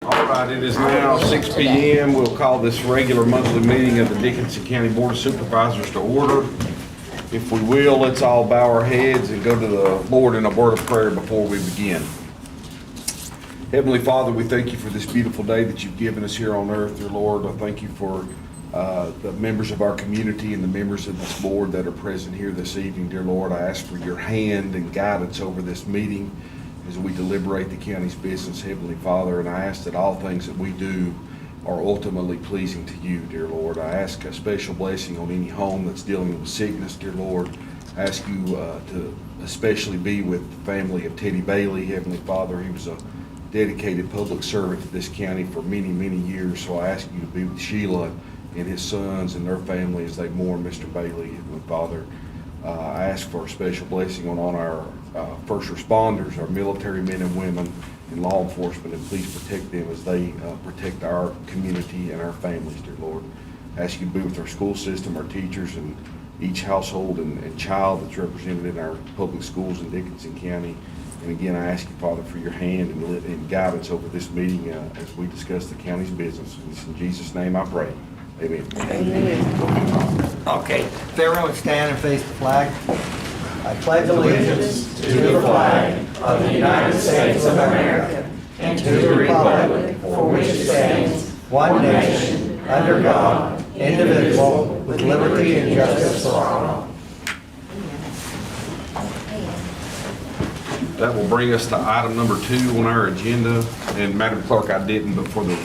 All right, it is now 6 p.m. We'll call this regular monthly meeting of the Dickinson County Board of Supervisors to order. If we will, let's all bow our heads and go to the Lord in a word of prayer before we begin. Heavenly Father, we thank you for this beautiful day that you've given us here on earth, dear Lord. I thank you for the members of our community and the members of this board that are present here this evening, dear Lord. I ask for your hand and guidance over this meeting as we deliberate the county's business, Heavenly Father, and I ask that all things that we do are ultimately pleasing to you, dear Lord. I ask a special blessing on any home that's dealing with sickness, dear Lord. I ask you to especially be with the family of Teddy Bailey, Heavenly Father. He was a dedicated public servant to this county for many, many years, so I ask you to be with Sheila and his sons and their family as they mourn Mr. Bailey, Heavenly Father. I ask for a special blessing on our first responders, our military men and women, and law enforcement, and please protect them as they protect our community and our families, dear Lord. I ask you to be with our school system, our teachers, and each household and child that's represented in our public schools in Dickinson County. And again, I ask you, Father, for your hand and guidance over this meeting as we discuss the county's business. And it's in Jesus' name I pray. Amen. Amen. Okay, everyone would stand and face the flag. I pledge allegiance to the flag of the United States of America and to the republic for which it stands, one nation, under God, indivisible, with liberty and justice for all. That will bring us to item number 2 on our agenda. And Madam Clerk, I didn't, but for the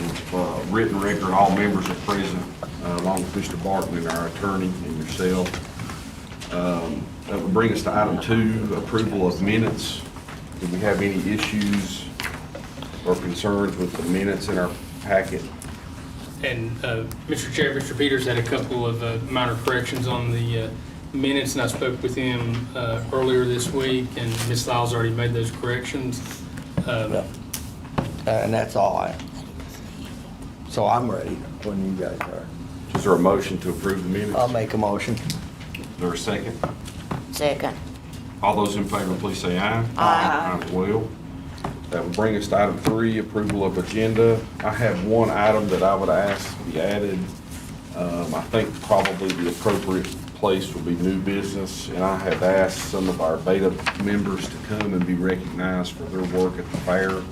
written record, all members are present, along with Mr. Barton and our attorney and yourself. That would bring us to item 2, approval of minutes. Do we have any issues or concerns with the minutes in our packet? And Mr. Chair, Mr. Peters had a couple of minor corrections on the minutes, and I spoke with him earlier this week, and Ms. Lyles already made those corrections. And that's all so I'm ready when you guys are. Is there a motion to approve the minutes? I'll make a motion. Is there a second? Second. All those in favor, please say aye. Aye. Aye as well. That would bring us to item 3, approval of agenda. I have one item that I would ask to be added. I think probably the appropriate place would be new business, and I have asked some of our beta members to come and be recognized for their work at the fair.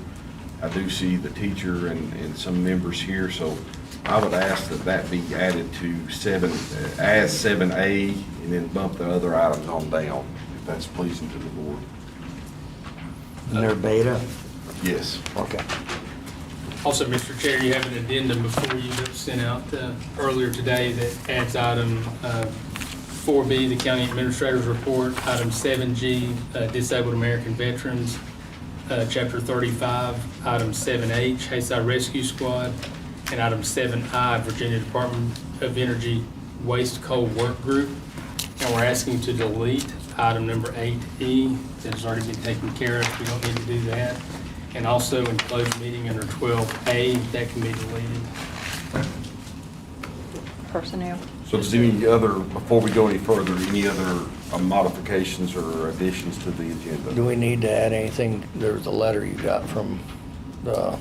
I do see the teacher and some members here, so I would ask that be added to 7A, and then bump the other items on down, if that's pleasing to the board. And they're beta? Yes. Okay. Also, Mr. Chair, you have an addendum before you that was sent out earlier today that adds item 4B, the County Administrator's Report, item 7G, Disabled American Veterans, Chapter 35, item 7H, Hayside Rescue Squad, and item 7I, Virginia Department of Energy Waste Coal Work Group. And we're asking to delete item number 8E that has already been taken care of. We don't need to do that. And also in closed meeting under 12A, that can be deleted. Personnel. So does any other, before we go any further, any other modifications or additions to the agenda? Do we need to add anything? There's a letter you got from the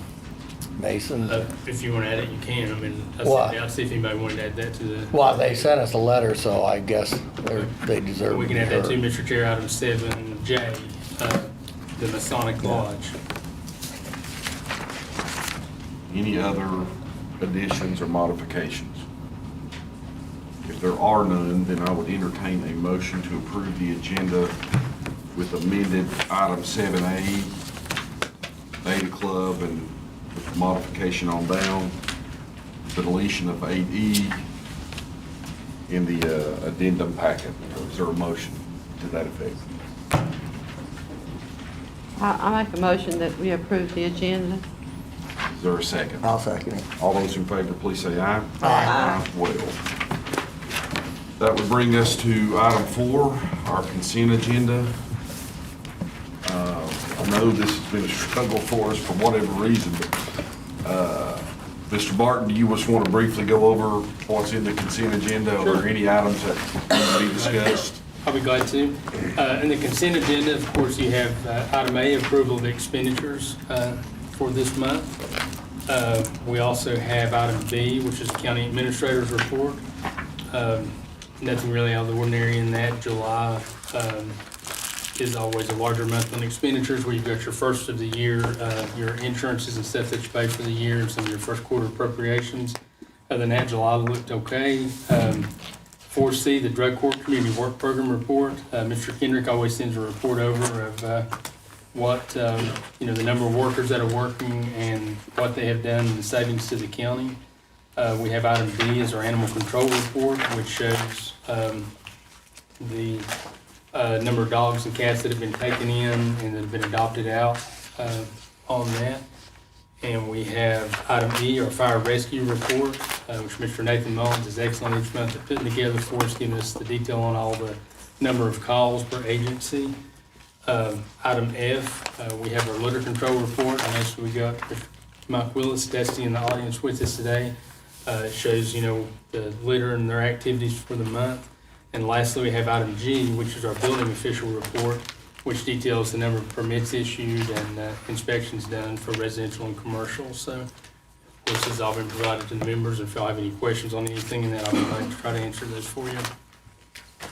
Masons. If you want to add it, you can. I mean, I'll see if anybody wanted to add that to the. Well, they sent us a letter, so I guess they deserve. We can add that too, Mr. Chair, item 7J, the Masonic Lodge. Any other additions or modifications? If there are none, then I would entertain a motion to approve the agenda with amended item 7A, Beta Club, and with the modification on down, the deletion of 8E in the addendum packet. Is there a motion to that effect? I make a motion that we approve the agenda. Is there a second? I'll second it. All those in favor, please say aye. Aye. Well, that would bring us to item 4, our consent agenda. I know this has been a struggle for us for whatever reason, but Mr. Barton, do you just want to briefly go over what's in the consent agenda? Are there any items that need to be discussed? I'll be glad to. In the consent agenda, of course, you have item A, approval of expenditures for this month. We also have item B, which is the county administrator's report. Nothing really out of the ordinary in that. July is always a larger month on expenditures, where you've got your first of the year, your insurances and stuff that you pay for the year, and some of your first quarter appropriations. Other than that, July looked okay. 4C, the Drug Court Community Work Program Report. Mr. Kendrick always sends a report over of what, the number of workers that are working and what they have done and the savings to the county. We have item D is our animal control report, which shows the number of dogs and cats that have been taken in and that have been adopted out on that. And we have item E, our fire rescue report, which Mr. Nathan Mullins is excellent each month at putting together for us, giving us the detail on all the number of calls per agency. Item F, we have our litter control report. And actually, we got Mr. Mike Willis, Destiny in the audience with us today. It shows, the litter and their activities for the month. And lastly, we have item G, which is our building official report, which details the number of permits issued and inspections done for residential and commercial. So, of course, this has all been provided to the members. If y'all have any questions on anything in that, I'll be glad to try to answer those for you.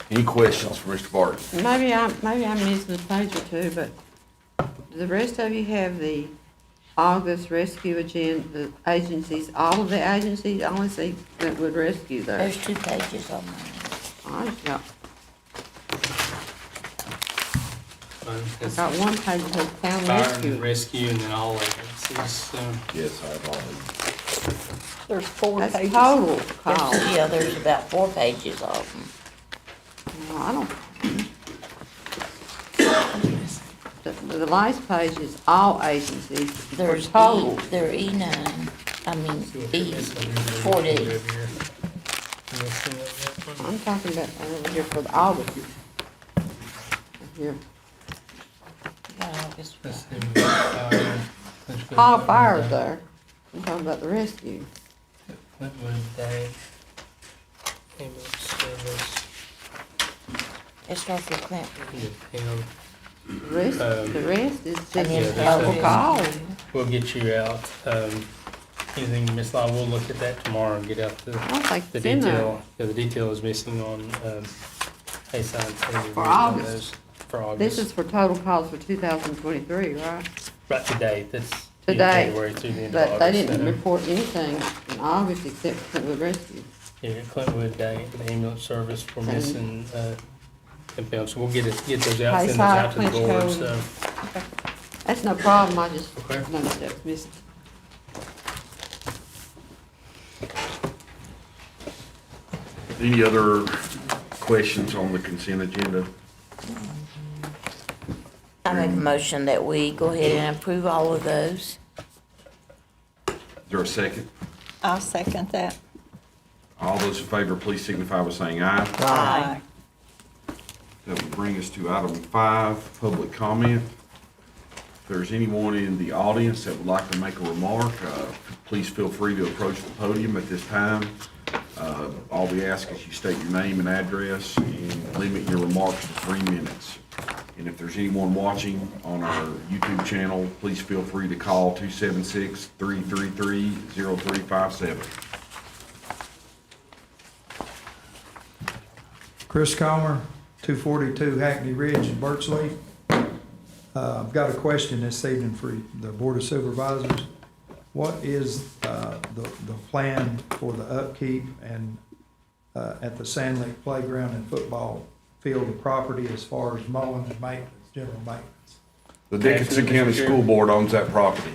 Any questions for Mr. Barton? Maybe I'm missing a page or two, but do the rest of you have the August rescue agenda, the agencies, all of the agencies? I only see that would rescue there. There's 2 pages on mine. I just got, I That's got one page that says town fire rescue. and rescue, and then all agencies. So, Yes, I have all these. There's 4 That's pages. total call. There's about 4 pages of them. No, I don't. The last page is all agencies for There's total. there E9, E40. I'm talking about over here for the August. Here, all fires there. I'm talking about the rescue. It starts with Clinton. The rest is just And then total others. call. We'll get you out, anything, Ms. Law, we'll look at that tomorrow and get out I don't think the it's in there. detail. Yeah, the detail is missing on, A-sign. For August. For August. This is for total calls for 2023, right? Right to date, that's Today. January through the end of But they August. didn't report anything in August except Clintwood Rescue. Yeah, Clintwood Day, the ambulance service for missing, impound. So we'll get those out, send those out to the Case board, code. so. That's no problem, I just Okay. noticed that was missing. Any other questions on the consent agenda? I make a motion that we go ahead and approve all of those. Is there a second? I'll second that. All those in favor, please signify by saying aye. Aye. That will bring us to item 5, public comment. If there's anyone in the audience that would like to make a remark, please feel free to approach the podium at this time. All we ask is you state your name and address and limit your remarks to 3 minutes. And if there's anyone watching on our YouTube channel, please feel free to call 276-333-0357. Chris Comer, 242 Hackney Ridge in Birchleaf. I've got a question this evening for the Board of Supervisors. What is the plan for the upkeep and at the Sand Lake Playground and football field of property as far as mowing and maintenance, general maintenance? The Dickinson County School Board owns that property.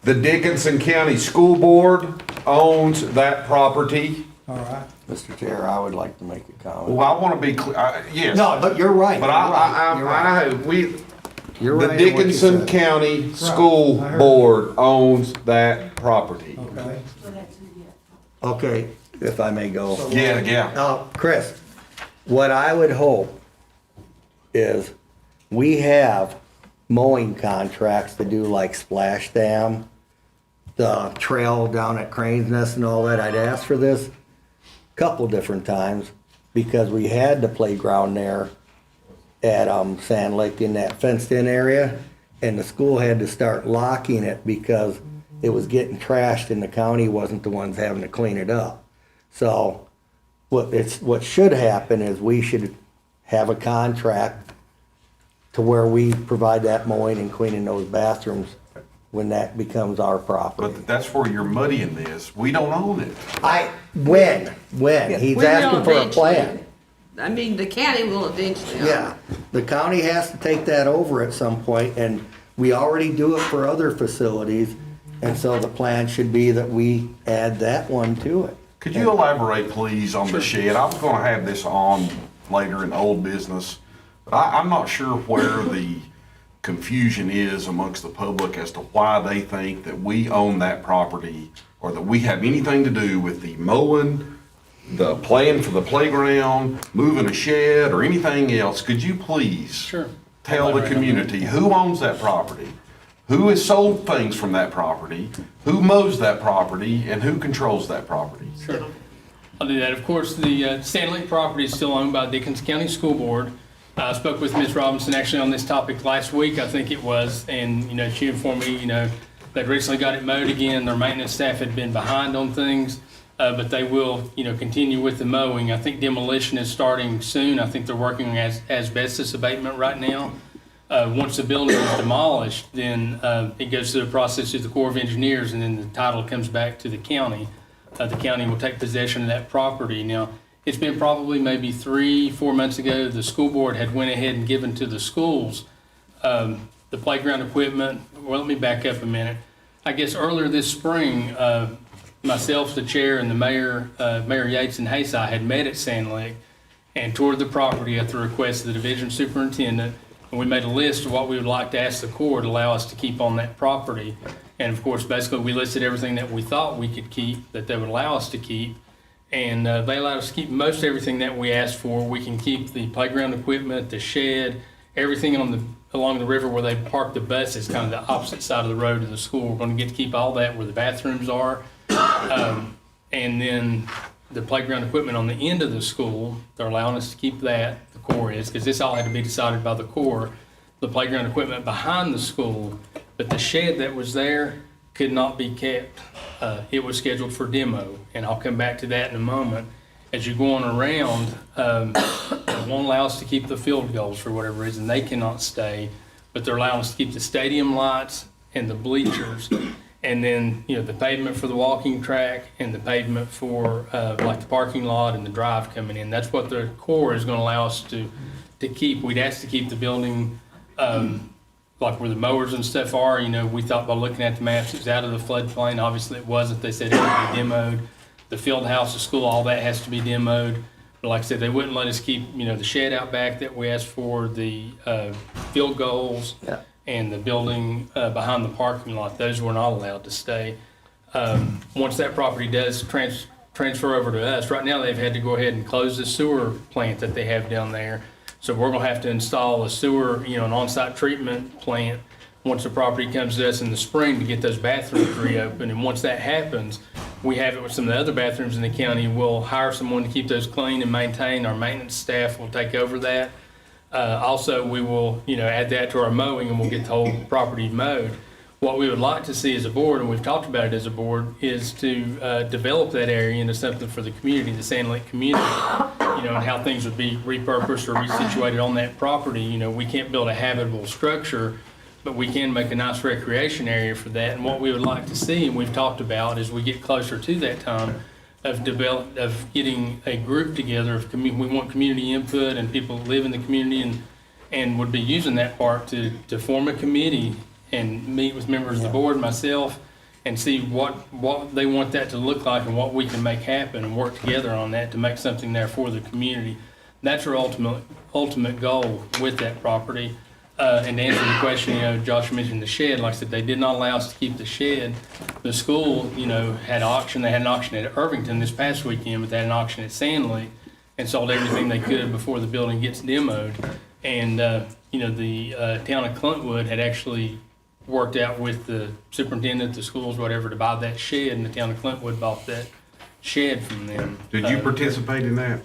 The Dickinson County School Board owns that property. All right. Mr. Chair, I would like to make a comment. Well, I want to be clear, yes. No, but you're right. But You're the right in what you Dickinson said. County School I heard Board owns that property. Okay. Okay, if I may go. Yeah. Now, Chris, what I would hope is we have mowing contracts to do like Splash Dam, the trail down at Crane's Nest and all that. I'd ask for this a couple different times because we had the playground there at Sand Lake in that fenced in area, and the school had to start locking it because it was getting trashed and the county wasn't the ones having to clean it up. So what should happen is we should have a contract to where we provide that mowing and cleaning those bathrooms when that becomes our property. But that's where you're muddying this. We don't own it. When? He's We will asking for a eventually. plan. I mean, the county will eventually. Yeah, the county has to take that over at some point, and we already do it for other facilities, and so the plan should be that we add that one to it. Could you elaborate, please, on the shed? I was gonna have this on later in old business. But I'm not sure where the confusion is amongst the public as to why they think that we own that property or that we have anything to do with the mowing, the plan for the playground, moving a shed, or anything else. Could you please Sure. tell the community who owns that property, who has sold things from that property, who mows that property, and who controls that property? Sure. I'll do that. Of course, the Sand Lake property is still owned by Dickens County School Board. I spoke with Ms. Robinson actually on this topic last week, I think it was, and, she informed me, they'd recently got it mowed again. Their maintenance staff had been behind on things, but they will, continue with the mowing. I think demolition is starting soon. I think they're working on asbestos abatement right now. Once the building is demolished, then it goes through the process of the Corps of Engineers, and then the title comes back to the county. The county will take possession of that property. Now, it's been probably maybe 3-4 months ago, the school board had went ahead and given to the schools the playground equipment. Well, let me back up a minute. I guess earlier this spring, myself, the chair, and the mayor, Mayor Yates and Haysai had met at Sand Lake and toured the property at the request of the division superintendent. And we made a list of what we would like to ask the Corps to allow us to keep on that property. And of course, basically, we listed everything that we thought we could keep, that they would allow us to keep. And they allowed us to keep most everything that we asked for. We can keep the playground equipment, the shed, everything along the river where they park the buses, kind of the opposite side of the road to the school. We're going to get to keep all that where the bathrooms are. And then the playground equipment on the end of the school, they're allowing us to keep that, the Corps is, because this all had to be decided by the Corps. The playground equipment behind the school, but the shed that was there could not be kept. It was scheduled for demo, and I'll come back to that in a moment. As you're going around, it won't allow us to keep the field goals for whatever reason. They cannot stay, but they're allowing us to keep the stadium lights and the bleachers, and then, the pavement for the walking track and the pavement for like the parking lot and the drive coming in. That's what the Corps is going to allow us to keep. We'd ask to keep the building like where the mowers and stuff are. We thought by looking at the maps, it was out of the floodplain. Obviously, it wasn't. They said it would be demoed. The field house, the school, all that has to be demoed. But like I said, they wouldn't let us keep, the shed out back that we asked for, the field goals, and the building behind the parking lot. Those were not allowed to stay. Once that property does transfer over to us, right now they've had to go ahead and close the sewer plant that they have down there. So we're gonna have to install a sewer, an on-site treatment plant once the property comes to us in the spring to get those bathrooms reopened. And once that happens, we have it with some of the other bathrooms in the county. We'll hire someone to keep those clean and maintain. Our maintenance staff will take over that. Also, we will, add that to our mowing, and we'll get the whole property mowed. What we would like to see as a board, and we've talked about it as a board, is to develop that area into something for the community, the Sand Lake community, and how things would be repurposed or resituated on that property. We can't build a habitable structure, but we can make a nice recreation area for that. And what we would like to see, and we've talked about as we get closer to that time, of getting a group together of we want community input and people that live in the community and would be using that part to form a committee and meet with members of the board, myself, and see what they want that to look like and what we can make happen and work together on that to make something there for the community. That's our ultimate goal with that property. And to answer the question, Josh mentioned the shed. Like I said, they did not allow us to keep the shed. The school, had auction. They had an auction at Irvington this past weekend, but they had an auction at Sand Lake and sold everything they could before the building gets demoed. And, the town of Clintwood had actually worked out with the superintendent, the schools, whatever, to buy that shed, and the town of Clintwood bought that shed from them. Did you participate in that?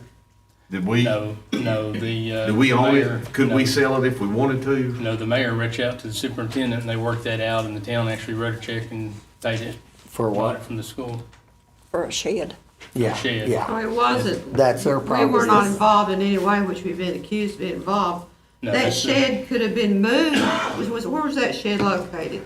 Did we? No. Do we own it? Could we sell it if we wanted to? No, the mayor reached out to the superintendent and they worked that out, and the town actually wrote a check and They just For bought what? it from the school. For a shed. Yeah, Shed. yeah. Oh, it wasn't. That's their We problem. were not involved in any way, which we've been accused of being involved. No, That that's the- shed could have been moved. Where was that shed located?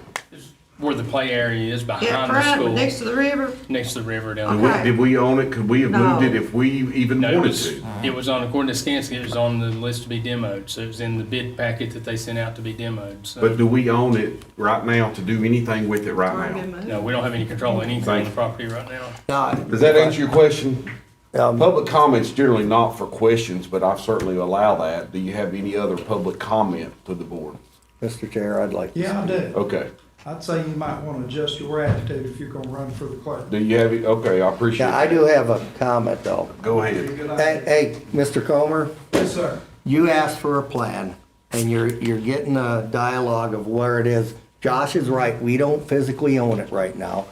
Where the play area is Yeah, behind the right, school, next to the river? next to the river down Did there. Okay. did we own it? Could we have moved No. it if we even No, it wanted was, to? it was on, according to Skansky, it was on the list to be demoed, so it was in the bid packet that they sent out to be demoed, so. But do we own it right now to do anything with it right Already been now? moved. No, we don't have any control of anything on the property right now. Does that answer your question? Um, Public comment's generally not for questions, but I certainly allow that. Do you have any other public comment to the board? Mr. Chair, I'd like. to Yeah, I do. Okay. I'd say you might want to adjust your attitude if you're gonna run for the clerk. Do you have it? Okay, I appreciate Yeah, I that. do have a comment though. Go Be a ahead. good Hey, idea. hey, Mr. Comer, Yes, sir. you asked for a plan and you're getting a dialogue of where it is. Josh is right, we don't physically own it right now.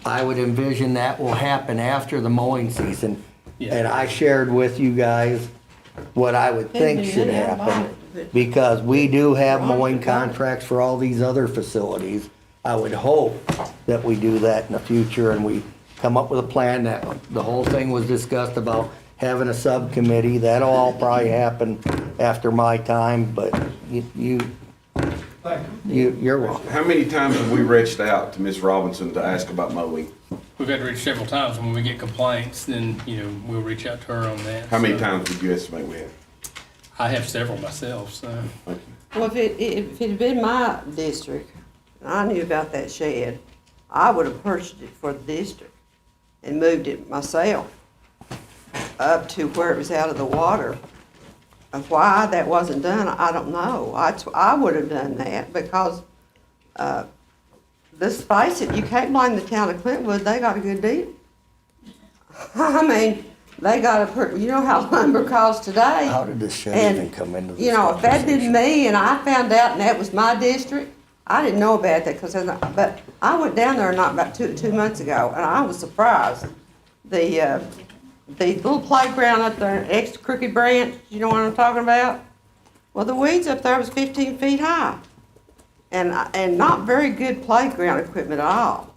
I would envision that will happen after the mowing season. Yeah. And I shared with you guys what I would think should happen. Because we do have mowing contracts for all these other facilities. I would hope that we do that in the future and we come up with a plan that, the whole thing was discussed about having a subcommittee. That'll all probably happen after my time, but Thank you're welcome. How many times have we reached out to Ms. Robinson to ask about mowing? We've had to reach several times, when we get complaints, then, we'll reach out to her on that. How many So, times would you estimate we have? I have several myself, so. Thank you. Well, if it had been my district, and I knew about that shed, I would have purchased it for the district and moved it myself up to where it was out of the water. And why that wasn't done, I don't know. I would have done that because, let's face it, you can't blame the town of Clintwood, they got a good deal. I mean, they got you know how lumber costs today. How did this shed And, even come into this you know, if that been conversation? me and I found out and that was my district, I didn't know about that but I went down there not about two months ago and I was surprised. The little playground up there, ex Crooked Branch, you know what I'm talking about? Well, the weeds up there was 15 feet high and not very good playground equipment at all.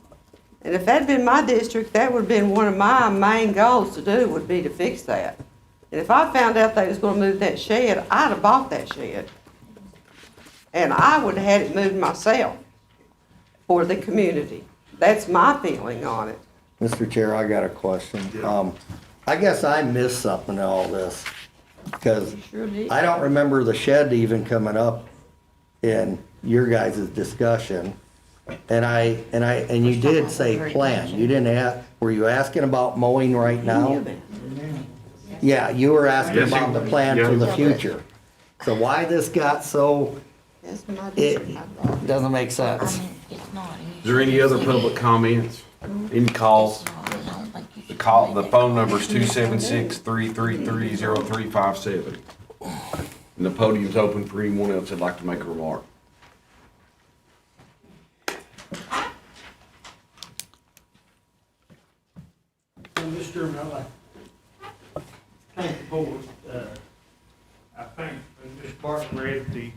And if that'd been my district, that would've been one of my main goals to do, would be to fix that. And if I found out they was gonna move that shed, I'd have bought that shed. And I would've had it moved myself for the community. That's my feeling on it. Mr. Chair, I got a question. I guess I missed something in all this, because Sure did. I don't remember the shed even coming up in your guys' discussion. And you did say plan, you didn't ask, were you asking about mowing right now? Yeah, you were asking Yes, about the you- plan for yeah. the future. So why this got so, That's my it district. I thought. doesn't make I sense. mean, it's not. Is there any other public comments? Any calls? The phone number is 276-333-0357. And the podium's open for anyone else that'd like to make a remark. Mr. Chairman, I'd like to thank the board. I think when Ms. Barton read the,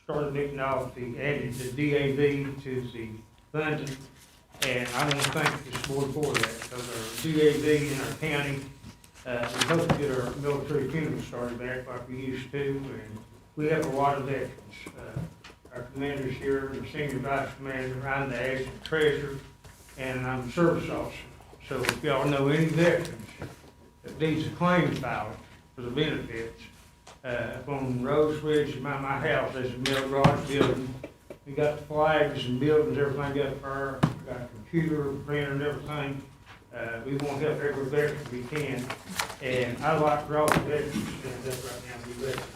started reading off the added the DAV to the funding, and I want to thank this board for that, because our DAV in our county, we hope to get our military funeral started back like we used to, and we have a lot of veterans. Our commander's here, the senior vice commander, I'm the adjutant treasurer, and I'm a service officer. So if y'all know any veterans that needs a claim filed for the benefits, up on Rose Ridge, my house, there's a mill garage building. We got the flags and buildings, everything got fire, we got a computer, printer and everything. We want to help every veteran we can. And I'd like for all the veterans to stand up right now and be veterans.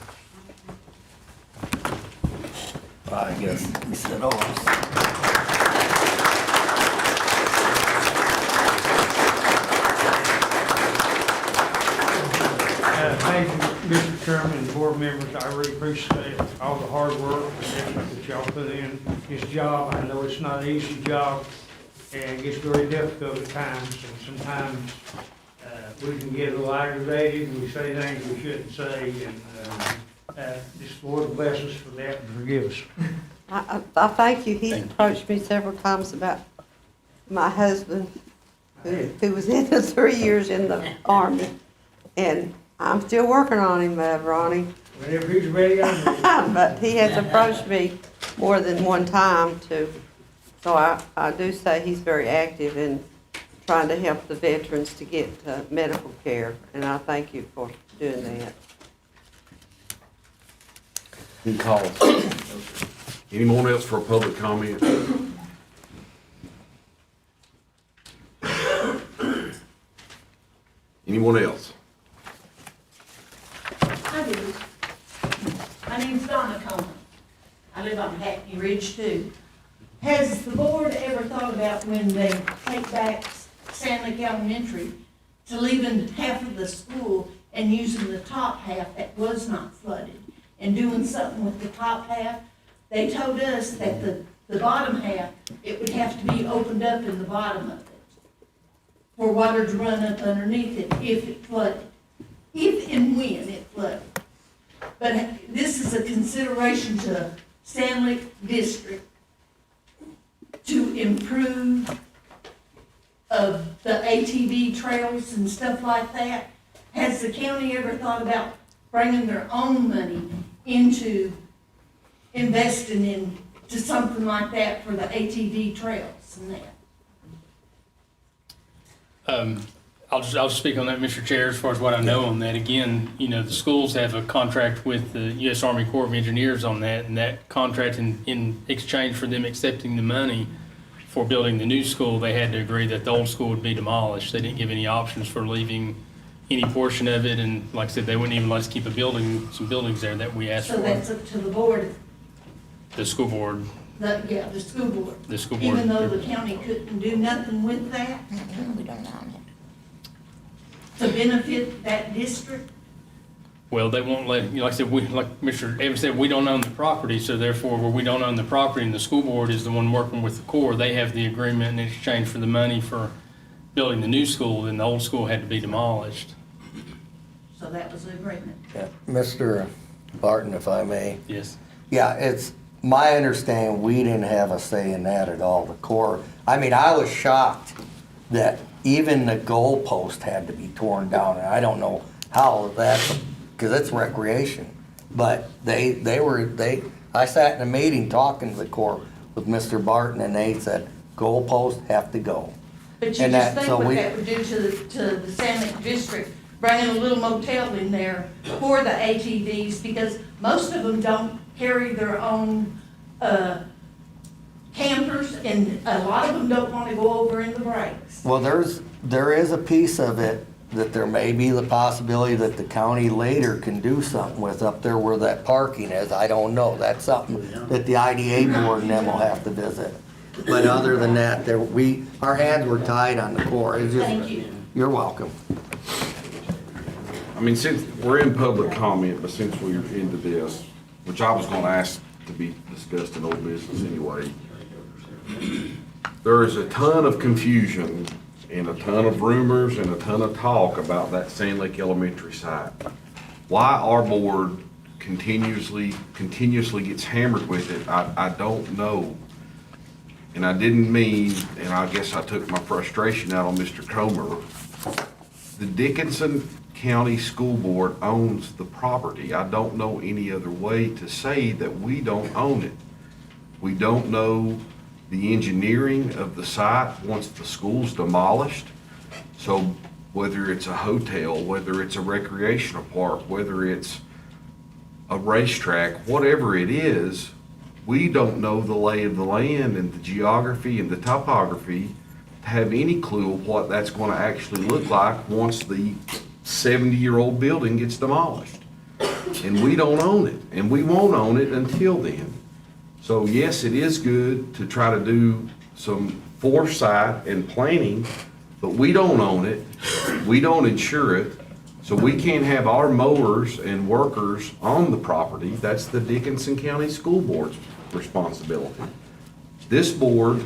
I guess he said, oh. Thank you, Mr. Chairman and board members. I really appreciate all the hard work and effort that y'all put in this job. I know it's not an easy job, and it gets very difficult at times. And sometimes we can get a little aggravated and we say things we shouldn't say. And just Lord bless us for that and forgive us. I thank you. He's approached me several times about my husband, who was in the 3 years in the Army. And I'm still working on him, Ronnie. Whenever he's ready, I'm ready. But he has approached me more than one time so I do say he's very active in trying to help the veterans to get medical care. And I thank you for doing that. Any calls? Anyone else for a public comment? Anyone else? I do. My name's Donna Coleman. I live on Hackney Ridge too. Has the board ever thought about when they take back Sand Lake Elementary to leaving half of the school and using the top half that was not flooded and doing something with the top half? They told us that the bottom half, it would have to be opened up in the bottom of it for water to run up underneath it if it flooded, if and when it flooded. But this is a consideration to Stanley District to improve of the ATV trails and stuff like that. Has the county ever thought about bringing their own money into investing into something like that for the ATV trails and that? I'll just speak on that, Mr. Chair, as far as what I know on that. Again, you know, the schools have a contract with the U.S. Army Corps of Engineers on that, and that contract in exchange for them accepting the money for building the new school, they had to agree that the old school would be demolished. They didn't give any options for leaving any portion of it, and like I said, they wouldn't even let us keep some buildings there that we asked for. So that's up to the board, The school board. the school board. The school board. Even though the county couldn't do nothing with that We don't own it. to benefit that district? Well, they won't let, you know, like I said, like Mr. Evans said, we don't own the property, so therefore, where we don't own the property and the school board is the one working with the Corps, they have the agreement in exchange for the money for building the new school, then the old school had to be demolished. So that was the agreement. Yeah, Mr. Barton, if I may. Yes. Yeah, it's my understanding, we didn't have a say in that at all, the Corps. I mean, I was shocked that even the goalpost had to be torn down, and I don't know how that's, because it's recreation. But I sat in a meeting talking to the Corps with Mr. Barton, and they said, goalposts have to go. But you And just that- think so what we- that would do to the Sand Lake District, bringing a little motel in there for the ATVs, because most of them don't carry their own, campers, and a lot of them don't want to go over in the breaks. Well, there is a piece of it that there may be the possibility that the county later can do something with up there where that parking is. I don't know. That's something that the IDA board and them will have to visit. But other than that, our hands were tied on the Corps. It's just- Thank you. You're welcome. I mean, since we're in public comment, but since we're into this, which I was gonna ask to be discussed in old business anyway, there is a ton of confusion and a ton of rumors and a ton of talk about that Sand Lake Elementary site. Why our board continuously gets hammered with it, I don't know. And I didn't mean, and I guess I took my frustration out on Mr. Comer. The Dickinson County School Board owns the property. I don't know any other way to say that we don't own it. We don't know the engineering of the site once the school's demolished. So whether it's a hotel, whether it's a recreational park, whether it's a racetrack, whatever it is, we don't know the lay of the land and the geography and the topography to have any clue of what that's going to actually look like once the 70-year-old building gets demolished. And we don't own it, and we won't own it until then. So yes, it is good to try to do some foresight and planning, but we don't own it, we don't insure it, so we can't have our mowers and workers on the property. That's the Dickinson County School Board's responsibility. This board,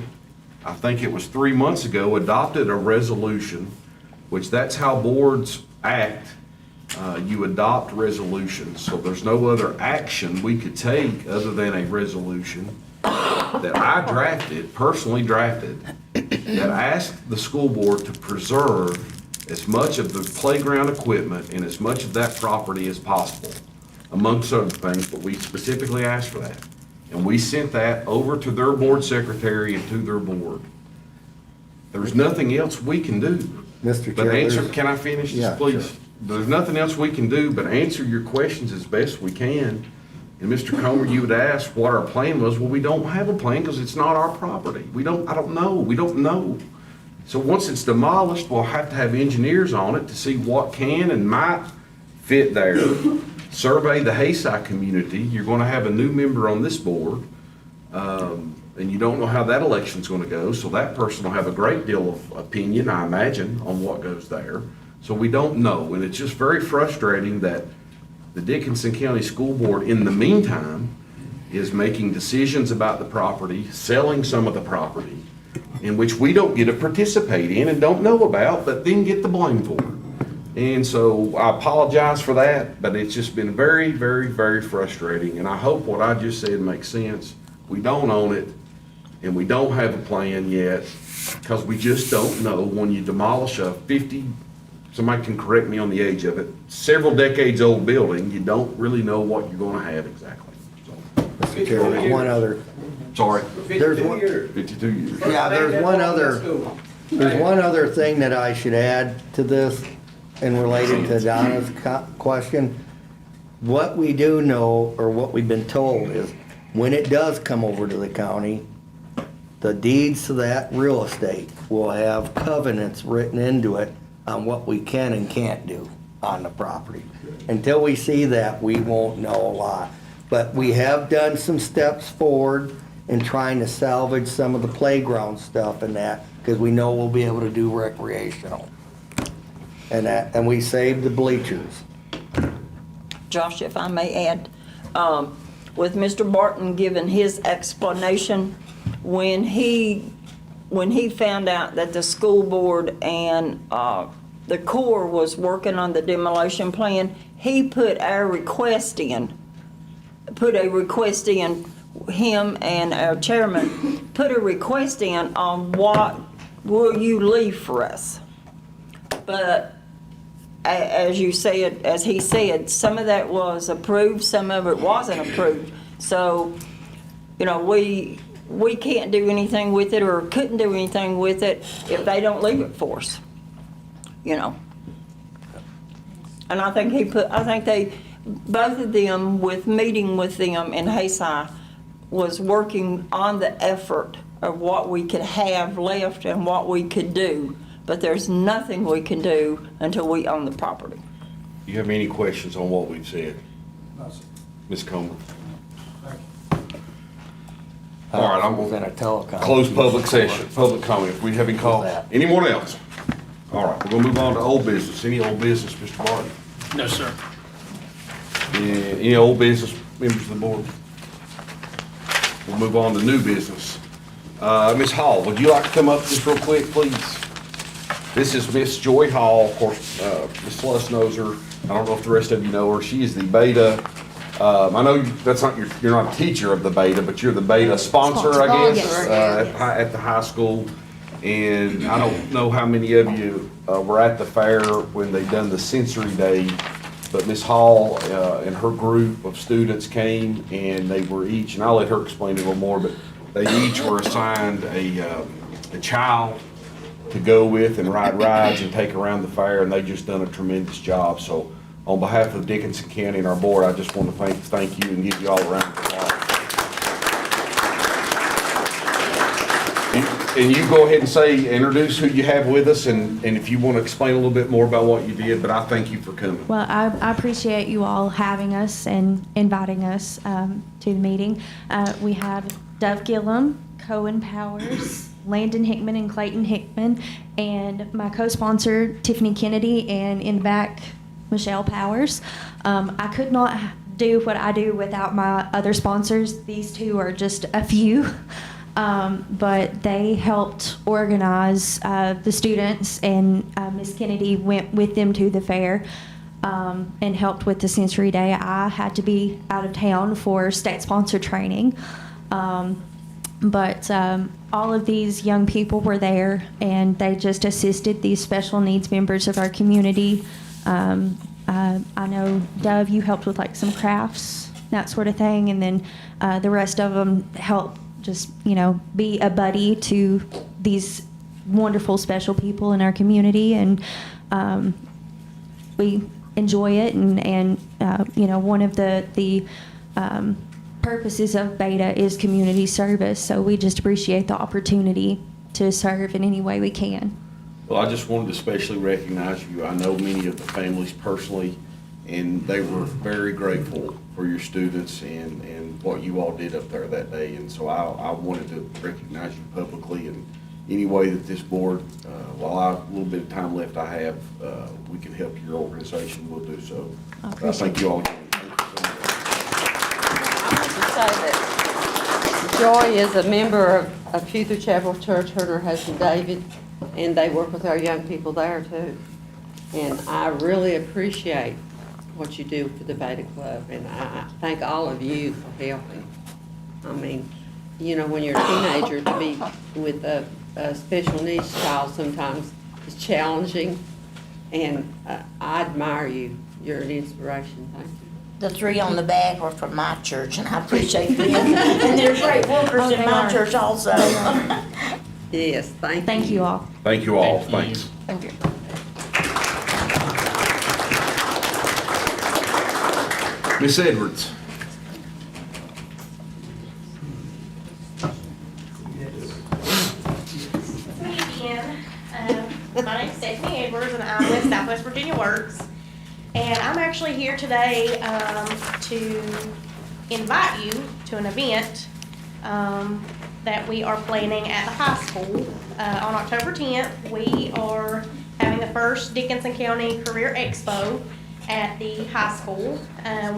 I think it was 3 months ago, adopted a resolution, which that's how boards act. You adopt resolutions, so there's no other action we could take other than a resolution. that I drafted, personally drafted, that asked the school board to preserve as much of the playground equipment and as much of that property as possible, amongst other things, but we specifically asked for that. And we sent that over to their board secretary and to their board. There's nothing else we can do. Mr. But Chair, answer, there's- can I finish Yeah, this, please? sure. There's nothing else we can do but answer your questions as best we can. And Mr. Comer, you would ask what our plan was. Well, we don't have a plan because it's not our property. I don't know. So once it's demolished, we'll have to have engineers on it to see what can and might fit there. Survey the Hayside community. You're gonna have a new member on this board. And you don't know how that election's gonna go, so that person will have a great deal of opinion, I imagine, on what goes there. So we don't know, and it's just very frustrating that the Dickinson County School Board, in the meantime, is making decisions about the property, selling some of the property, in which we don't get to participate in and don't know about, but then get the blame for it. And so I apologize for that, but it's just been very, very, very frustrating, and I hope what I just said makes sense. We don't own it, and we don't have a plan yet, because we just don't know when you demolish a 50, somebody can correct me on the age of it, several decades old building, you don't really know what you're gonna have exactly. So, Mr. Chair, there's one other, sorry, there's one, 52 years. yeah, there's one other thing that I should add to this and related to Donna's question. What we do know, or what we've been told, is when it does come over to the county, the deeds to that real estate will have covenants written into it on what we can and can't do on the property. Until we see that, we won't know a lot. But we have done some steps forward in trying to salvage some of the playground stuff and that, because we know we'll be able to do recreational. And we saved the bleachers. Josh, if I may add, with Mr. Barton giving his explanation, when he found out that the school board and the Corps was working on the demolition plan, he put a request in, him and our chairman put a request in on what will you leave for us. But as you said, as he said, some of that was approved, some of it wasn't approved. So, you know, we can't do anything with it, or couldn't do anything with it if they don't leave it for us, you know. And I think both of them, with meeting with them in Hayside, was working on the effort of what we could have left and what we could do. But there's nothing we can do until we own the property. Do you have any questions on what we've said? Ms. Comer? All right, I'm Was in going a telecom. to close public session, public comment. If we haven't called, anyone else? All right, we're going to move on to old business. Any old business, Mr. Barton? No, sir. Any old business, members of the board? We'll move on to new business. Ms. Hall, would you like to come up just real quick, please? This is Miss Joy Hall. Of course, Ms. Sluss knows her. I don't know if the rest of you know her. She is the Beta. I know that's not you're not a teacher of the Beta, but you're the Beta sponsor, I guess, at the high school. And I don't know how many of you were at the fair when they done the sensory day, but Ms. Hall and her group of students came, and they were each, and I'll let her explain it a little more, but they each were assigned a child to go with and ride rides and take around the fair, and they just done a tremendous job. So on behalf of Dickinson County and our board, I just want to thank you and give you all a round of applause. And you go ahead and introduce who you have with us, and if you want to explain a little bit more about what you did, but I thank you for coming. Well, I appreciate you all having us and inviting us to the meeting. We have Dove Gillum, Cohen Powers, Landon Hickman and Clayton Hickman, and my co-sponsor, Tiffany Kennedy, and in the back, Michelle Powers. I could not do what I do without my other sponsors. These two are just a few, but they helped organize the students, and Miss Kennedy went with them to the fair and helped with the sensory day. I had to be out of town for state sponsor training. But all of these young people were there, and they just assisted these special needs members of our community. I know, Dove, you helped with like some crafts, that sort of thing, and then the rest of them helped just, be a buddy to these wonderful, special people in our community, and we enjoy it, and one of the purposes of Beta is community service, so we just appreciate the opportunity to serve in any way we can. Well, I just wanted to especially recognize you. I know many of the families personally, and they were very grateful for your students and what you all did up there that day. And so I wanted to recognize you publicly in any way that this board, while I have a little bit of time left I have, we can help your organization, we'll do so. I I appreciate thank you all again. Thank you so much. I want to say that Joy is a member of Future Chapel Church, her and her husband David, and they work with our young people there too. And I really appreciate what you do for the Beta Club, and I thank all of you for helping. I mean, when you're a teenager, to be with a special needs child sometimes is challenging, and I admire you. You're an inspiration. Thank you. The three on the back are from my church, and I appreciate them. And they're great workers in my church also. Yes, thank you. Thank you all. Thank you all. Thank you. Thanks. Thank you. Miss Edwards. Me again. My name's Stephanie Edwards, and I'm with Southwest Virginia Works. And I'm actually here today to invite you to an event that we are planning at the high school. On October 10th, we are having the first Dickinson County Career Expo at the high school.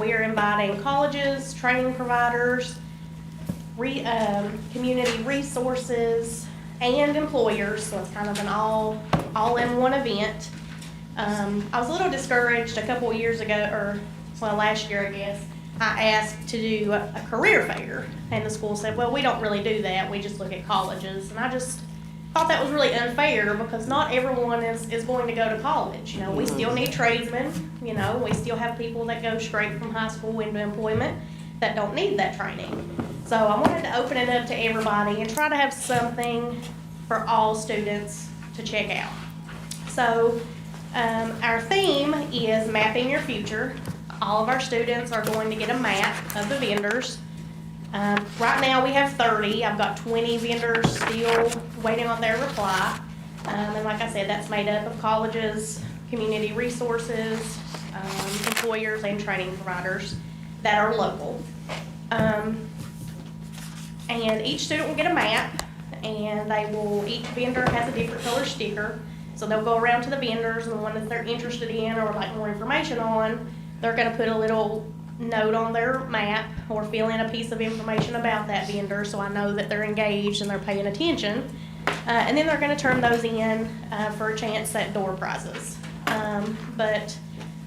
We are inviting colleges, training providers, community resources, and employers, so it's kind of an all-in-one event. I was a little discouraged a couple of years ago, last year I guess, I asked to do a career fair, and the school said, well, we don't really do that, we just look at colleges, and I just thought that was really unfair, because not everyone is going to go to college. We still need tradesmen, we still have people that go straight from high school into employment that don't need that training. So I wanted to open it up to everybody and try to have something for all students to check out. So our theme is Mapping Your Future. All of our students are going to get a map of the vendors. Right now we have 30. I've got 20 vendors still waiting on their reply. And like I said, that's made up of colleges, community resources, employers, and training providers that are local. And each student will get a map, and each vendor has a different color sticker. So they'll go around to the vendors, and the one that they're interested in or would like more information on, they're gonna put a little note on their map or fill in a piece of information about that vendor, so I know that they're engaged and they're paying attention. And then they're gonna turn those in for a chance at door prizes. But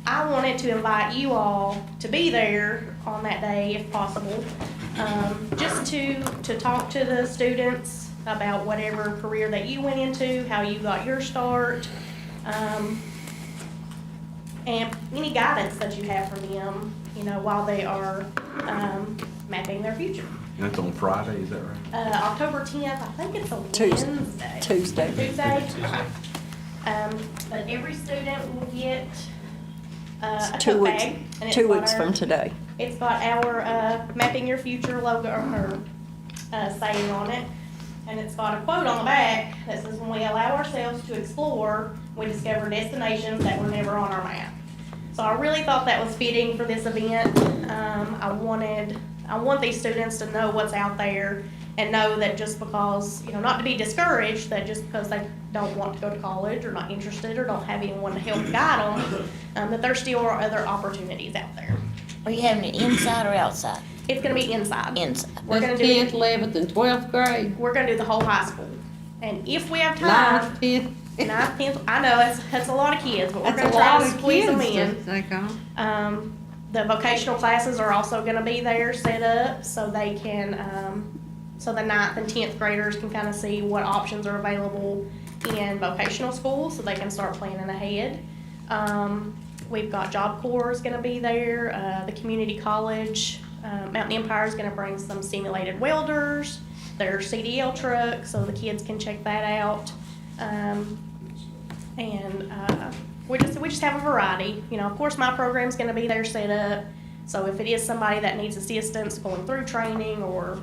I wanted to invite you all to be there on that day if possible, just to talk to the students about whatever career that you went into, how you got your start, and any guidance that you have for them, while they are mapping their future. And that's on Friday, is that right? October 10th, I think it's a Wednesday. Tuesday. Tuesday. But every student will get a Two tote weeks, bag. And it's 2 got weeks our- from today. It's got our Mapping Your Future logo or saying on it. And it's got a quote on the back that says, when we allow ourselves to explore, we discover destinations that were never on our map. So I really thought that was fitting for this event. I want these students to know what's out there and know that just because, not to be discouraged, that just because they don't want to go to college or not interested or don't have anyone to help guide them, that there still are other opportunities out there. Are you having it inside or outside? It's gonna be inside. Inside. We're gonna That's do 10th, 11th, and 12th grade. We're gonna do the whole high school. And if we have time, 9th, 10th. 9th, 10th, I know, that's a lot of kids, but we're That's gonna a try lot to of squeeze them kids in. to take on. The vocational classes are also gonna be there set up so they can, so the 9th and 10th graders can kind of see what options are available in vocational schools, so they can start planning ahead. We've got Job Corps is gonna be there, the community college, Mountain Empire is gonna bring some simulated welders, their CDL truck, so the kids can check that out. We just have a variety. You know, of course, my program's gonna be there set up, so if it is somebody that needs assistance going through training or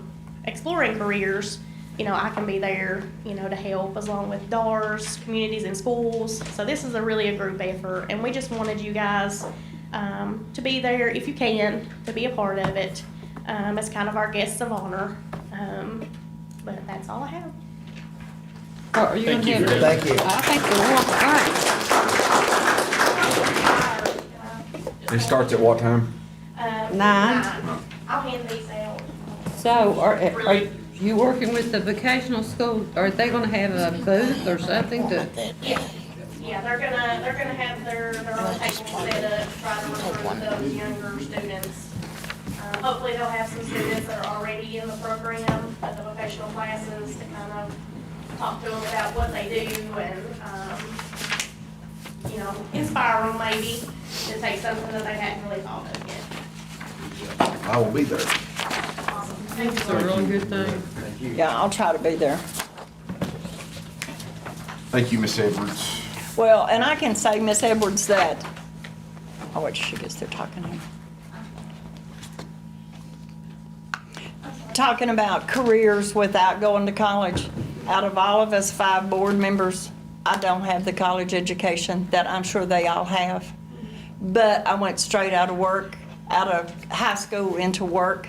exploring careers, you know, I can be there, you know, to help, as long with DARS, communities and schools. So this is really a group effort, and we just wanted you guys to be there if you can, to be a part of it, as kind of our guests of honor. But that's all I have. Are you Thank gonna you have- for that. Thank you. I think the one, It starts at what time? 9. I'll hand these out. so are you working with the vocational school? Are they gonna have a booth or something to? Yeah, they're gonna have their own table set up, to try to recruit those younger students. Hopefully they'll have some students that are already in the program, at the vocational classes, to kind of talk to them about what they do and, you know, inspire them maybe to take something that they hadn't really thought of yet. I will be there. Awesome. Thank you. It's a really good thing. Yeah, I'll try to be there. Thank you, Miss Edwards. Well, and I can say, Miss Edwards, that, I'll wait till she gets through talking to me. Talking about careers without going to college. Out of all of us 5 board members, I don't have the college education that I'm sure they all have. But I went straight out of work, out of high school into work,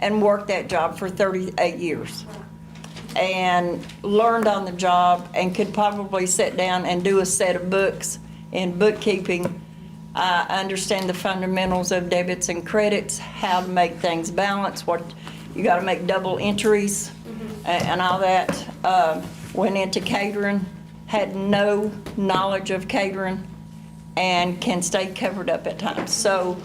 and worked that job for 38 years. And learned on the job, and could probably sit down and do a set of books in bookkeeping. I understand the fundamentals of debits and credits, how to make things balance, what you got to make double entries and all that. Went into catering, had no knowledge of catering, and can stay covered up at times. So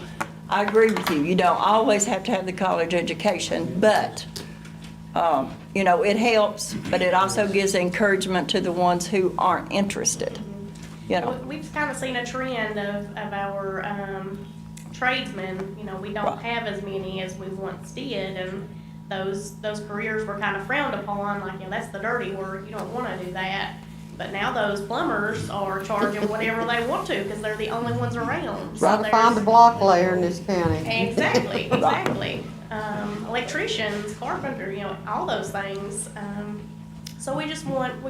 I agree with you. You don't always have to have the college education, but you know, it helps, but it also gives encouragement to the ones who aren't interested. You know, We've kind of seen a trend of our tradesmen. You know, we don't have as many as we once did, and those careers were kind of frowned upon, like, you know, that's the dirty work, you don't want to do that. But now those plumbers are charging whatever they want to, because they're the only ones around. So Try to find a there's- block layer in this county. Exactly, exactly. Electricians, carpenter, you know, all those things. So we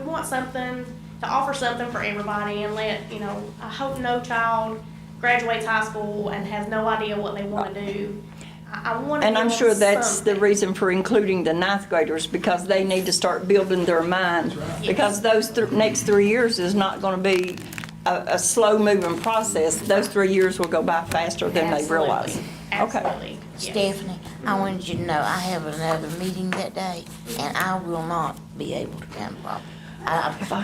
want something, to offer something for everybody, and let, you know, I hope no child graduates high school and has no idea what they want to do. I want to and I'm give sure them that's the something. reason for including the 9th graders, because they need to start building their mind. Because those next 3 years is not going to be a slow-moving process. Those 3 years will go by faster than they realize. Absolutely. Yes. Stephanie, I wanted you to know, I have another meeting that day, and I will not be able to come, Bob.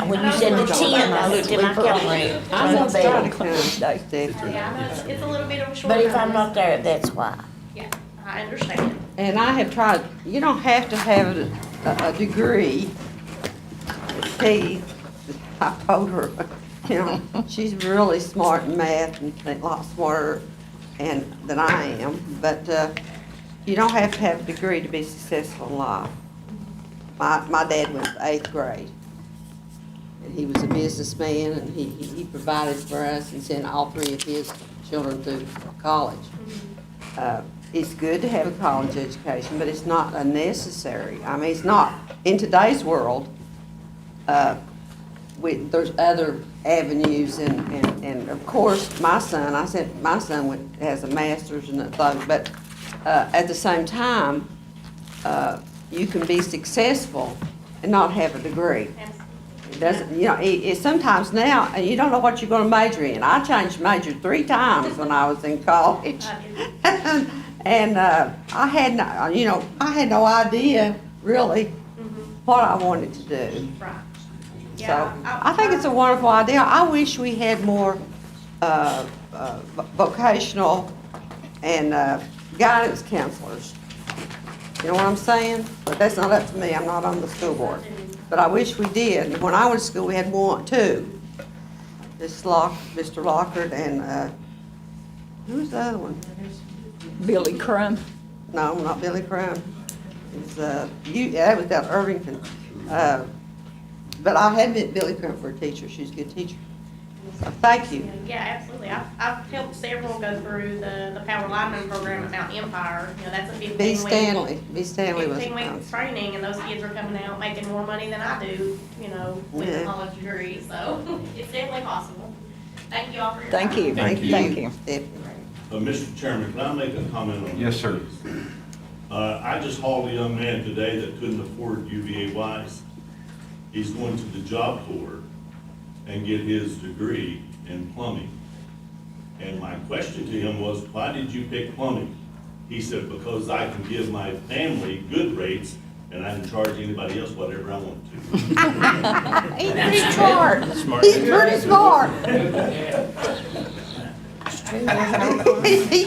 When you said the 10th, I looked at my calendar. I'm gonna try to available. come, Stephanie. Yeah, I know it's a little bit of a short. But if I'm notice. not there, that's why. Yeah, I understand. And I have tried, you don't have to have a degree. Kate, I told her, you know, she's really smart in math and a lot smarter than I am, but you don't have to have a degree to be successful in life. My dad went to 8th grade. And he was a businessman, and he provided for us and sent all 3 of his children through college. It's good to have a college education, but it's not a necessary. I mean, it's not, in today's world, there's other avenues, and of course, my son has a master's and a thing, but at the same time, you can be successful and not have a degree. It doesn't, you know, it's sometimes now, you don't know what you're gonna major in. I changed major 3 times when I was in college. And I had no idea really what I wanted to do. Right. So Yeah, I think it's a wonderful idea. I wish we had more vocational and guidance counselors You know what I'm saying? But that's not up to me, I'm not on the school board. But I wish we did. When I went to school, we had two. Mr. Lockard and, who was the other one? Billy Crum. No, not Billy Crown. It was, that was down Irvington. But I had met Billy Crown for a teacher, she's a good teacher. So, thank you. Yeah, absolutely. I've helped several go through the power lineman program at Mount Empire. You know, that's a 15-week. B. Stanley was. 15-week training, and those kids are coming out making more money than I do, you know, with a college degree, so it's definitely possible. Thank you all for your time. Thank you. Thank you. Thank you. Definitely. Mr. Chairman, can I make a comment on this? Yes, sir. please? I just hauled a young man today that couldn't afford UVA Wise. He's going to the job corps and get his degree in plumbing. And my question to him was, why did you pick plumbing? He said, because I can give my family good rates and I can charge anybody else whatever I want to. He's pretty smart. He's pretty smart.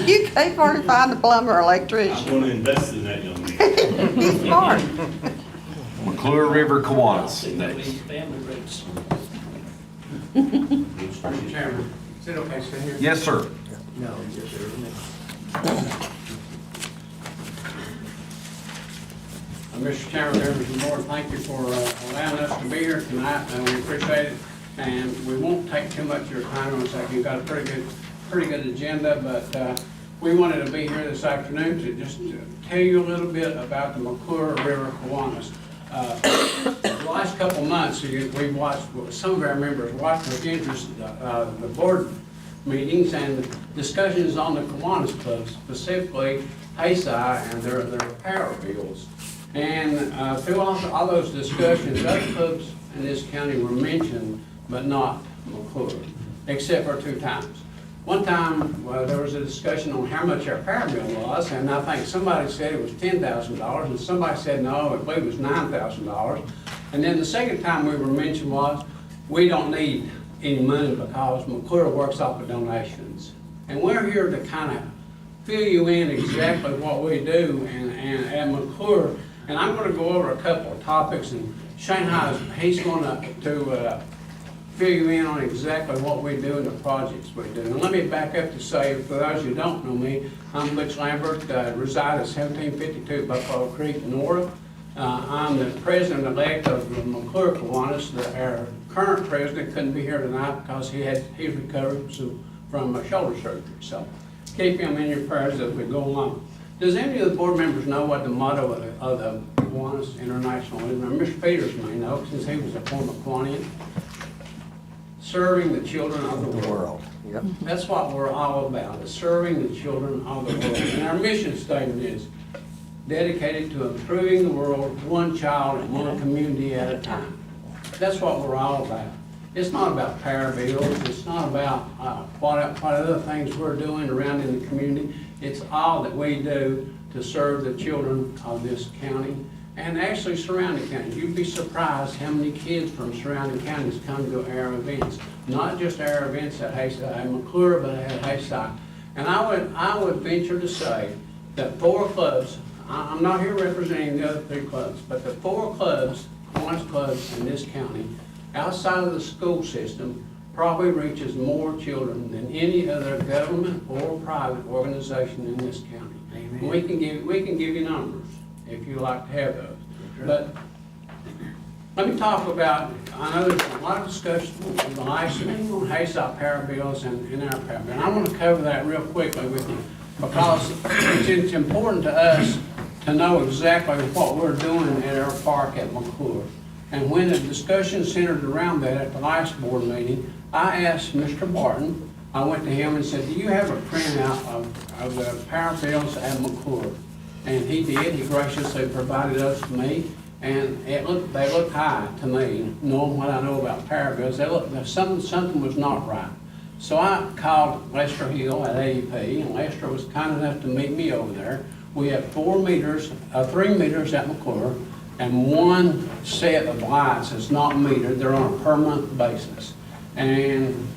You can't hardly find a plumber or I'm electrician. going to invest in that young man. He's smart. McClure River Kiwanis next. Mr. Chairman, is it okay to sit here? Yes, sir. Mr. Chairman, members of the board, thank you for allowing us to be here tonight, and we appreciate it. And we won't take too much of your time on this. You've got a pretty good agenda, but we wanted to be here this afternoon to just tell you a little bit about the McClure River Kiwanis. The last couple months, we've watched, some of our members watched with interest the board meetings and discussions on the Kiwanis Club, specifically HASI and their power bills. And through all those discussions, other clubs in this county were mentioned, but not McClure, except for 2 times. One time, there was a discussion on how much our power bill was, and I think somebody said it was $10,000, and somebody said, no, I believe it was $9,000. And then the second time we were mentioned was, we don't need any money because McClure works off of donations. And we're here to kind of fill you in exactly what we do at McClure. And I'm going to go over a couple of topics, and Shane Hines, he's going to fill you in on exactly what we do and the projects we do. And let me back up to say, for those who don't know me, I'm Butch Lambert, reside at 1752 Buffalo Creek, Nora. I'm the president-elect of the McClure Kiwanis. Our current president couldn't be here tonight because he's recovered from a shoulder surgery. So keep him in your prayers as we go along. Does any of the board members know what the motto of the Kiwanis International is? Now, Mr. Peters may know, since he was a former Kiwanian. Serving the children of the world. Yep. That's what we're all about, is serving the children of the world. And our mission statement is dedicated to improving the world one child and one community at a time. That's what we're all about. It's not about power bills. It's not about what other things we're doing around in the community. It's all that we do to serve the children of this county and actually surrounding counties. You'd be surprised how many kids from surrounding counties come to our events. Not just our events at McClure, but at HASI. And I would venture to say that 4 clubs, I'm not here representing the other 3 clubs, but the 4 clubs, Kiwanis clubs in this county, outside of the school system, probably reaches more children than any other government or private organization in this county. Amen. We can give you numbers if you like to have those. But let me talk about, I know there's a lot of discussion on the last meeting on HASI power bills and our power bill. And I want to cover that real quickly with you because it's important to us to know exactly what we're doing at our park at McClure. And when the discussion centered around that at the last board meeting, I asked Mr. Barton, I went to him and said, do you have a printout of the power bills at McClure? And he did. He graciously provided those to me, and they look high to me, knowing what I know about power bills. Something was not right. So I called Lester Hill at AEP, and Lester was kind enough to meet me over there. We have 3 meters at McClure, and 1 set of lights is not metered. They're on a per month basis. And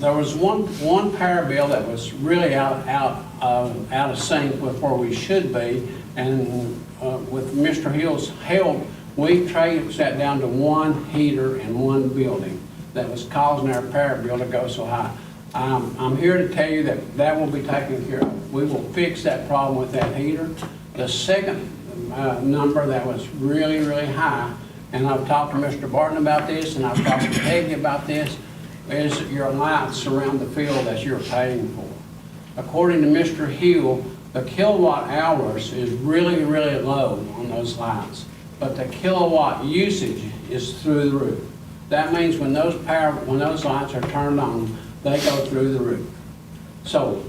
there was one power bill that was really out of sync with where we should be, and with Mr. Hill's help, we sat down to one heater in one building that was causing our power bill to go so high. I'm here to tell you that that will be taken care of. We will fix that problem with that heater. The second number that was really, really high, and I've talked to Mr. Barton about this, and I've talked to Peggy about this, is your lights around the field that you're paying for. According to Mr. Hill, the kilowatt hours is really, really low on those lights, but the kilowatt usage is through the roof. That means when those lights are turned on, they go through the roof. So,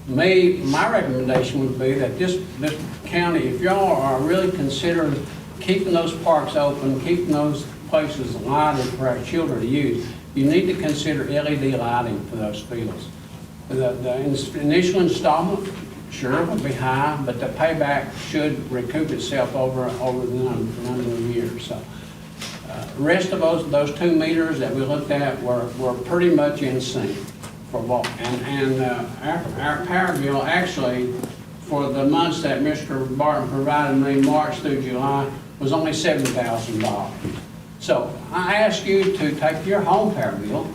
my recommendation would be that this county, if y'all are really considering keeping those parks open, keeping those places lighted for our children to use, you need to consider LED lighting for those fields. The initial installment, sure, will be high, but the payback should recoup itself over the number of years. So, the rest of those 2 meters that we looked at were pretty much in sync for what, and our power bill actually for the months that Mr. Barton provided me, March through July, was only $7,000. So I ask you to take your home power bill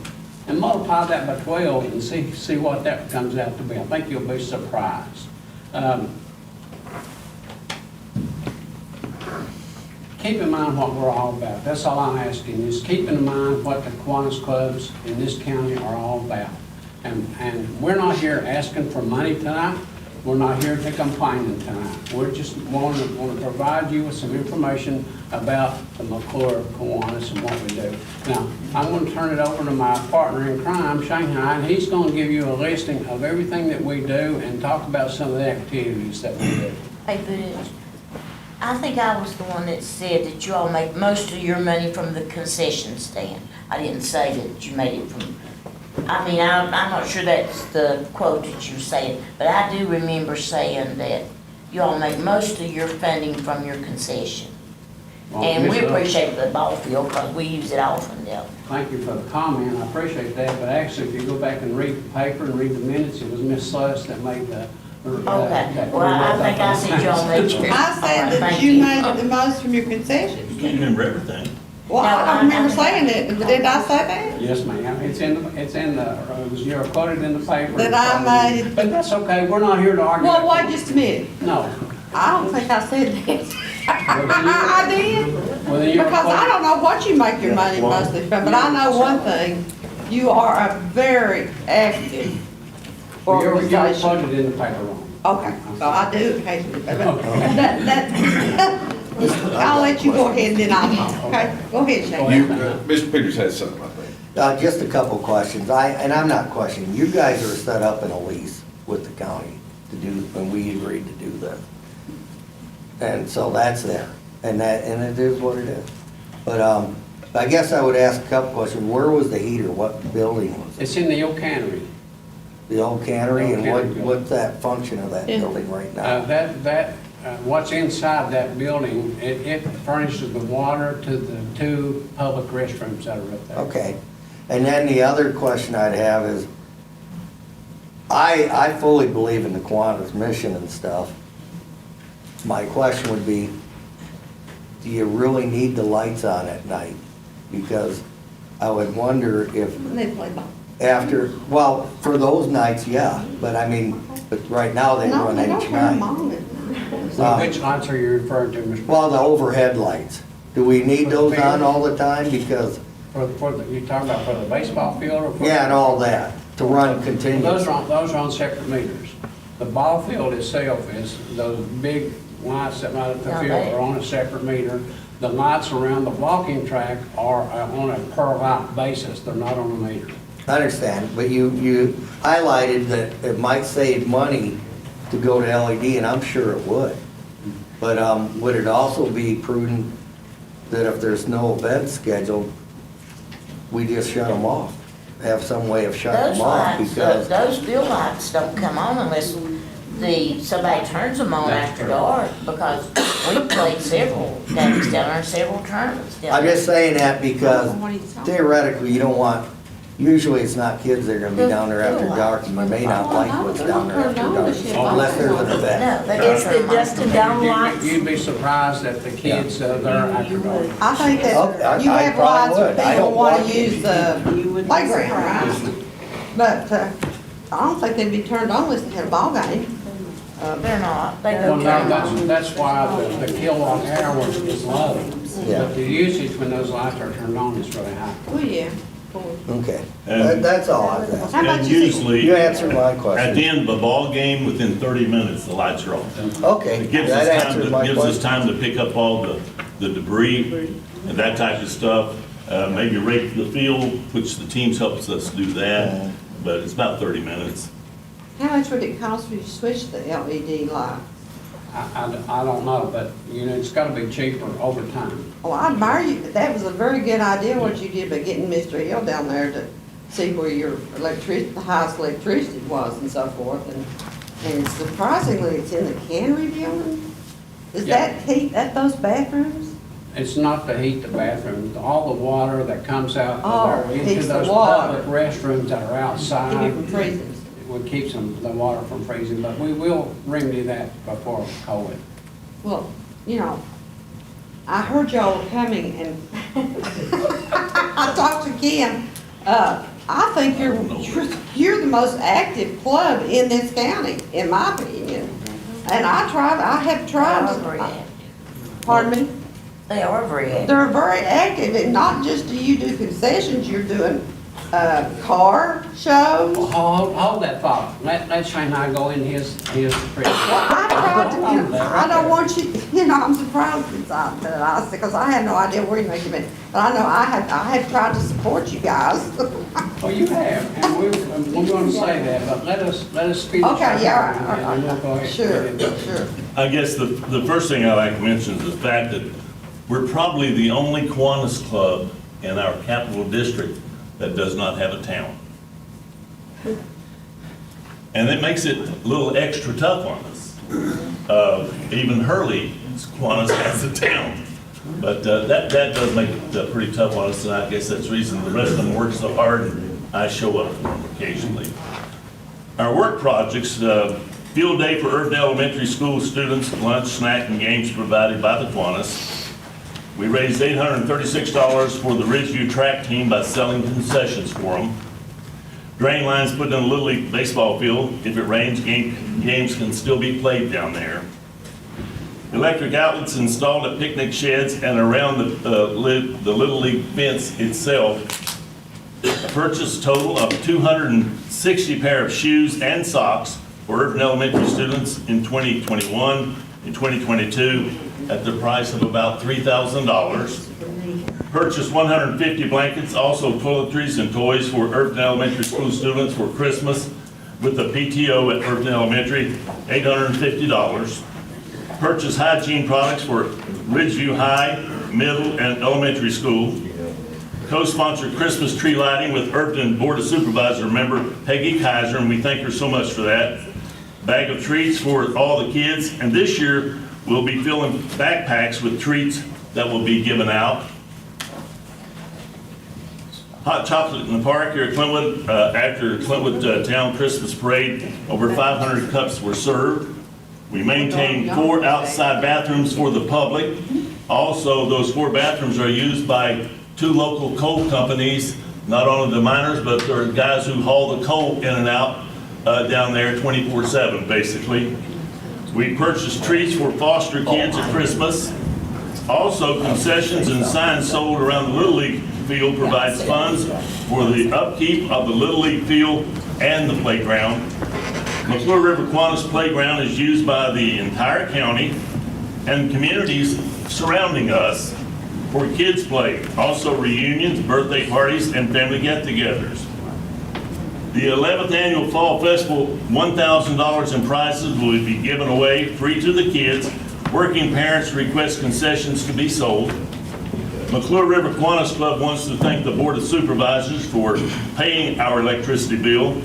and multiply that by 12 and see what that comes out to be. I think you'll be surprised. Keep in mind what we're all about. That's all I'm asking, is keep in mind what the Kiwanis clubs in this county are all about. And we're not here asking for money tonight. We're not here to complain tonight. We're just want to provide you with some information about the McClure of Kiwanis and what we do. Now, I'm going to turn it over to my partner in crime, Shanghai, and he's going to give you a listing of everything that we do and talk about some of the activities that we do. Hey, Butch, I think I was the one that said that you all make most of your money from the concession stand. I didn't say that you made it from, I mean, I'm not sure that's the quote that you're saying, but I do remember saying that you all make most of your funding from your concession. Well, And we Ms. appreciate the ball field because we use it often, though. Thank you for the comment, I appreciate that, but actually, if you go back and read the paper and read the minutes, it was Miss Sluss that made the. Okay, well, I think I said y'all made your. I said that you made the most from your concessions. You can't remember everything. Well, I don't remember saying it, did I say that? Yes, ma'am, you're quoted in the paper. That I made. But that's okay, we're not here to argue. Well, wait just a minute. No. I don't think I said that. I did. Well, then you're Because I quoted- don't know what you make your money mostly from, but I know one thing, you are a very active You're organization. quoted in the paper wrong. Okay, so I do occasionally, but I'll let you go ahead and then I'll, okay? Go ahead, Shane. You, Mr. Peters has something, I think. Just a couple questions. And I'm not questioning, you guys are set up in a lease with the county to do, when we agreed to do this. And so that's there, and it is what it is. But, I guess I would ask a couple questions. Where was the heater? What building was it? It's in the old cannery. The old cannery, and Old cannery. what's that function of that building right now? What's inside that building, it furnishes the water to the 2 public restrooms that are up there. Okay. And then the other question I'd have is, I fully believe in the Kiwanis mission and stuff. My question would be, do you really need the lights on at night? Because I would wonder if They play ball. after, well, for those nights, yeah, but I mean, but right now they No, run they don't each turn them night. on at night. Which lights are you referring to, Mr.? Well, the overhead lights, do we need those on all the time? Because, You talking about for the baseball field or for? yeah, and all that, to run Those continuously. are on separate meters. The ball field itself is, those big lights that light up the field are on a separate meter. The lights around the walking track are on a per light basis, they're not on a meter. I understand, but you highlighted that it might save money to go to LED, and I'm sure it would. But would it also be prudent that if there's no event scheduled, we just shut them off? Have some way of shutting Those them off? lights, Because, those field lights don't come on unless somebody turns them on That's after true. dark, because we played several games down there, several tournaments down I'm there. just saying that because theoretically, you don't want Usually it's not kids that are gonna be down there after dark, and they may not like what's down there after dark, unless there's an event. No, they It's the dusted down lights. You'd be surprised at the kids there after dark. I think Okay, that you I have probably lots of would. I people don't wanna want use the playground, right? But, I don't think they'd be turned on unless they had a ball game. They're not, they Well, go no, turn that's why the kilowatt hours is low. Yeah. But the usage when those lights are turned on is really high. Oh, yeah. Okay, And- that's all I was How asking. much And is it? usually, You answered my at the question. end of a ball game, within 30 minutes, the lights are off. Okay, It gives that us answers my gives us question. time to pick up all the debris and that type of stuff. Maybe rake the field, which the teams helps us do that, but it's about 30 minutes. How much would it cost for you to switch the LED light? I don't know, but, you know, it's gotta be cheaper over time. Well, I admire you, that was a very good idea what you did by getting Mr. Hill down there to see where your the highest electricity was and so forth. And surprisingly, it's in the cannery building? Is Yeah. that heat at those bathrooms? It's not to heat the bathrooms, all the water that comes out Oh, of there into heats the those water. public restrooms that are outside. Keep it from freezing. It would keep the water from freezing, but we will remedy that before COVID. Well, you know, I heard y'all were coming and I talked to Kim. I think you're the most active club in this county, in my opinion. And I have They tried, are very active. pardon me? They are very active. They're very active, and not just do you do concessions, you're doing, car shows. Hold that thought. Let Shane and I go in his Well, I tried to, you know, I don't want you, you know, I'm surprised that I, because I had no idea where you make it, but I know I have tried to support you guys. Well, you have, and we're going to say that, but let us speak. Okay, yeah, And we'll go ahead and sure, get into it. sure. I guess the first thing I'd like to mention is the fact that we're probably the only Kiwanis club in our capital district that does not have a town. And it makes it a little extra tough on us. Even Hurley, Kiwanis has a town. But that does make it pretty tough on us, and I guess that's the reason the rest of them work so hard and I show up for them occasionally. Our work projects, field day for Irvin Elementary School students, lunch, snack, and games provided by the Kiwanis. We raised $836 for the Ridgeview track team by selling concessions for them. Drain lines put in a Little League baseball field. If it rains, games can still be played down there. Electric outlets installed at picnic sheds and around the Little League fence itself. A purchase total of 260 pair of shoes and socks for Irvin Elementary students in 2021 and 2022 at the price of about $3,000. Purchased 150 blankets, also toiletries and toys for Irvin Elementary School students for Christmas with the PTO at Irvin Elementary, $850. Purchased hygiene products for Ridgeview High, Middle, and Elementary School. Co-sponsored Christmas tree lighting with Irvin Board of Supervisor member Peggy Kaiser, and we thank her so much for that. Bag of treats for all the kids, and this year we'll be filling backpacks with treats that will be given out. Hot chocolate in the park here at Clintwood. After Clintwood Town Christmas Parade, over 500 cups were served. We maintain 4 outside bathrooms for the public. Also, those 4 bathrooms are used by 2 local coal companies, not only the miners, but they're guys who haul the coal in and out down there 24/7, basically. We purchased treats for foster kids at Christmas. Also, concessions and signs sold around the Little League field provides funds for the upkeep of the Little League field and the playground. McClure River Kiwanis Playground is used by the entire county and communities surrounding us for kids play, also reunions, birthday parties, and family get-togethers. The 11th Annual Fall Festival, $1,000 in prizes will be given away free to the kids. Working parents request concessions to be sold. McClure River Kiwanis Club wants to thank the Board of Supervisors for paying our electricity bill,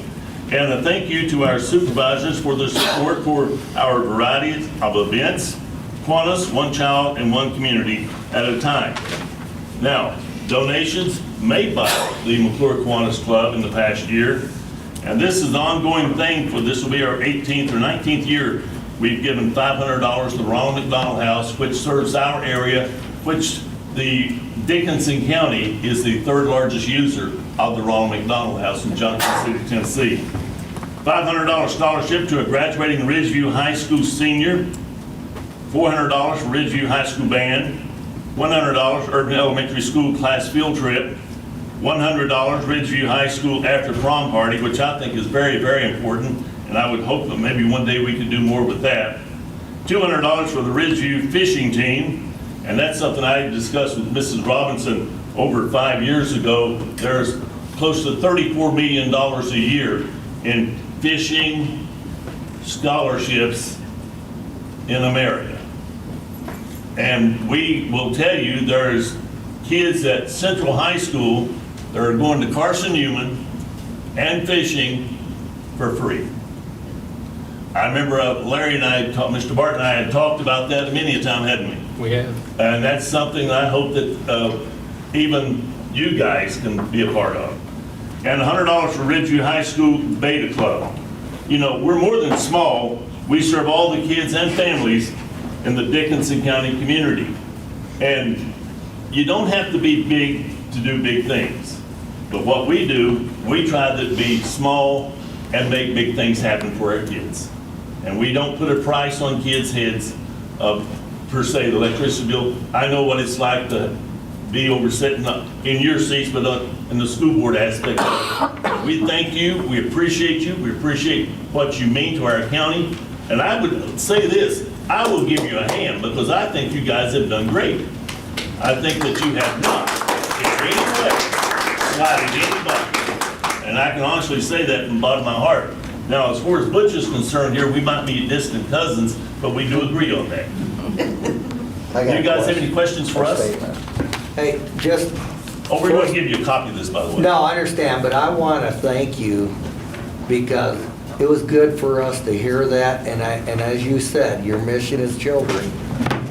and a thank you to our supervisors for their support for our variety of events. Kiwanis, one child and one community at a time. Now, donations made by the McClure Kiwanis Club in the past year. And this is an ongoing thing for, this will be our 18th or 19th year. We've given $500 to the Ronald McDonald House, which serves our area, which the Dickinson County is the third largest user of the Ronald McDonald House in Johnson City, Tennessee. $500 scholarship to a graduating Ridgeview High School senior, $400 for Ridgeview High School band, $100 Urban Elementary School class field trip, $100 Ridgeview High School after prom party, which I think is very, very important, and I would hope that maybe one day we could do more with that. $200 for the Ridgeview fishing team, and that's something I discussed with Mrs. Robinson over 5 years ago. There's close to $34 million a year in fishing scholarships in America. And we will tell you there's kids at Central High School that are going to Carson Newman and fishing for free. I remember Larry and I, Mr. Barton and I had talked about that many a time, hadn't we? We have. And that's something I hope that even you guys can be a part of. And $100 for Ridgeview High School Beta Club. You know, we're more than small. We serve all the kids and families in the Dickinson County community. And you don't have to be big to do big things. But what we do, we try to be small and make big things happen for our kids. And we don't put a price on kids' heads of, per se, the electricity bill. I know what it's like to be over sitting up in your seats, but in the school board aspect of it. We thank you, we appreciate you, we appreciate what you mean to our county. And I would say this, I will give you a hand because I think you guys have done great. I think that you have not in any way slighted anybody. And I can honestly say that from the bottom of my heart. Now, as far as Butch is concerned here, we might be distant cousins, but we do agree on that. Do you guys have any questions for us? Hey, just, Oh, we're going to give you a copy of this, by the way. no, I understand, but I want to thank you because it was good for us to hear that, and as you said, your mission is children.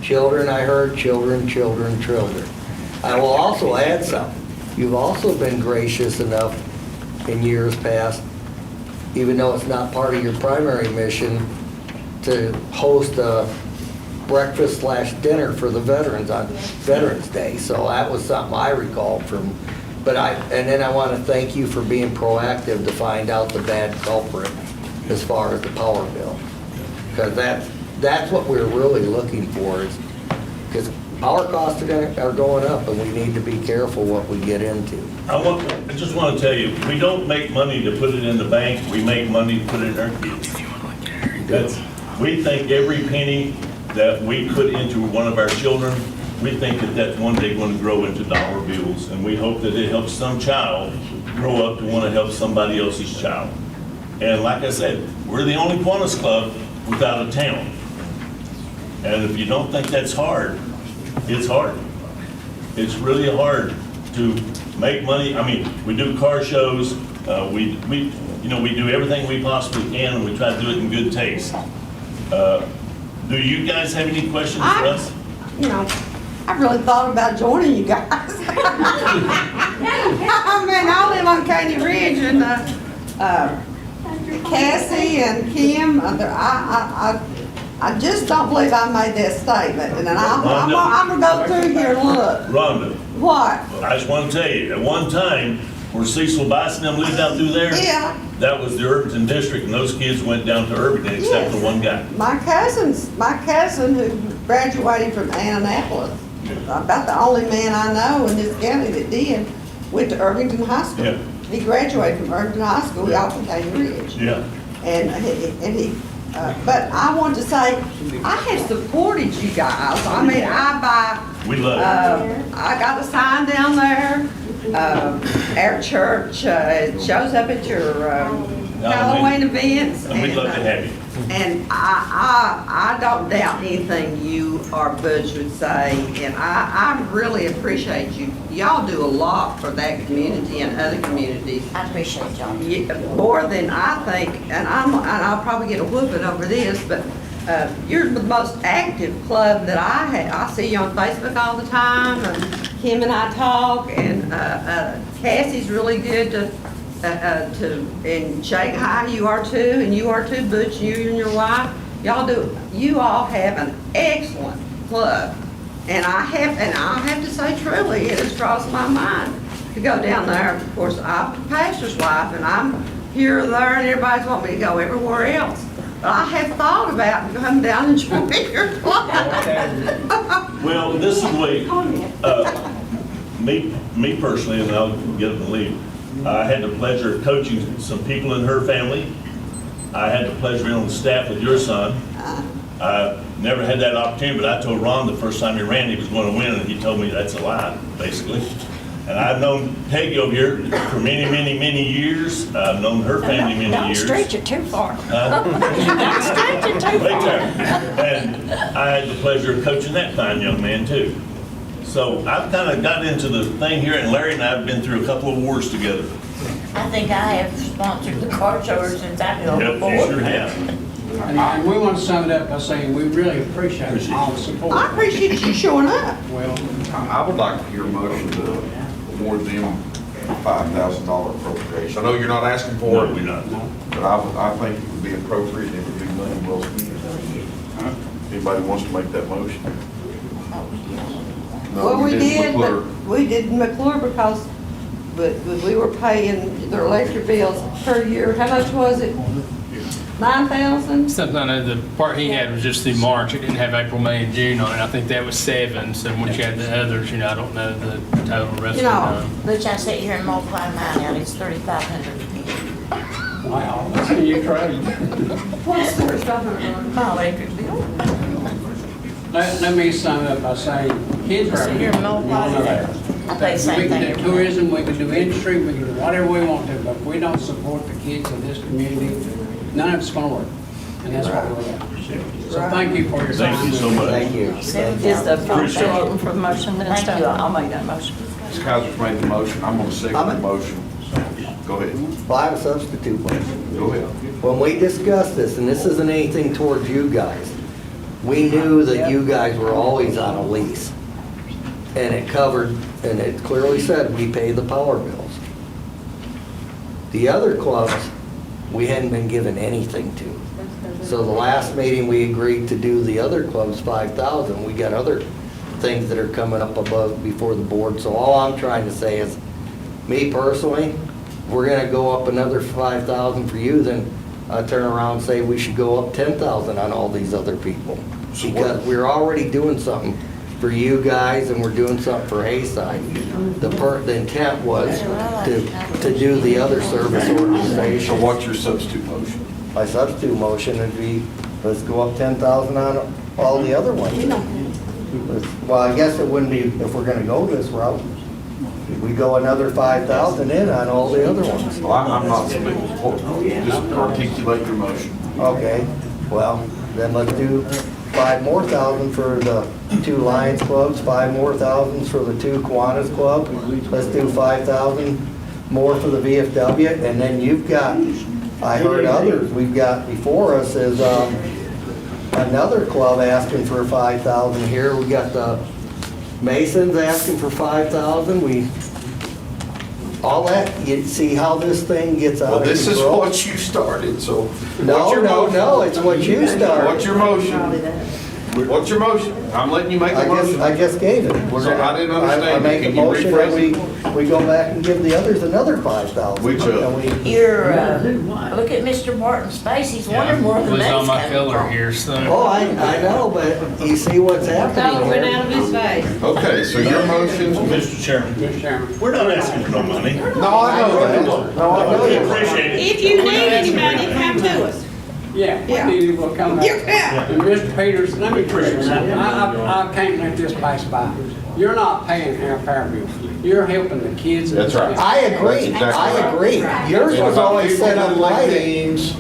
Children, I heard, children, children, children. I will also add something. You've also been gracious enough in years past, even though it's not part of your primary mission, to host a breakfast/dinner for the veterans on Veterans Day. So that was something I recalled from, and then I want to thank you for being proactive to find out the bad culprit as far as the power bill. Because that's what we're really looking for, is because our costs are going up and we need to be careful what we get into. I just want to tell you, we don't make money to put it in the bank, we make money to put it in our kids. We think every penny that we put into one of our children, we think that that's one day going to grow into dollar bills, and we hope that it helps some child grow up to want to help somebody else's child. And like I said, we're the only Kiwanis Club without a town. And if you don't think that's hard, it's hard. It's really hard to make money. I mean, we do car shows, we do everything we possibly can, and we try to do it in good taste. Do you guys have any questions for us? You know, I really thought about joining you guys. I mean, I live on Katy Ridge, and Cassie and Kim, I just don't believe I made that statement. And then I'm gonna go through here and look. Rhonda, What? I just want to tell you, at one time, where Cecil Bice and them lived out through there, Yeah. that was the Irvington district, and those kids went down to Irvington except for one guy. My cousin who graduated from Annapolis, about the only man I know in this county that did, went to Irvington High School. Yeah. He graduated from Irvington High School, he off of Katy Ridge. Yeah. But I want to say, I have supported you guys. I mean, We love it. I got a sign down there. Our church shows up at your Halloween events. And we'd love to have you. And I don't doubt anything you or Butch would say, and I really appreciate you. Y'all do a lot for that community and other communities. I appreciate y'all. More than I think, and I'll probably get a whooping over this, but you're the most active club that I have. I see you on Facebook all the time, and Kim and I talk, and Cassie's really good to in Shanghai, you are too, and you are too, Butch, you and your wife. You all have an excellent club. And I have to say truly, it has crossed my mind to go down there. Of course, I'm a pastor's wife, and I'm here or there, and everybody's wanting me to go everywhere else. But I have thought about coming down and joining your club. Well, this is the way, me personally, and I'll get up and leave, I had the pleasure of coaching some people in her family. I had the pleasure of being on the staff with your son. I never had that opportunity, but I told Ron the first time he ran, he was going to win, and he told me that's a lie, basically. And I've known Peggy over here for many, many, many years. I've known her family many years. Don't stretch it too far. Don't stretch it too Wait far. there. And I had the pleasure of coaching that fine young man too. So I've kind of gotten into the thing here, and Larry and I have been through a couple of wars together. I think I have sponsored the car show since I've been on the Yep, board. you sure have. And we want to sum it up by saying we really appreciate all the support. I appreciate you showing up. Well, I would like to hear a motion to award them $5,000 appropriation. I know you're not asking for it, We're not. but I think it would be appropriate, and it would be money well spent. Anybody wants to make that motion? No, Well, we did, McClure. but we did McClure because we were paying their electric bills per year. How much was it? 9,000? Something I know, the part he had was just through March. It didn't have April, May, and June on it. I think that was 7. So once you add the others, I don't know the total rest You know, of the Which I sit here and multiply mine out, it's 3,500 a year. wow, that's a new trade. What's the $500? My electric bill. Let me sum it up by saying, kids are Sit here and multiply it out. I pay the We same can thing do every month. tourism, we can do industry, we can do whatever we want to, but if we don't support the kids of this community, none of it's gonna work. And that's what we're about. So thank you for your time. Thank you so much. Thank you. Is the folks voting for the motion then? Thank you all. I'll make that motion. Ms. Kaiser's made the motion, I'm gonna second the motion. Go ahead, Well, I have a substitute motion. go ahead. When we discussed this, and this isn't anything towards you guys, we knew that you guys were always on a lease. And it covered, and it clearly said, we pay the power bills. The other clubs, we hadn't been given anything to. So the last meeting, we agreed to do the other clubs 5,000. We got other things that are coming up above, before the board. So all I'm trying to say is, me personally, we're gonna go up another 5,000 for you, then turn around and say we should go up 10,000 on all these other people. Because we're already doing something for you guys, and we're doing something for Hayside. The intent was to do the other service So organization. what's your substitute motion? My substitute motion would be, let's go up 10,000 on all the other ones. Well, I guess it wouldn't be, if we're gonna go this route, we go another 5,000 in on all the other ones. Well, I'm not speaking, just articulate your motion. Okay, well, then let's do 5,000 more for the 2 Lions clubs, 5,000 more for the 2 Kiwanis club. Let's do 5,000 more for the VFW, and then you've got, I heard others, we've got before us is, another club asking for 5,000 here. We got the Masons asking for 5,000. All that, you see how this thing gets out Well, of this is control? what you started, so. No, what's your no, motion? no, it's what you started. What's your motion? What's your motion? I'm letting you make the motion. I just gave it. We're So gonna- I didn't understand I it. make a Can you motion that rephrase we go back and give the others another 5,000. Which of? And we- You're, look at Mr. Barton's face, he's wondering where the was money's on my coming color from. here, so. Oh, I know, but you see what's happening here. of his face. Okay, so your motion, Mr. Chairman, Mr. Chairman. we're not asking for no money. no, I know that. No, I know We that. appreciate it. If you need any money, come to us. Yeah, Yeah. we need to come back. You can. And Mr. Peters, let me tell you something, I can't let this pass by. You're not paying our power bills. You're helping the kids. in That's this right. town. I agree, That's exactly I right. agree. Yours was always set up right. Teams,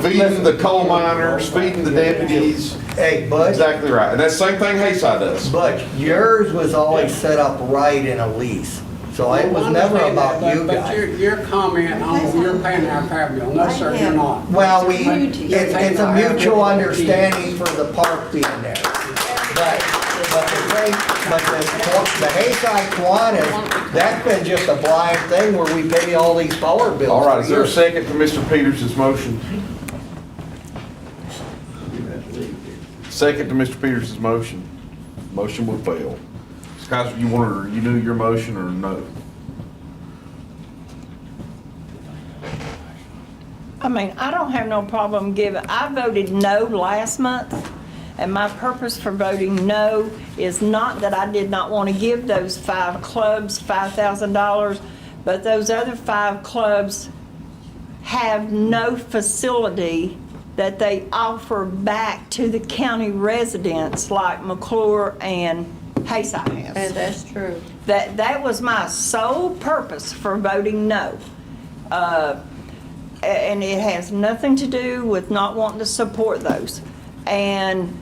feeding the coal miners, feeding the deputies. Hey, Bud, Exactly right. And that's the same thing Hayside does. but yours was always set up right in a lease. So it was never about you But guys. your comment on you're paying our power bill, no, sir, you're not. Well, it's a mutual understanding for the park being there. But the Hayside Kiwanis, that's been just a blind thing where we pay all these power bills. All right, is there a for years. second to Mr. Peters' motion? Second to Mr. Peters' motion. Motion will fail. Ms. Kaiser, you knew your motion or no? I mean, I don't have no problem giving, I voted no last month, and my purpose for voting no is not that I did not want to give those 5 clubs $5,000, but those other 5 clubs have no facility that they offer back to the county residents like McClure and Hayside has. And that's true. That was my sole purpose for voting no. And it has nothing to do with not wanting to support those. And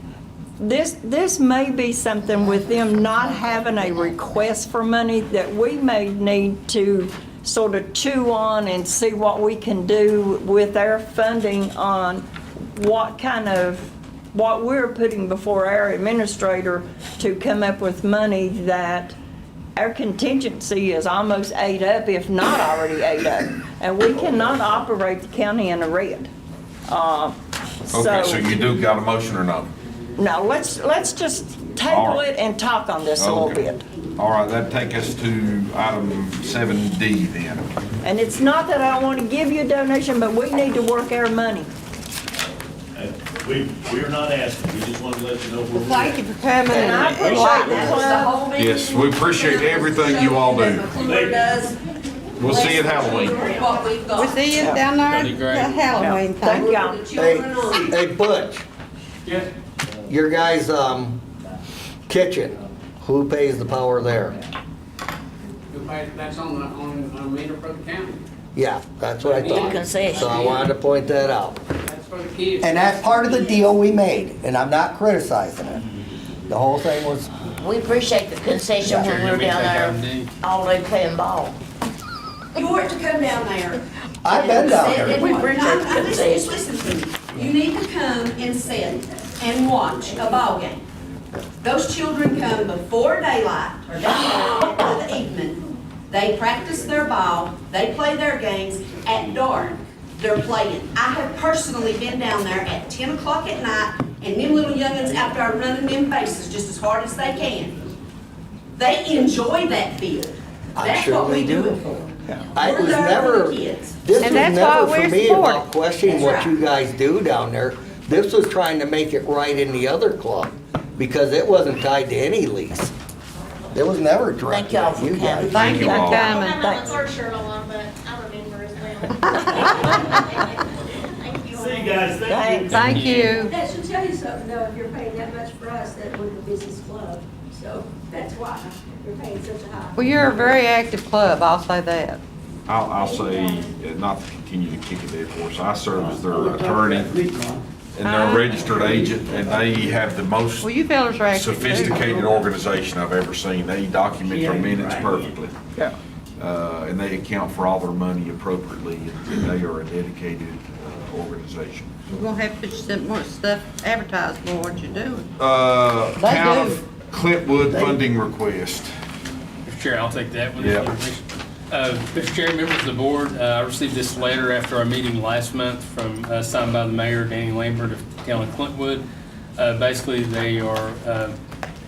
this may be something with them not having a request for money that we may need to sort of chew on and see what we can do with our funding on what we're putting before our administrator to come up with money that our contingency is almost ate up, if not already ate up. And we cannot operate the county in the red. Okay, so you do got a motion or no? No, let's just All table right. it and talk on this a little Okay. bit. All right, that take us to item 7D then. And it's not that I want to give you a donation, but we need to work our money. We're not asking, we just want to let you know where we're Thank you at. for coming And I and appreciate enlightening the us. club. Yes, we appreciate everything you all do. We'll see you at Halloween. We see you down there That'd be at great. the Halloween Thank thing. y'all. Hey, Butch, Yes, your guys' kitchen, who pays the power there? that's on a meter for the county. Yeah, that's what I thought. concession. So I wanted to point that out. That's for the kids. And that's part of the deal we made, and I'm not criticizing it. The whole thing was, We appreciate the concession when we were down there all day playing ball. You want to come down there. I've been down there. We appreciate the Now, concession. listen to me. You need to come and sit and watch a ball game. Those children come before daylight or daylight into the evening. They practice their ball, they play their games. At dark, they're playing. I have personally been down there at 10 o'clock at night, and them little youngins out there running them bases just as hard as they can. They enjoy that field. I'm That's sure what we they do do. it for. I We're was there for never, the kids. this was And that's never why for we're me supporting. about questioning That's what you guys do down there. This was trying to make it right in the other club, because it wasn't tied to any lease. It was never Thank directed y'all at for you coming. guys. Thank you for all. coming. I'm not a third shirt on, but I remember as well. Thank you. See you guys, thank you. Thank you. That should tell you something, though, if you're paying that much for us, that we're the business club. So that's why you're paying such a high. Well, you're a very active club, I'll say that. I'll say, not to continue to kick a dead horse, I serve as their attorney and their registered agent, and they have the most Well, you fellas are active too. sophisticated organization I've ever seen. They document their minutes perfectly. Yeah. And they account for all their money appropriately, and they are a dedicated organization. We're gonna have to put some more stuff, advertise more what you're doing. They Town do. of Clintwood funding request. Mr. Chair, I'll take that one. Yeah. Mr. Chair, members of the board, I received this letter after our meeting last month from, signed by the mayor, Danny Lambert of the town of Clintwood. Basically, they are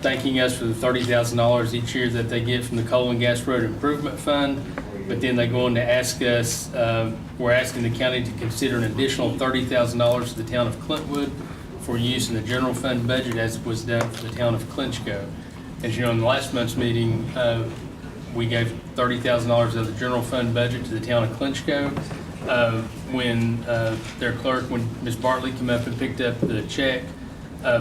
thanking us for the $30,000 each year that they get from the Coal and Gas Road Improvement Fund. But then they go on to ask us, we're asking the county to consider an additional $30,000 to the town of Clintwood for use in the general fund budget as was done for the town of Clinchco. As you know, in the last month's meeting, we gave $30,000 of the general fund budget to the town of Clinchco. When their clerk, when Ms. Bartley came up and picked up the check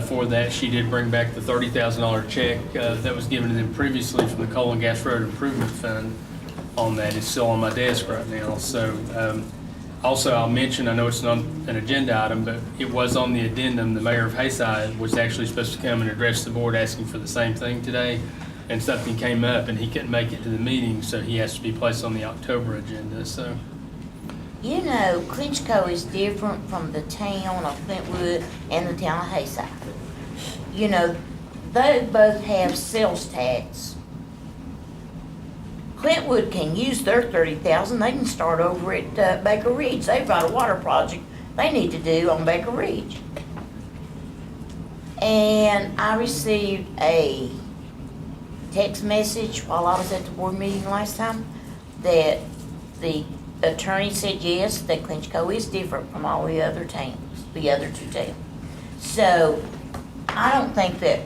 for that, she did bring back the $30,000 check that was given to them previously from the Coal and Gas Road Improvement Fund on that. It's still on my desk right now. So also I'll mention, I know it's not an agenda item, but it was on the addendum. The mayor of Hayside was actually supposed to come and address the board asking for the same thing today. and something came up and he couldn't make it to the meeting, so he has to be placed on the October agenda, so. You know, Clinchco is different from the town of Clintwood and the town of Hayside. You know, they both have sales tax. Clintwood can use their 30,000, they can start over at Baker Ridge. They've got a water project they need to do on Baker Ridge. And I received a text message while I was at the board meeting last time that the attorney said yes, that Clinchco is different from all the other towns, the other two towns. So I don't think that,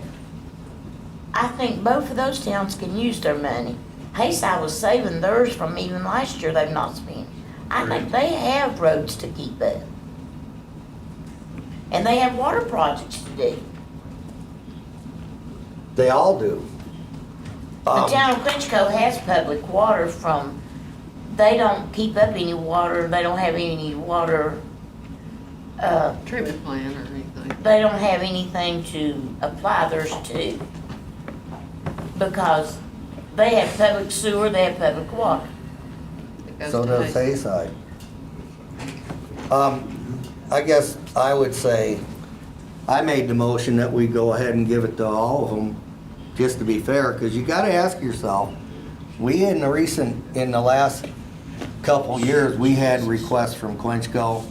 I think both of those towns can use their money. Hayside was saving theirs from even last year they've not spent. I think they have roads to keep up. And they have water projects to do. They all do. The town of Clinchco has public water from, they don't keep up any water, they don't have any water, Treatment plan or anything. they don't have anything to apply theirs to. Because they have public sewer, they have public water. So does Hayside. I guess I would say, I made the motion that we go ahead and give it to all of them, just to be fair, because you gotta ask yourself, in the last couple years, we had requests from Clinchco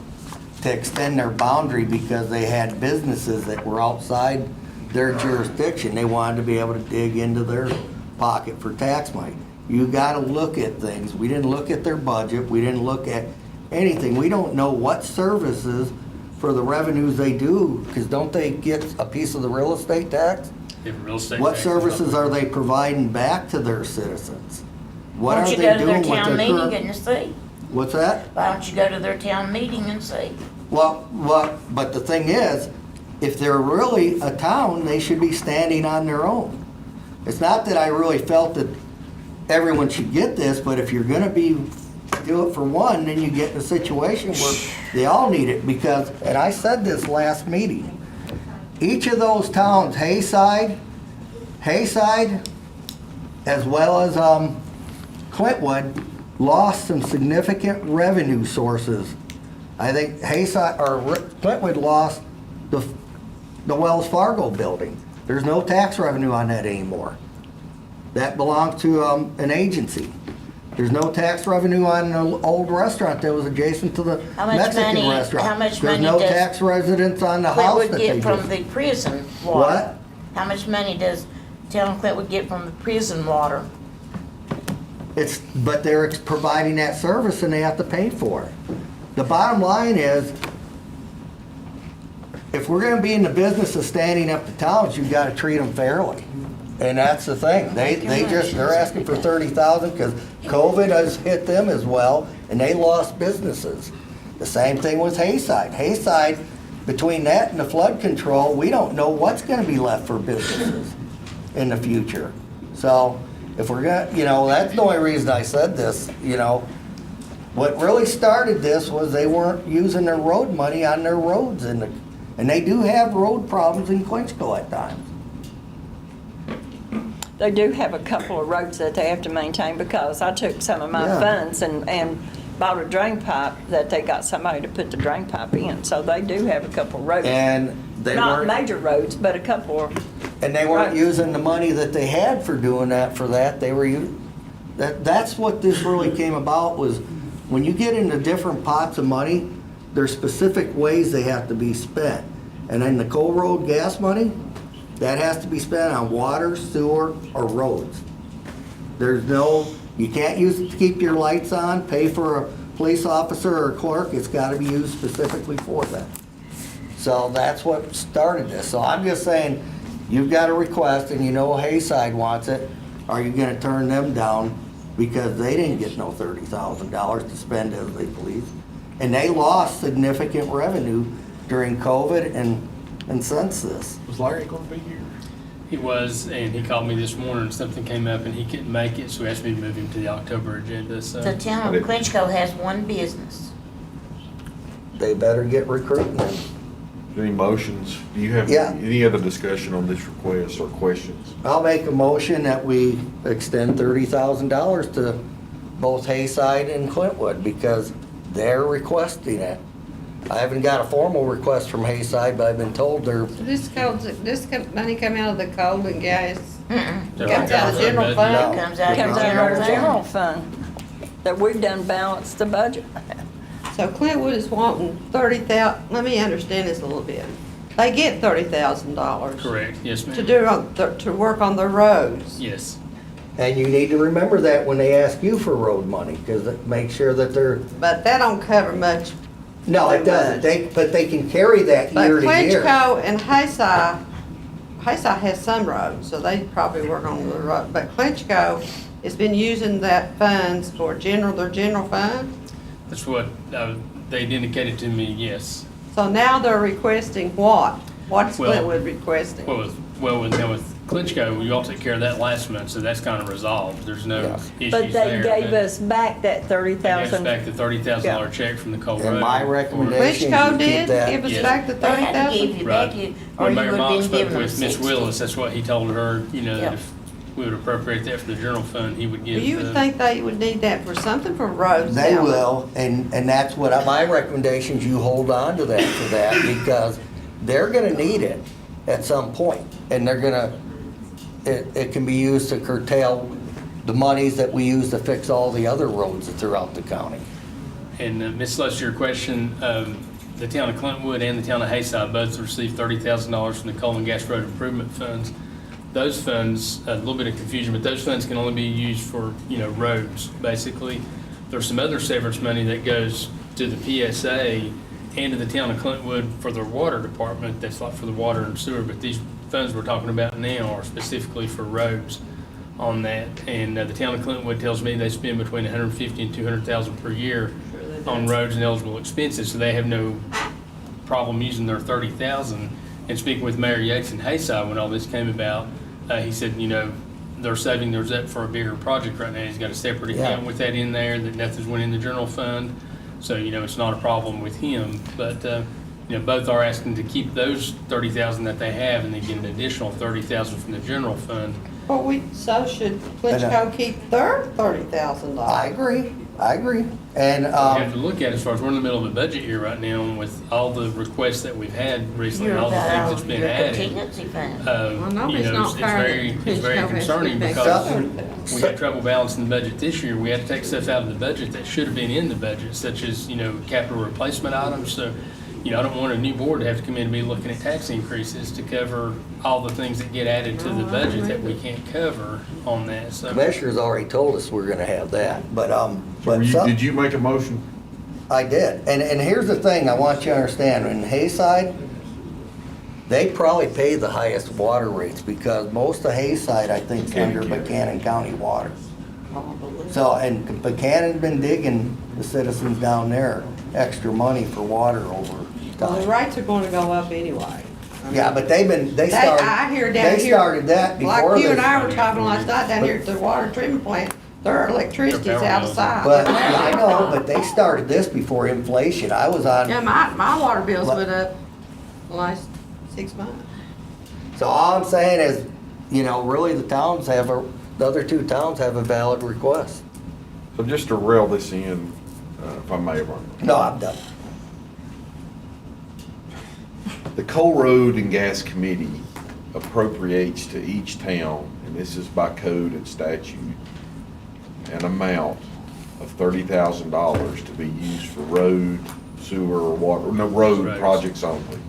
to extend their boundary because they had businesses that were outside their jurisdiction. They wanted to be able to dig into their pocket for tax money. You gotta look at things. We didn't look at their budget. We didn't look at anything. We don't know what services for the revenues they do, because don't they get a piece of the real estate tax? They have a real estate What tax. services are they providing back to their citizens? What Why are don't you they go to doing their with town their meeting current? and see? What's that? Why don't you go to their town meeting and see? Well, but the thing is, if they're really a town, they should be standing on their own. It's not that I really felt that everyone should get this, but if you're gonna do it for one, then you get in a situation where they all need it, because, and I said this last meeting, each of those towns, Hayside, as well as, Clintwood, lost some significant revenue sources. I think Clintwood lost the Wells Fargo building. There's no tax revenue on that anymore. That belonged to an agency. There's no tax revenue on an old restaurant that was adjacent to the How much Mexican money- restaurant. how much There's money no does tax residence on the house Clintwood that they get from just. the prison water? What? How much money does town Clintwood get from the prison water? But they're providing that service and they have to pay for it. The bottom line is, if we're gonna be in the business of standing up to towns, you've gotta treat them fairly. And that's the thing. They're asking for 30,000 because COVID has hit them as well and they lost businesses. The same thing with Hayside. Hayside, between that and the flood control, we don't know what's gonna be left for businesses in the future. So if we're gonna, that's the only reason I said this, What really started this was they weren't using their road money on their roads and they do have road problems in Clinchco at times. They do have a couple of roads that they have to maintain, because I took some of my Yeah. funds and bought a drain pipe that they got somebody to put the drain pipe in. So they do have a couple of roads. And they Not weren't, major roads, but a couple of, and they weren't roads. using the money that they had for doing that for that. They were, that's what this really came about, was when you get into different pots of money, there's specific ways they have to be spent. And then the coal road gas money, that has to be spent on water, sewer, or roads. You can't use it to keep your lights on, pay for a police officer or a clerk. It's gotta be used specifically for that. So that's what started this. So I'm just saying, you've got a request and Hayside wants it. Are you gonna turn them down because they didn't get no $30,000 to spend as they please? And they lost significant revenue during COVID and since this. Was Larry gonna be here? He was, and he called me this morning, something came up and he couldn't make it, so he asked me to move him to the October agenda, so. The town of Clinchco has one business. They better get recruiting them. Any motions? Do you have Yeah. any other discussion on this request or questions? I'll make a motion that we extend $30,000 to both Hayside and Clintwood because they're requesting it. I haven't got a formal request from Hayside, but I've been told they're, This money come out of the coal and gas? Mm-mm. Comes out of the general It fund? comes out of Comes the out of our general general fund. fund, that we've done balanced the budget. So Clintwood is wanting 30,000. Let me understand this a little bit. They get $30,000 Correct, yes, to ma'am. to work on the roads. Yes. and you need to remember that when they ask you for road money, because make sure that they're, But that don't cover much. no, it doesn't. But they can carry that But year to year. Clinchco and Hayside has some roads, so they probably work on the road. But Clinchco has been using that funds for their general fund. That's what they'd indicated to me, yes. So now they're requesting what? What's Well- Clintwood requesting? Now with Klitschko, you all took care of that last month, so that's kind of resolved. There's no Yeah. issues But there. they gave us back that They gave us 30,000. back the $30,000 check from the Coal Road. And my recommendation- Clinchco you keep did that. give us Yes. back the They had to 30,000? give you Right. back, or When you Mayor would have Mock been spoke giving them with Miss 60. Willis, that's what he told her, you know, Yeah. that if we would appropriate that from the general fund, he would Well, give you would the. think they would need that for something for roads They down there. will, and that's what, my recommendation is you hold on to that for that, because they're gonna need it at some point, and they're gonna, it can be used to curtail the monies that we use to fix all the other roads throughout the county. And Ms. Luster, your question, the town of Clintwood and the town of Hayside both received $30,000 from the coal and gas road improvement funds. Those funds, a little bit of confusion, but those funds can only be used for, you know, roads, basically. There's some other severance money that goes to the PSA and to the town of Clintwood for their water department, that's like for the water and sewer, but these funds we're talking about now are specifically for roads on that. And the town of Clintwood tells me they spend between $150,000 and $200,000 per year on roads and eligible expenses, so they have no problem using their $30,000. And speaking with Mayor Yates in Hayside, when all this came about, he said, you know, they're saving theirs up for a bigger project right now. He's got a separate account with that in there, that nothing's went in the general fund. So, you know, it's not a problem with him. But, you know, both are asking to keep those $30,000 that they have and then get an additional $30,000 from the general fund. Well, so should Clinchco keep their $30,000? I agree, and, We have to look at it as far as we're in the middle of a budget year right now, and with all the requests that we've had recently, You're all the things about that's been your added. contingency fund. nobody's You know, not it's fair very, that it's very Klitschko has to concerning get because back we had trouble balancing the budget this year. We had to take stuff out of the budget that should have been in the budget, such as, you know, capital replacement items. So, you know, I don't want a new board to have to come in and be looking at tax increases to cover all the things that get added to the budget that we can't cover on that, so. Commissioner's already told us we're gonna have that, but, Did you make a motion? I did, and here's the thing I want you to understand, in Hayside, they probably pay the highest water rates, because most of Hayside, I think, is under Buchanan County water. So, and Buchanan's been digging the citizens down there extra money for water over Well, the time. rates are gonna go up anyway. Yeah, but they started, I hear down here. they started that before Like you and this. I were talking last night down here at the water treatment plant, their electricity's out of sight. But, I know, but they started this before inflation. I was on. Yeah, my water bill's went up the last 6 months. So all I'm saying is, you know, really the other two towns have a valid request. So just to rail this in, if I may, Ron. No, I'm done. The Coal Road and Gas Committee appropriates to each town, and this is by code and statute, an amount of $30,000 to be used for road, sewer, or water, no, road Right. projects only.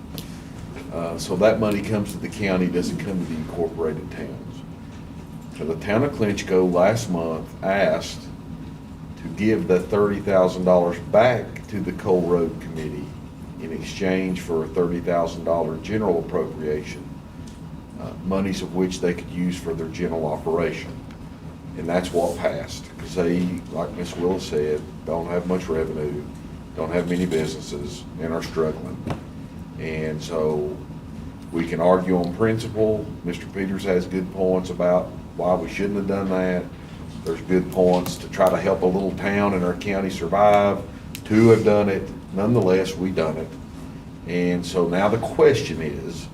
So that money comes to the county, doesn't come to the incorporated towns. So the town of Clinchco last month asked to give the $30,000 back to the Coal Road Committee in exchange for a $30,000 general appropriation, monies of which they could use for their general operation. And that's what passed, because they, like Ms. Willis said, don't have much revenue, don't have many businesses, and are struggling. And so we can argue on principle. Mr. Peters has good points about why we shouldn't have done that. There's good points to try to help a little town in our county survive. Two have done it. Nonetheless, we done it. And so now the question is,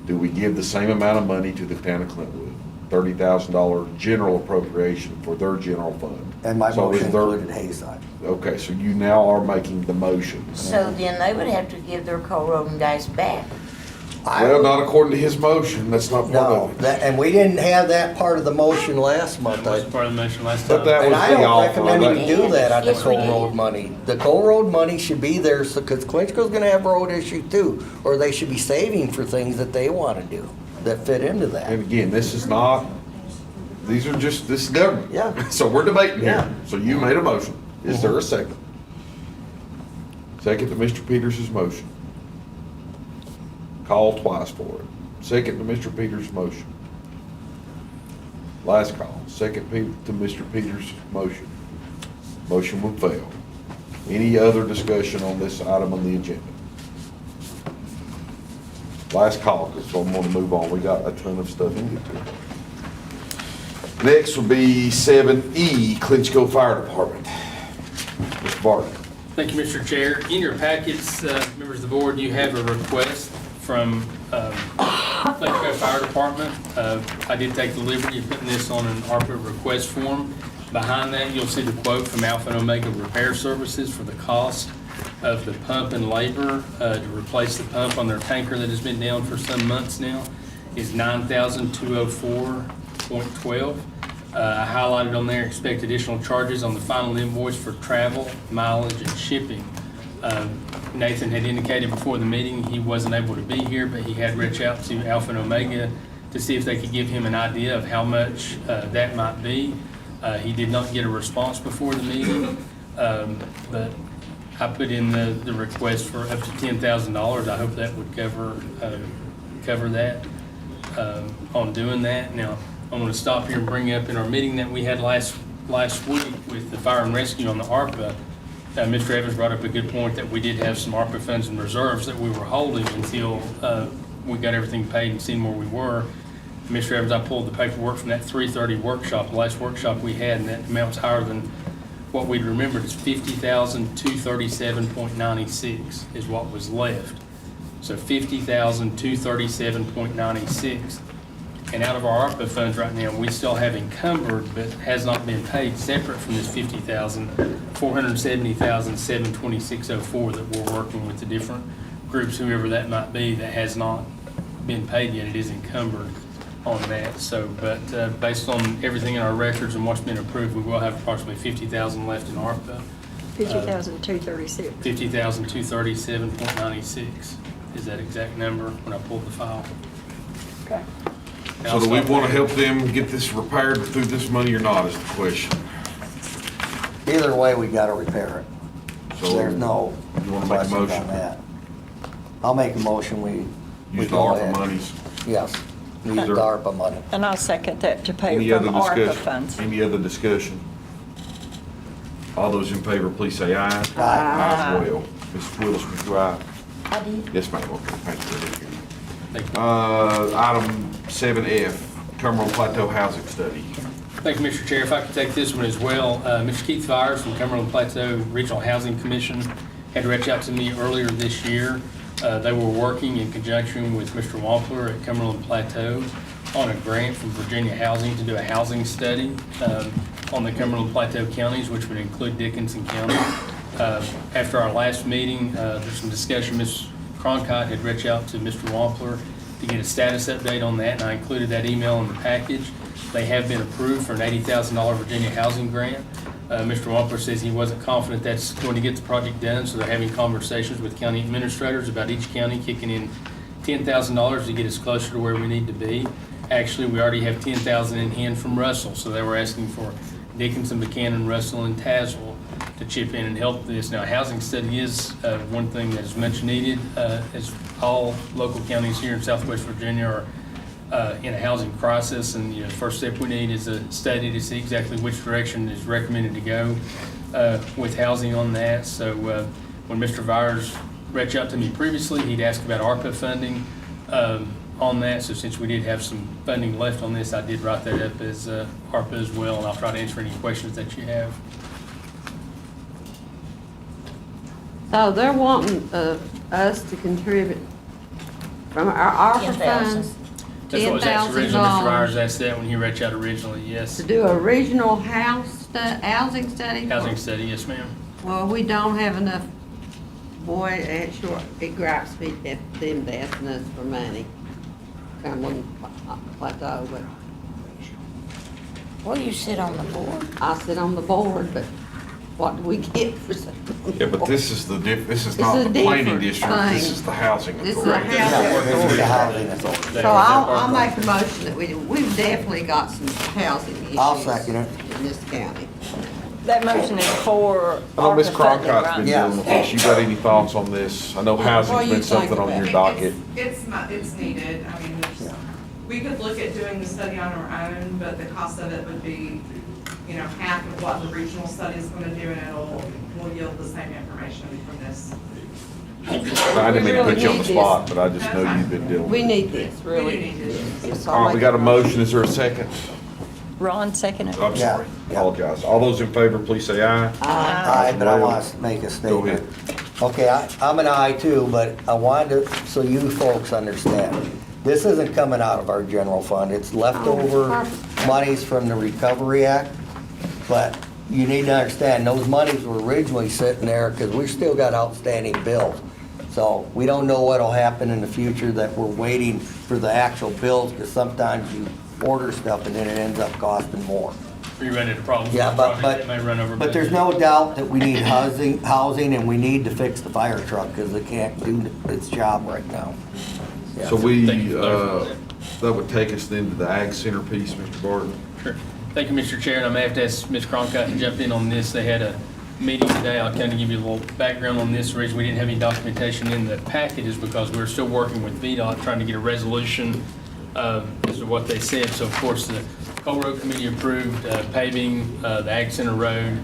do we give the same amount of money to the town of Clintwood? $30,000 general appropriation for their general fund. And my So is motion there- included Hayside. Okay, so you now are making the motion. So then they would have to give their coal road guys back. Well, not according to his motion, that's not part No, of it. and we didn't have that part of the motion last month. That was part of the motion last But time. that And was I the don't offer. recommend That- we do that on the Yes, we coal did. road money. The coal road money should be there, so, because Clinchco's gonna have road issue too, or they should be saving for things that they wanna do, that fit into that. And again, this is not, these are just, this is government. Yeah. So we're debating Yeah. here. So you made a motion. Is there a second? Second to Mr. Peters' motion. Call twice for it. Second to Mr. Peters' motion. Last call. Second to Mr. Peters' motion. Motion will fail. Any other discussion on this item on the agenda? Last call, so I'm gonna move on. We got a ton of stuff to get to. Next will be 7E, Clinchco Fire Department. Mr. Barton. Thank you, Mr. Chair. In your packets, members of the board, you have a request from Clinchco Fire Department. I did take the liberty of putting this on an ARPA request form. Behind that, you'll see the quote from Alpha and Omega Repair Services for the cost of the pump and labor to replace the pump on their tanker that has been down for some months now is $9,204.12. I highlighted on there, expect additional charges on the final invoice for travel, mileage, and shipping. Nathan had indicated before the meeting he wasn't able to be here, but he had reached out to Alpha and Omega to see if they could give him an idea of how much that might be. He did not get a response before the meeting, but I put in the request for up to $10,000. I hope that would cover that on doing that. Now, I'm going to stop here and bring up in our meeting that we had last week with the fire and rescue on the ARPA. Mr. Evans brought up a good point that we did have some ARPA funds and reserves that we were holding until we got everything paid and seen where we were. Mr. Evans, I pulled the paperwork from that 3:30 workshop, the last workshop we had, and that amount's higher than what we'd remembered. It's $50,237.96 is what was left. So $50,237.96. And out of our ARPA funds right now, we still have encumbered, but has not been paid, separate from this $50,000, $470,726.04 that we're working with the different groups, whoever that might be, that has not been paid yet. It is encumbered on that. So, but based on everything in our records and what's been approved, we will have approximately $50,000 left in ARPA. $50,236. $50,237.96 is that exact number when I pulled the file. Okay. So do we want to help them get this repaired through this money or not is the question. Either way, we gotta repair it. So There's no you want to make a questions motion? on that. I'll make a motion, we Use the go ARPA ahead. monies. Yes, use the there- ARPA money. And I'll second that to pay Any from other ARPA discussion? funds. Any other discussion? All those in favor, please say aye. Aye. Aye as well. Mrs. Willis, would you aye? I did. Yes, ma'am. Okay, thank you. Thank you. Item 7F, Cumberland Plateau Housing Study. Thank you, Mr. Chair. If I could take this one as well. Mr. Keith Fires from Cumberland Plateau Regional Housing Commission had reached out to me earlier this year. They were working in conjunction with Mr. Wampler at Cumberland Plateau on a grant from Virginia Housing to do a housing study on the Cumberland Plateau counties, which would include Dickinson County. After our last meeting, there's some discussion. Ms. Cronkite had reached out to Mr. Wampler to get a status update on that, and I included that email in the package. They have been approved for an $80,000 Virginia housing grant. Mr. Wampler says he wasn't confident that's going to get the project done, so they're having conversations with county administrators about each county kicking in $10,000 to get us closer to where we need to be. Actually, we already have $10,000 in hand from Russell, so they were asking for Dickinson, Buchanan, Russell, and Tazewell to chip in and help this. Now, housing study is one thing that is much needed, as all local counties here in Southwest Virginia are in a housing crisis, and the first step we need is a study to see exactly which direction is recommended to go with housing on that. So when Mr. Vires reached out to me previously, he'd asked about ARPA funding on that. So since we did have some funding left on this, I did write that up as ARPA as well, and I'll try to answer any questions that you have. So they're wanting, us to contribute from our ARPA 10,000. funds, That's what was asked $10,000 originally, Mr. Myers asked that when he reached out originally, yes. to do a regional housing study. Housing study, yes, ma'am. Well, we don't have enough, boy, it gripes me at them asking us for money. Kind of one plateau, but Well, you sit on the board. I sit on the board, but what do we get for sitting on the Yeah, but board? this is this is It's not a the planning different district, this thing. is the housing This is a authority. housing It's the housing authority. So I'll make a motion that we've definitely got some housing issues. I'll second it. In this county. That motion is for I know Ms. ARPA funding, Cronkott's right? been Yeah. dealing with this. You got any thoughts on this? I know What do housing's you been something think on about your it? docket. It's needed, I mean, we could look at doing the study on our own, but the cost of it would be, you know, half of what the regional study is gonna do, and will yield the same information from this. I didn't mean to put you on the We really need spot, but I just know you've been dealing with We it. need this, really. We do need this. Yes, All I'll right, we make got a motion. Is there a second? Ron seconded. I'm Yeah, sorry, yeah. apologize. All those in favor, please say aye. Aye, but I want to make a statement. Okay, I'm an aye too, but I wanted to, so you folks understand, this isn't coming out of our general fund. It's leftover monies from the Recovery Act. But you need to understand, those monies were originally sitting there because we still got outstanding bills. So we don't know what'll happen in the future, that we're waiting for the actual bills, because sometimes you order stuff and then it ends up costing more. We run into problems. Yeah, with the project but, that may run over but there's budget. no doubt that we need housing, and we need to fix the fire truck, because it can't do its job right now. Yeah. So we, Thank you for clarifying that would take us then to the ag center piece, Mr. Barton. Sure. Thank you, Mr. Chair, and I may have to ask Ms. Cronkite to jump in on this. They had a meeting today. I'll kind of give you a little background on this. The reason we didn't have any documentation in the packet is because we're still working with VDOT, trying to get a resolution as to what they said. So of course, the Coal Road Committee approved paving the Ag Center Road.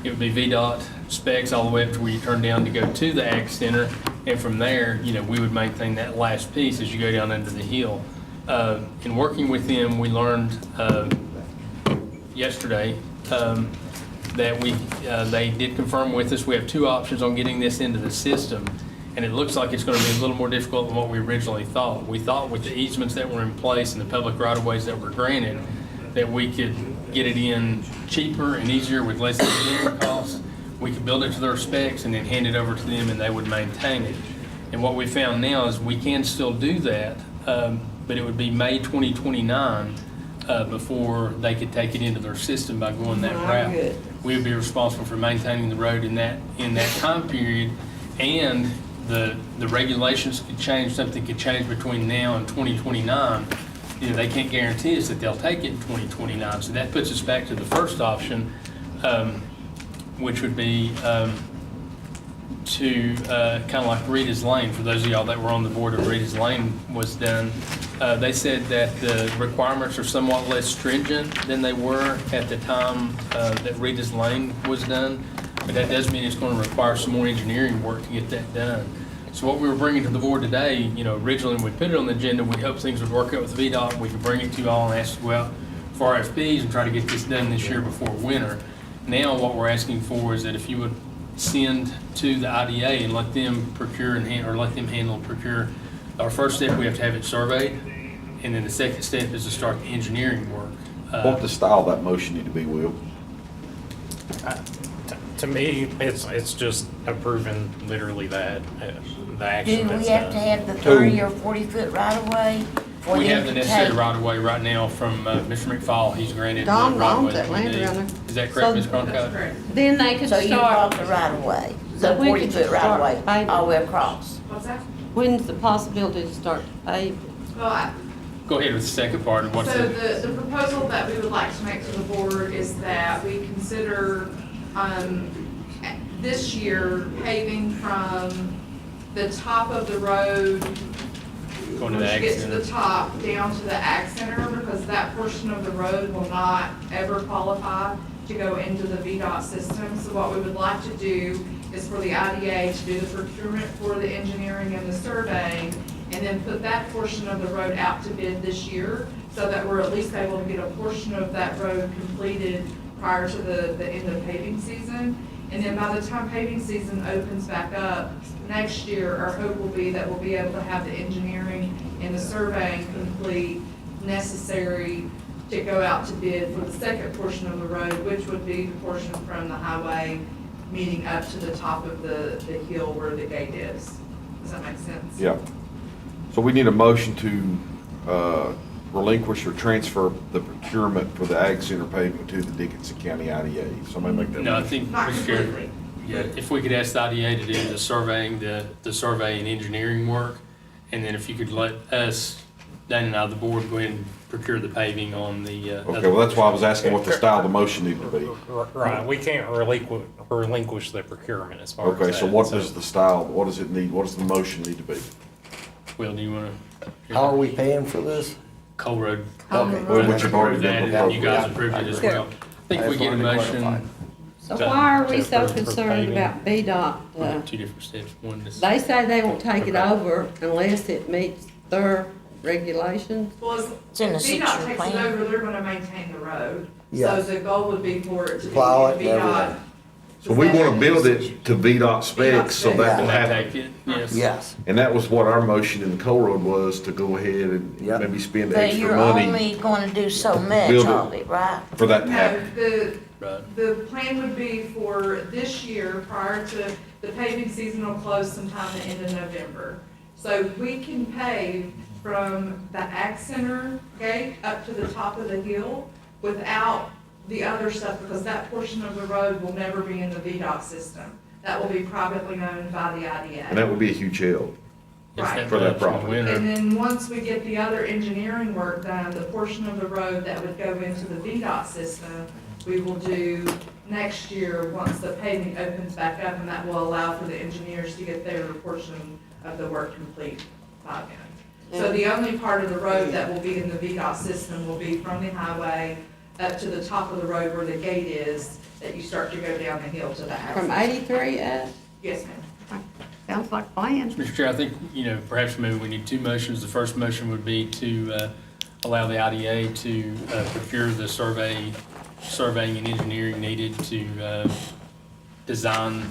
It would be VDOT specs all the way up to where you turn down to go to the Ag Center. And from there, you know, we would maintain that last piece as you go down under the hill. In working with them, we learned yesterday that they did confirm with us, we have two options on getting this into the system. And it looks like it's going to be a little more difficult than what we originally thought. We thought with the easements that were in place and the public right-of-ways that were granted, that we could get it in cheaper and easier with less engineering costs. We could build it to their specs and then hand it over to them and they would maintain it. And what we found now is we can still do that, but it would be May 2029 before they could take it into their system by going that route. Good. We would be responsible for maintaining the road in that time period, and the regulations could change, something could change between now and 2029. You know, they can't guarantee us that they'll take it in 2029. So that puts us back to the first option, which would be to kind of like Rita's Lane. For those of y'all that were on the board of Rita's Lane was done, they said that the requirements are somewhat less stringent than they were at the time that Rita's Lane was done. But that does mean it's going to require some more engineering work to get that done. So what we were bringing to the board today, you know, originally when we put it on the agenda, we hoped things would work out with VDOT. We could bring it to you all and ask you to go out for RFPs and try to get this done this year before winter. Now what we're asking for is that if you would send to the IDA and let them procure or let them handle and procure. Our first step, we have to have it surveyed, and then the second step is to start the engineering work. What the style of that motion need to be, Will? To me, it's just approving literally that, the action Do we that's have to done. have the 30 or 40-foot right-of-way? for We them have the to necessary take? right-of-way right now from Mr. McFall. He's granted the Don right of owns way that that we land need. around there. Is that correct, So- Ms. That's Cronkite? correct. Then they could So you bought start, the right-of-way, So the we could 40-foot start right-of-way, paving. all the way across? What's that? when's the possibility to start paving? Well, Go ahead with the second part and what's so the, the proposal that we would like to make to the board is that we consider, this year paving from the top of the road, going to the once you ag get to center? the top, down to the ag center, because that portion of the road will not ever qualify to go into the VDOT system. So what we would like to do is for the IDA to do the procurement for the engineering and the survey, and then put that portion of the road out to bid this year, so that we're at least able to get a portion of that road completed prior to the end of paving season. And then by the time paving season opens back up next year, our hope will be that we'll be able to have the engineering and the surveying complete necessary to go out to bid for the second portion of the road, which would be the portion from the highway meeting up to the top of the hill where the gate is. Does that make sense? Yeah. So we need a motion to relinquish or transfer the procurement for the Ag Center paving to the Dickinson County IDA. Somebody make that No, I motion. think, Not Mr. Chair, completely. yeah, if we could ask the IDA to do the surveying, the survey and engineering work, and then if you could let us, Dana and I, the board, go ahead and procure the paving on the. Okay, well, that's why I was asking what the style of the motion needed to be. Right, we can't relinquish the procurement as far as that. Okay, so what does the style, what does it need, what does the motion need to be? Will, do you want to? How are we paying for this? Coal Road. Okay. Which you've already That, done and you before. guys approved it as well. I think if we get a motion. So why are we to so approve for concerned paving, about VDOT? we have two different steps. One is. They say they won't take it Okay. over unless it meets their regulations. Well, It's in the if VDOT six-year takes it plan. over, they're gonna maintain the road. Yeah. So the goal would be for it to be Plow it and VDOT. everything. So we want to build it to VDOT specs, so that will Can that happen. take it? Yes. Yes. And that was what our motion in the Coal Road was, to go ahead and Yep. maybe spend But extra you're money only gonna do so much Build it. of it, right? for that to No, happen. Right. the plan would be for this year, prior to, the paving season will close sometime at the end of November. So we can pave from the Ag Center gate up to the top of the hill without the other stuff, because that portion of the road will never be in the VDOT system. That will be privately owned by the IDA. And that would be a huge help. Right. For that much in the property. winter. And then once we get the other engineering work done, the portion of the road that would go into the VDOT system, we will do next year, once the paving opens back up, and that will allow for the engineers to get their portion of the work complete by then. So the only part of the road that will be in the VDOT system will be from the highway up to the top of the road where the gate is, that you start to go down the hill to the house. From 83 up? Yes, ma'am. Sounds like a plan. Mr. Chair, I think, perhaps maybe we need two motions. The first motion would be to allow the IDA to procure the surveying and engineering needed to design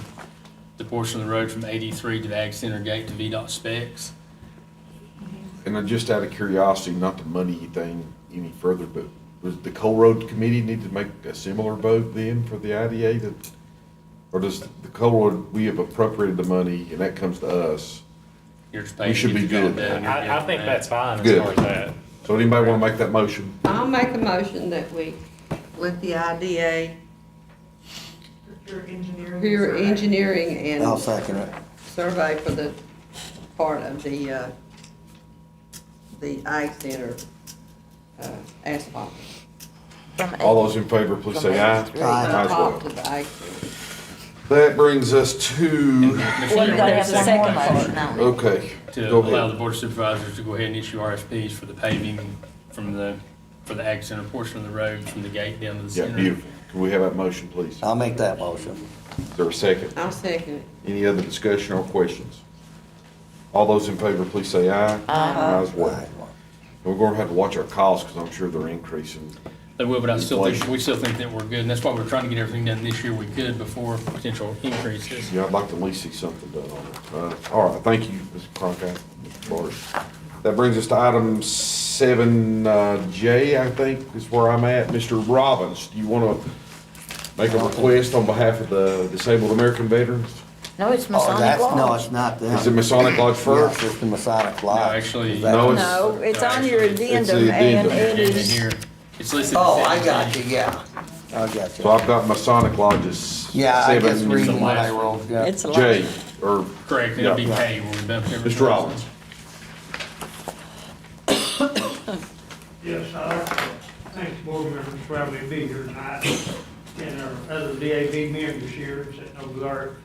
the portion of the road from 83 to the Ag Center gate to VDOT specs. And then just out of curiosity, not to money anything any further, but does the Coal Road Committee need to make a similar vote then for the IDA that, or does the Coal Road, we have appropriated the money and that comes to us? You're just We paying should to be get the job good. done. You're I good think for that's fine as Good. far as that. So anybody want to make that motion? I'll make a motion that we let the IDA Your engineering. do your survey. engineering I'll and second it. survey for the part of the Ag Center asphalt. From All those in favor, please say aye. From Aye. Aye as Top well. to the Ag Center. That brings us to, Mr. Well, you Chair, gotta have the one second more part. motion on it. okay, to go allow ahead. the Board of Supervisors to go ahead and issue RFPs for the paving for the Ag Center portion of the road from the gate down to the Yeah, center. beautiful. Can we have that motion, please? I'll make that motion. Is there a second? I'll second it. Any other discussion or questions? All those in favor, please say aye. Aye as well. And we're going to have to watch our costs because I'm sure they're increasing. They will, but Inflation. we still think that we're good, and that's why we're trying to get everything done this year we could before potential increases. Yeah, I'd like to at least see something done on it. All right, thank you, Mr. Cronkite, Mr. Barnes. That brings us to item 7J, I think, is where I'm at. Mr. Robbins, do you want to make a request on behalf of the disabled American veterans? No, it's Oh, Masonic that's, no, Lodge. it's not them. Is it Masonic Lodge Yes, first? it's the Masonic No, Lodge. actually. Is that- No, No, it's on your It's the addendum, and addendum. it In is, here, it's listed. Oh, as I 7G. got you, yeah. I got So you. I've got Masonic Lodges. Yeah, I guess 7J. reading what I last wrote, yeah. it's a lot. Or, Correct, it'll be Yeah. K when we bump everything. Mr. Robbins. Yes, I'd like to thank the board members for having me be here tonight, and our other DAV members here sitting over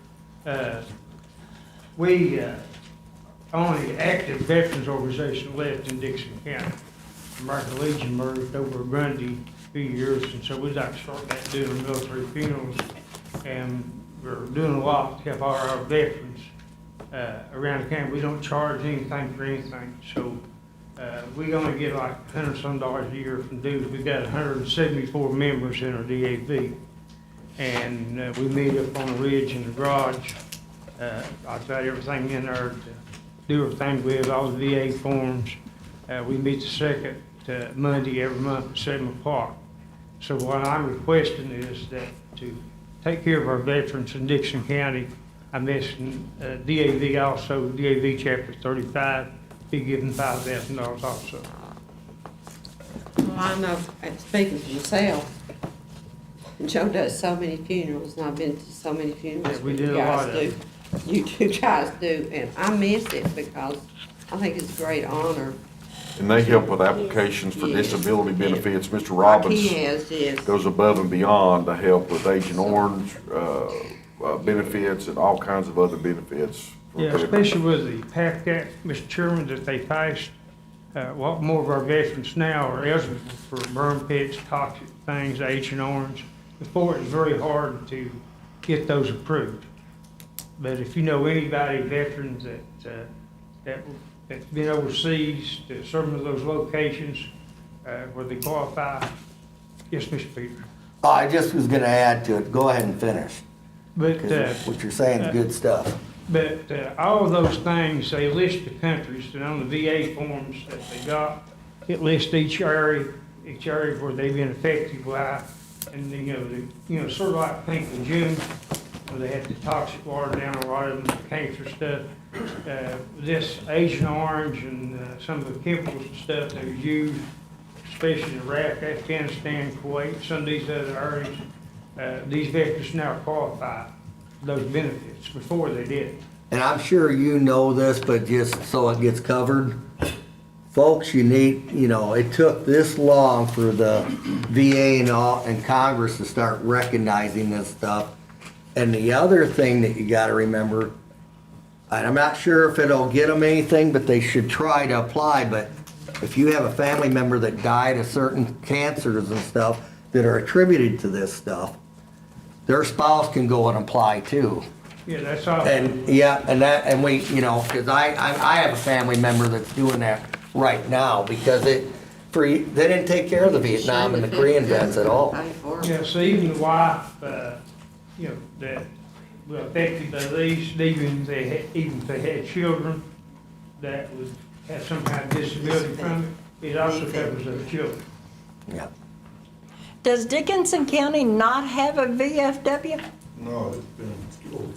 there. We, only active veterans organization left in Dixon County. American Legion merged over at Grundy a few years, and so we'd like to start back doing military funerals. And we're doing a lot to help all our veterans around the county. We don't charge anything for anything, so We only get like $100 some a year from dues. We've got 174 members in our DAV. And we meet up on the ridge in the garage. I've got everything in there to do everything with, all the VA forms. We meet the second Monday every month at 7 o'clock. So what I'm requesting is that to take care of our veterans in Dixon County, I mentioned DAV also, DAV Chapter 35, be given $5,000 also. Well, I know, speaking for myself, Joe does so many funerals, and I've been to so many funerals. Yeah, we did you a guys lot of do. it. You two guys do, and I miss it because I think it's a great honor. And they help with applications for Yes. disability benefits. Mr. Like Robbins he has, yes. goes above and beyond to help with Agent Orange benefits and all kinds of other benefits. for Yeah, veterans. especially with the PACT Act, Mr. Chairman, that they passed. A lot more of our veterans now are eligible for burn pits, toxic things, Agent Orange. Before, it was very hard to get those approved. But if you know anybody, veterans that's been overseas to some of those locations where they qualify, yes, Mr. Peters. I just was gonna add to it, go ahead and finish, But, because what you're saying is good stuff. But all of those things, they list the countries, and on the VA forms that they got, it lists each area where they've been affected by, and sort of like Pink Lagoon, where they had the toxic water down a lot of them, cancer stuff. This Agent Orange and some of the chemicals and stuff that was used, especially in Iraq, Afghanistan, Kuwait, some of these other areas, these veterans now qualify for those benefits. Before they did. And I'm sure you know this, but just so it gets covered, folks, you need, it took this long for the VA and Congress to start recognizing this stuff. And the other thing that you gotta remember, and I'm not sure if it'll get them anything, but they should try to apply, but if you have a family member that died of certain cancers and stuff that are attributed to this stuff, their spouse can go and apply too. Yeah, that's all. And, and we, because I have a family member that's doing that right now, because they didn't take care of the Vietnam and the Korean vets at all. Yeah, so even the wife, that were affected by these, even if they had children that would have some kind of disability from it, it also covers those children. Yeah. Does Dickinson County not have a VFW? No, it's been,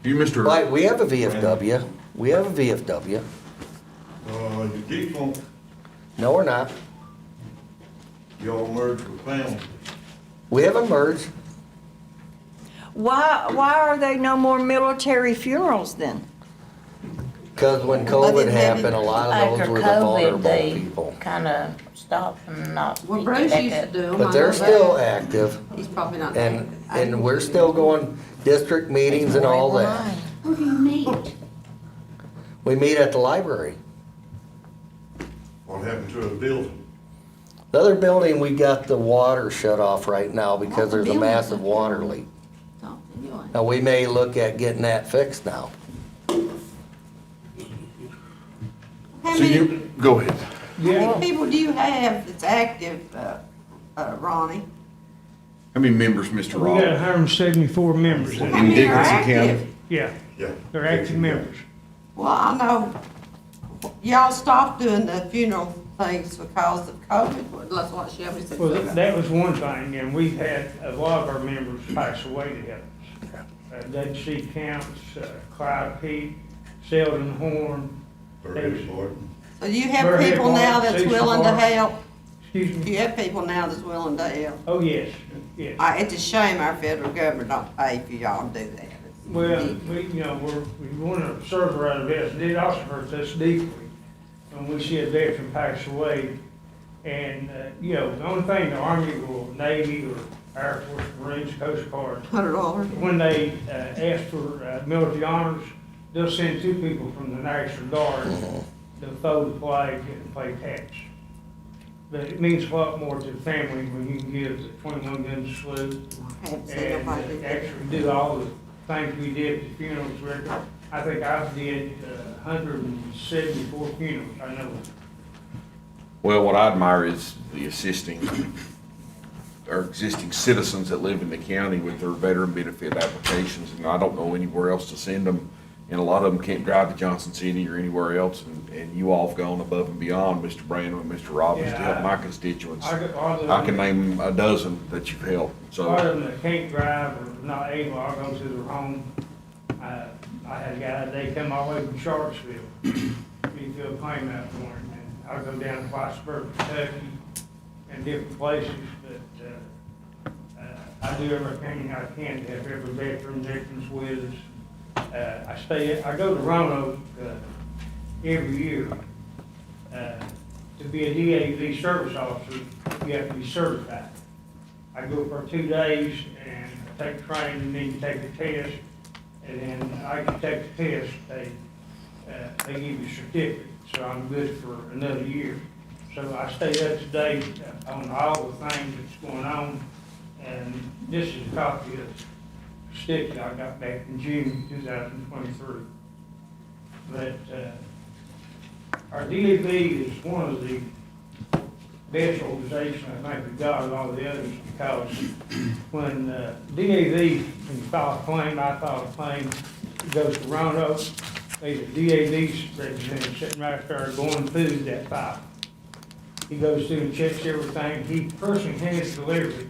You, Mr. Right, we have a VFW. We have a VFW. you keep on, No, we're not. y'all merged with family. We haven't merged. Why are there no more military funerals then? Because when COVID happened, a lot of After those were the COVID, vulnerable they people. kind of stopped and not. Well, picked Bruce it used back to up. do them. But they're still active, He's probably not. and we're still going district meetings and all that. Who do you meet? We meet at the library. What happened to the building? The other building, we got the water shut off right now because there's a massive water leak. Oh, anyway. Now, we may look at getting that fixed now. How So many, you, go ahead. how many people do you have that's active, Ronnie? How many members, Mr. We got Robbins? 174 members. How In many are Dickinson active? County? Yeah, Yeah. they're active members. Well, I know y'all stopped doing the funeral things because of COVID. That's what Shelby said. Well, that was one thing, and we've had a lot of our members pass away to help us. W.C. Counts, Clyde Peak, Sheldon Horn. Burris Barton. So you have Burhead people now Park, that's Cecil willing to Park. help? Excuse me? You have people now that's willing to help? Oh, yes, yes. It's a shame our federal government don't pay for y'all to do that. Well, we want to serve our other veterans. It also hurts us deeply when we see a veteran pass away. And, the only thing the Army or Navy or Air Force, Marines, Coast Guard, $100. when they ask for military honors, they'll send 2 people from the National Guard to fold the flag and pay tax. But it means a lot more to the family when you can give the 21 gun salute I haven't seen and nobody do that. actually do all the things we did at the funerals record. I think I did 174 funerals, I know. Well, what I admire is the existing citizens that live in the county with their veteran benefit applications, and I don't know anywhere else to send them. And a lot of them can't drive to Johnson City or anywhere else, and you all have gone above and beyond, Mr. Brandon and Mr. Robbins, to help my constituents. I can name a dozen that you've helped, so. Part of them that can't drive or not able, I'll go to their home. I had a guy, they come all the way from Charlottesville, he filled a claim out for him, and I'll go down to Whitesburg, Kentucky, and different places, but, I do everything I can to help every veterans with us. I go to Roanoke, every year. To be a DAV service officer, you have to be certified. I go for 2 days and take training, and then you take the test, and then I can take the test, they give you a certificate, so I'm good for another year. So I stay up to date on all the things that's going on, and this is a copy of the certificate I got back in June 2023. But our DAV is one of the best organizations I think we've got of all the others, because when DAV, when you file a claim, I file a claim, it goes to Roanoke, there's a DAV representative sitting right there going through that file. He goes through and checks everything. He personally hands delivery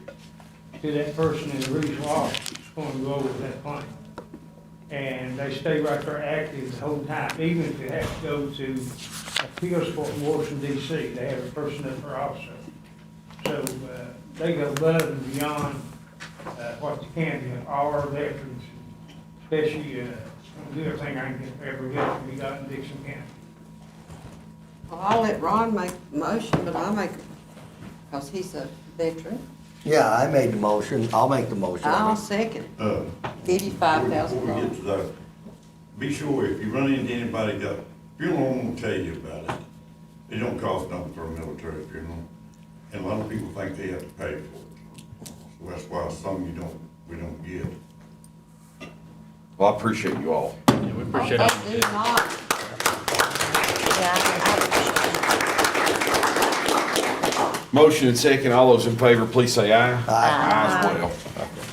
to that person in the regional office that's going to go over that claim. And they stay right there active the whole time, even if they have to go to appeals court in Washington, D.C. They have a person up there also. So they go above and beyond what they can do. All our veterans, especially do everything I can get for every veteran we got in Dixon County. Well, I'll let Ron make the motion, but I'll make, because he's a veteran. Yeah, I made the motion, I'll make the motion. I'll second it. Before $85,000. we get to that, be sure if you run into anybody got funeral home will tell you about it. It don't cost nothing for a military funeral, and a lot of people think they have to pay for it. So that's why some we don't give. Well, I appreciate you all. Yeah, we appreciate I it. do not. Motion and second, all those in favor, please say aye. Aye. Aye as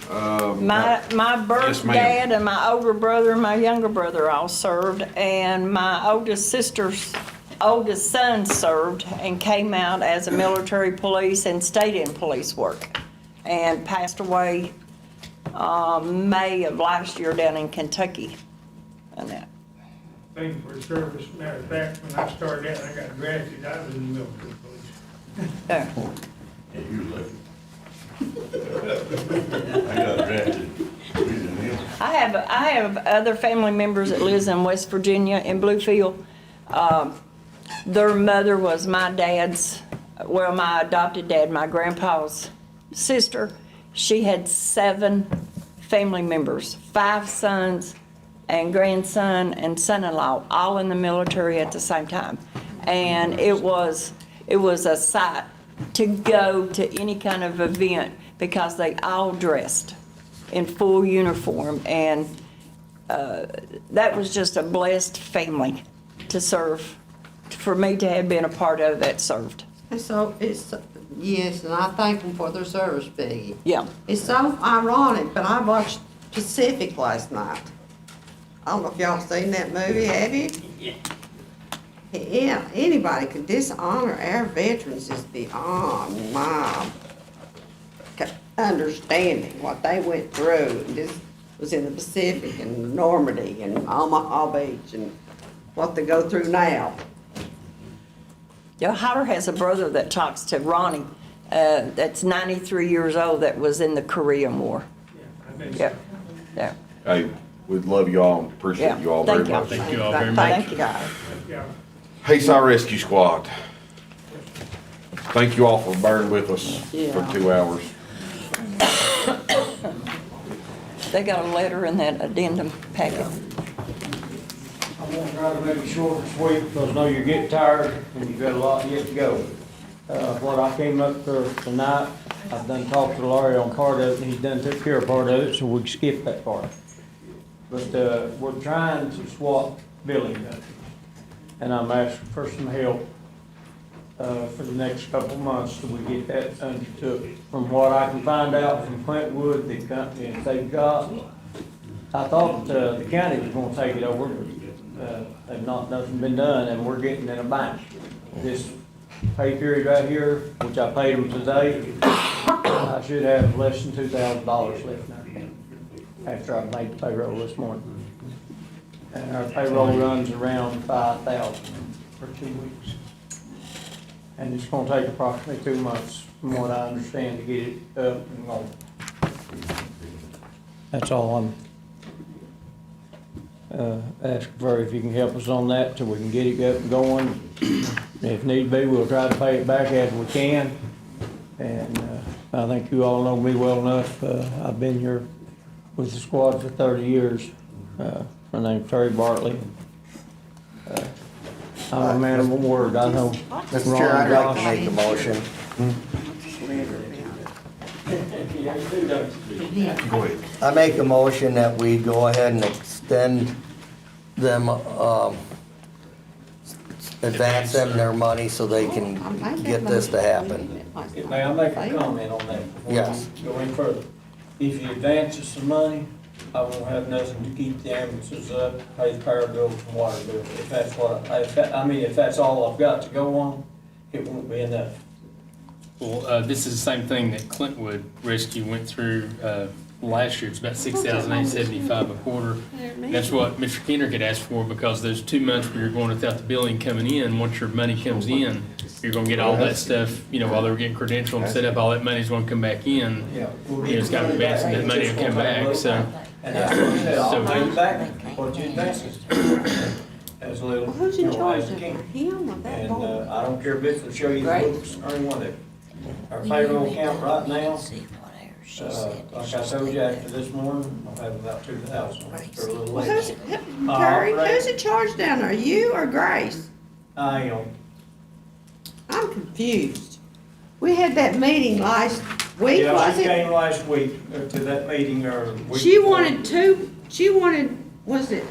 well. My birth Yes, ma'am. dad and my older brother and my younger brother all served, and my oldest sister's oldest son served and came out as a military police and stayed in police work, and passed away May of last year down in Kentucky. And that. Thank you for the service. Matter of fact, when I started out, I got drafted, I was in the military police. There. Yeah, you lucky. I got drafted. We didn't have- I have other family members that lives in West Virginia in Bluefield. Their mother was my dad's, well, my adopted dad, my grandpa's sister. She had 7 family members, 5 sons and grandson and son-in-law, all in the military at the same time. And it was a sight to go to any kind of event because they all dressed in full uniform, and that was just a blessed family to serve, for me to have been a part of that served. And so it's, yes, and I thank them for their service, Peggy. Yeah. It's so ironic, but I watched Pacific last night. I don't know if y'all seen that movie, have you? Yeah, anybody could dishonor our veterans is beyond my understanding what they went through. This was in the Pacific and Normandy and Omaha Beach and what they go through now. Yeah, Holler has a brother that talks to Ronnie, that's 93 years old, that was in the Korean War. Yeah, yeah. Hey, we love you all and appreciate you all very much. Thank you all very much. Thank you, guys. Hayside Rescue Squad. Thank you all for bearing with us for 2 hours. They got a letter in that addendum packet. I won't try to make it short and sweet, because I know you get tired and you've got a lot yet to go. What I came up for tonight, I've done talked to Larry on part of it, and he's done took care of part of it, so we can skip that part. But, we're trying to swap billing companies, and I'm asking for some help. for the next couple of months till we get that undertook. From what I can find out from Clintwood, the company that they've got, I thought the county was gonna take it over, but nothing been done, and we're getting in a bind. This pay period right here, which I paid them today, I should have less than $2,000 left now, after I made the payroll this morning. And our payroll runs around 5,000 for 2 weeks. And it's gonna take approximately 2 months, from what I understand, to get it up and going. That's all I'm asking for, if you can help us on that till we can get it up and going. If need be, we'll try to pay it back as we can. And I think you all know me well enough. I've been here with the squad for 30 years. My name's Terry Bartley. I'm a man of my word, I know. Mr. Chair, I'd like to make a motion. Go ahead. I make a motion that we go ahead and extend them, advance them their money so they can get this to happen. May I make a comment on that before Yes. we go any further? If you advance us some money, I won't have nothing to keep the ambulances up, pay the power bills and water bills. If that's what, if that's all I've got to go on, it won't be enough. Well, this is the same thing that Clintwood Rescue went through last year. It's about $6,875 a quarter. That's what Mr. Kendrick had asked for, because those 2 months where you're going without the billing coming in, once your money comes in, you're gonna get all that stuff, while they were getting credentialed and set up, all that money's gonna come back in. It's got to advance and that money will come back, so. And that's what I said, I'll pay you back what you advance us. As little, Well, who's in charge as of you can. him or that And, board? I don't care if it's to show you the Great. books or any one of it. Our payroll count right now, like I told you after this morning, I'll have about 2,000 for a little Well, less. Terry, who's in charge down there, you or Grace? I am. I'm confused. We had that meeting last week, Yeah, was she it? came last week to that meeting or week. She before. wanted, was it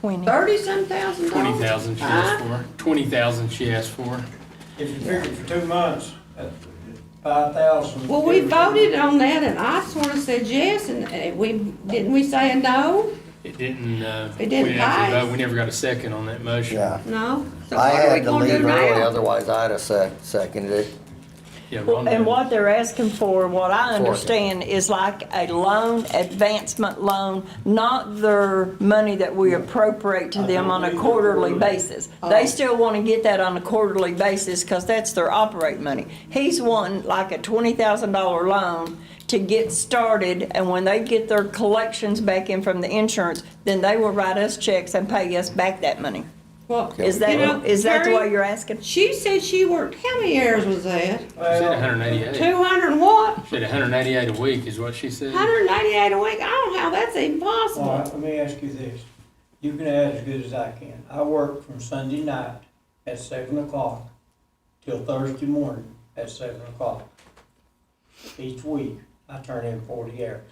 30-some thousand dollars? 20,000 she asked for. 20,000 she asked for. If you figure for 2 months, at 5,000. Well, we voted on that and I sort of said yes, and didn't we say a no? It didn't, It didn't we actually pass? vote. We never got a second on that motion. Yeah. No? So I what are we had to gonna leave do early, now? otherwise I'd have seconded it. Yeah, Well, Rhonda- and what they're asking for, what I understand, is like a loan, advancement loan, not their money that we appropriate to them on a quarterly basis. They still want to get that on a quarterly basis because that's their operating money. He's wanting like a $20,000 loan to get started, and when they get their collections back in from the insurance, then they will write us checks and pay us back that money. Well, Is that, you know, is that the Terry, way you're asking? She said she worked, how many hours was that? She said 188. 200 and what? She said 188 a week is what she said. 188 a week? I don't know how that's even All possible. right, let me ask you this. You can add as good as I can. I work from Sunday night at 7 o'clock till Thursday morning at 7 o'clock. Each week, I turn in 40 hours.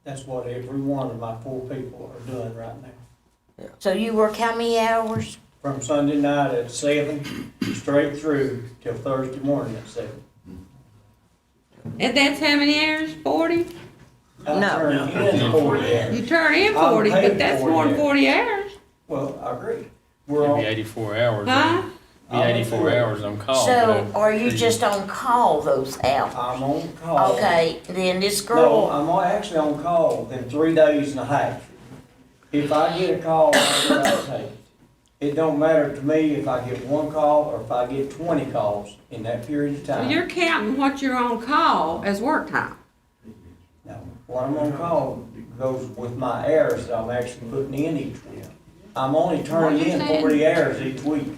That's what every one of my 4 people are doing right now. So you work how many hours? From Sunday night at 7, straight through till Thursday morning at 7. And that's how many hours? 40? I No. turn in 40 hours. You turn in I'm 40, paid but that's 40 more than hours. 40 hours. Well, I agree. We're It'd on, be 84 hours. Huh? Be 84 hours on call. So but are you just on call those hours? I'm on call. Okay, then this No, girl, I'm actually on call in 3 days and a half. If I get a call, I'll take it. It don't matter to me if I get 1 call or if I get 20 calls in that period of So time. you're counting what you're on call as work time. Now, what I'm on call goes with my hours that I'm actually putting in each week. I'm only turning in 40 hours each week.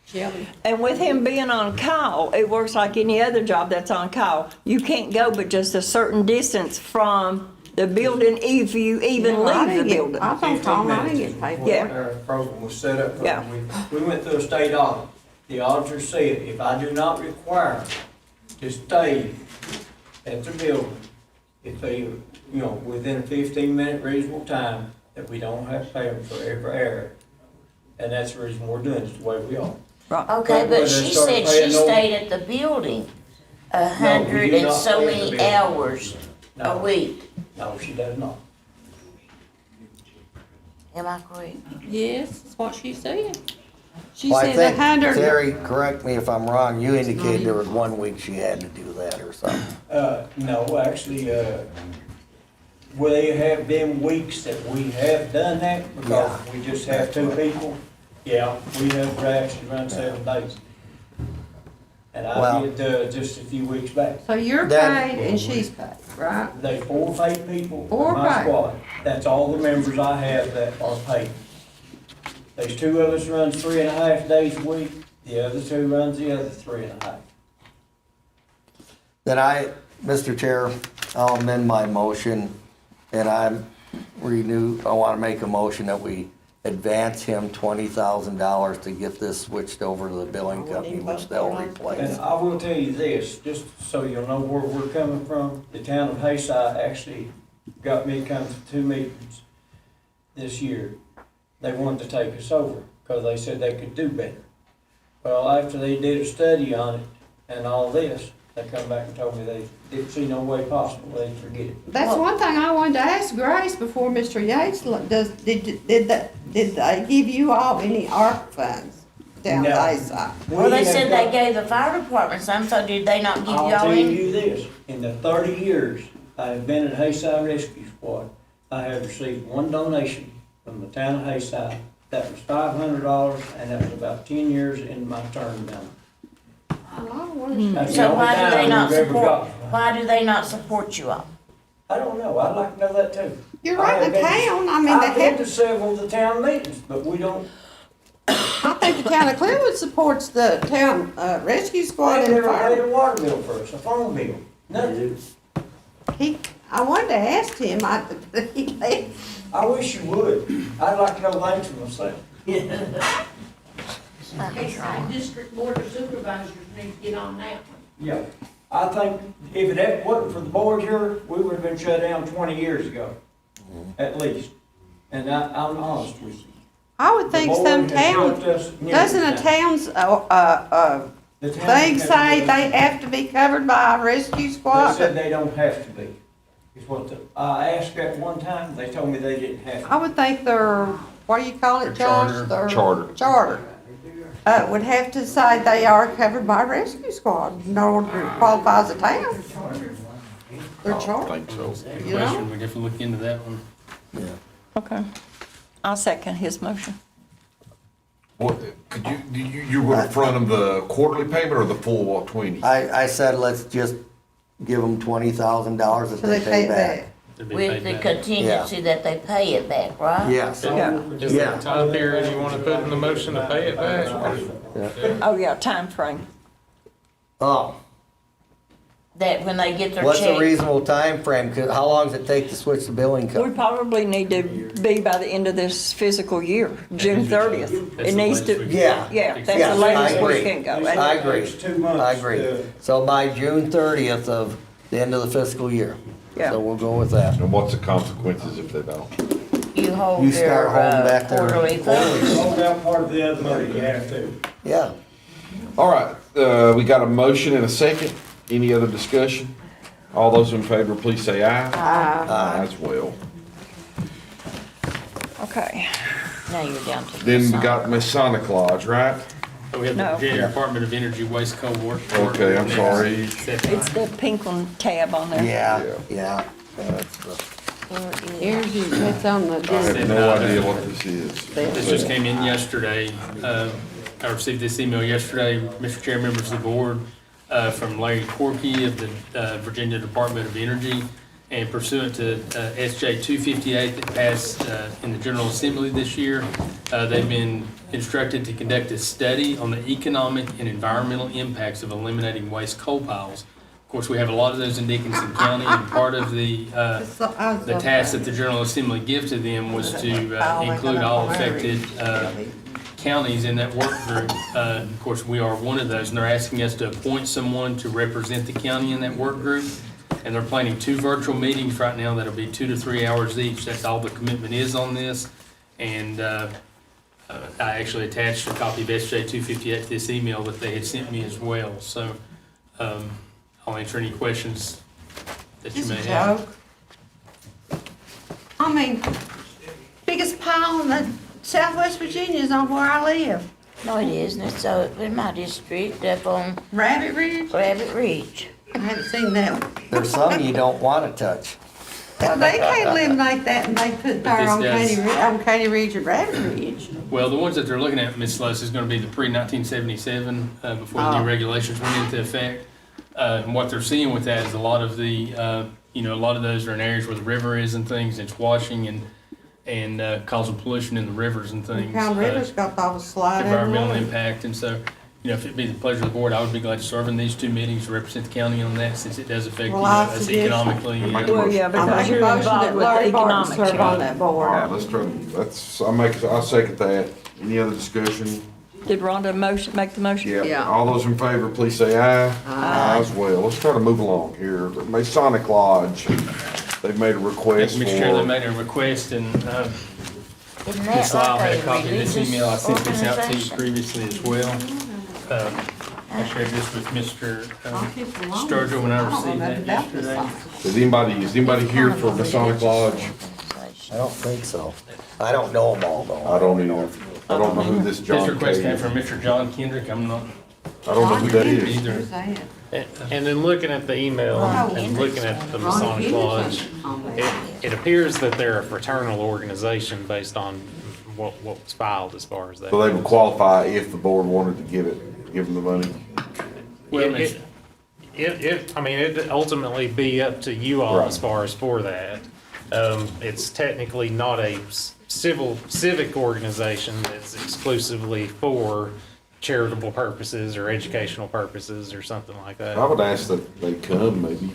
Shelby. And with him being on call, it works like any other job that's on call. You can't go but just a certain distance from the building if you even Well, I leave the didn't get- building. I was on call, I didn't get paid for Yeah. it. Our program was set up. Yeah. We went through a state audit. The auditor said, if I do not require to stay at the building, if they, within a 15-minute reasonable time, that we don't have to pay them for every hour. And that's the reason we're doing it the way we are. Right. Okay, Whether but they she start said paying she no- stayed at the building we 100 do and not so stay at the many building. hours a No. week. No, she does not. Am I correct? Yes, that's what she said. She Well, I said think, 100. Terry, correct me if I'm wrong, you indicated there was 1 week she had to do that or something. No, actually, well, there have been weeks that we have done that because we just have two people. Yeah, we have actually run 7 days. And Well- I did, just a few weeks back. So you're That- paid and she's paid, right? There's 4 paid people Four in my paid. squad. That's all the members I have that are paid. There's 2 of us runs 3.5 days a week, the other 2 runs the other 3.5. Then Mr. Chair, I'll amend my motion, and I want to make a motion that we advance him $20,000 to get this switched over to the billing company, which they'll replace. And I will tell you this, just so you'll know where we're coming from, the town of Hayside actually got me to come to 2 meetings this year. They wanted to take us over, because they said they could do better. Well, after they did a study on it and all this, they come back and told me they didn't see no way possible, they'd forget it. That's one thing I wanted to ask Grace before Mr. Yates, did they give you all any ARP funds down No. at Bayside? Well, they We said have they got- gave the fire department some, so did they not give I'll y'all tell any? you this, in the 30 years I have been at Hayside Rescue Squad, I have received 1 donation from the town of Hayside. That was $500, and that was about 10 years in my term now. That's the So only why do time they not we've ever support, got- why do they not support you all? I don't know, I'd like to know that too. You're right in the town, I mean, I've they been have, to several of the town meetings, but we don't, I think the town of Clearwood supports the town, rescue squad they and the never paid fire. a water bill for us, a phone bill, nothing. I wanted to ask him, I wish you would. I'd like to know thanks for myself. District Board of Supervisors need to get on that one. Yeah, I think if it wasn't for the board here, we would have been shut down 20 years ago, at least. And I'm honest with you. I would think some town, doesn't a town's, The town thing has say to- they have to be covered by a rescue They squad? said they don't have to be. Is what I asked at one time, they told me they didn't have I to. would think their, what do you call it, Josh? Their Charter. Would have to say they are covered by a rescue squad in order to qualify as a town. Their charter. I think so. You know? Question, we definitely look into that one. Okay. I'll second his motion. What, you were in front of the quarterly payment or the full 20? I said, let's just give them $20,000 that So they they pay back. To be With paid the back. contingency that they pay it back, right? Yes. Yeah. Is there a time period you want to put in the motion to pay it back? Oh, yeah, time frame. Oh, That when they get their what's a check. reasonable time frame? How long does it take to switch the billing We company? probably need to be by the end of this physical year, June 30th. That's It the needs latest to, we can Yeah. yeah, that's Yes, the I latest we agree. can go. I agree. It's 2 months. I agree. So by June 30th of the end of the fiscal year. Yeah. So we'll go with that. And what's the consequences if they don't? You hold You their start holding back their- quarterly funds. Hold out part of the other money, you have to. Yeah. All right, we got a motion and a second. Any other discussion? All those in favor, please say aye. Aye. As well. Okay. Now you're down to. Then we the got Miss Santa Claus, right? So we have No. the Virginia Department of Energy Waste Coal Work. Okay, I'm sorry. It's the pink one tab on there. Yeah, Yeah. yeah. That's the- Here's your, that's on the. I have no idea what this is. This just came in yesterday. I received this email yesterday, Mr. Chair, members of the board, from Larry Corky of the Virginia Department of Energy. And pursuant to SJ 258 that passed in the General Assembly this year, they've been instructed to conduct a study on the economic and environmental impacts of eliminating waste coal piles. Of course, we have a lot of those in Dickinson County, and part of the task that the General Assembly give to them was to include all affected counties in that work group. Of course, we are one of those, and they're asking us to appoint someone to represent the county in that work group. And they're planning 2 virtual meetings right now that'll be 2 to 3 hours each. That's all the commitment is on this. And I actually attached a copy of SJ 258 to this email that they had sent me as well, so I'll answer any questions that you It's may a have. joke. I mean, biggest pile in the Southwest Virginia is on where I live. No, it isn't. It's in my district up on Rabbit Ridge? Rabbit Ridge. I haven't seen that one. There's some you don't wanna touch. Well, they can't eliminate that and they put But there this on does- Caney Ridge and Rabbit Ridge. Well, the ones that they're looking at, Ms. Sluss, is gonna be the pre-1977, before the Oh. new regulations went into effect. And what they're seeing with that is a lot of the, a lot of those are in areas where the river is and things, it's washing and causing pollution in the rivers and things. Pound River's got all the slide Environmental everywhere. impact, and so, if it'd be the pleasure of the board, I would be glad to serve in these 2 meetings to represent the county on that, since it does affect, Well, I us suggest- economically. Well, yeah, I because make a you're motion involved that with the Larry Barton economic serve on change. that All board. right, let's try, I'll second that. Any other discussion? Did Rhonda make the motion? Yeah. All those in favor, please say aye. Aye. As well. Let's try to move along here. Masonic Lodge, they've made a request Mr. Chair, they for, made a request, and Isn't Ms. that Lyle had a like a copy of this religious email, I sent this out to you organization? previously as well. I shared this with Mr. Sturgill when I received that yesterday. is anybody here for Masonic Lodge? I don't think so. I don't know them all though. I don't either. I don't know who this This John request K came is. from Mr. John Kendrick, I'm not I don't know who that is. either. Who's that? And then looking at the email and looking at the Masonic Lodge, it appears that they're a fraternal organization based on what was filed as far as that. So they would qualify if the board wanted to give them the money. Well, It'd ultimately be up to you all Right. as far as for that. It's technically not a civic organization that's exclusively for charitable purposes or educational purposes or something like that. I would ask that they come maybe.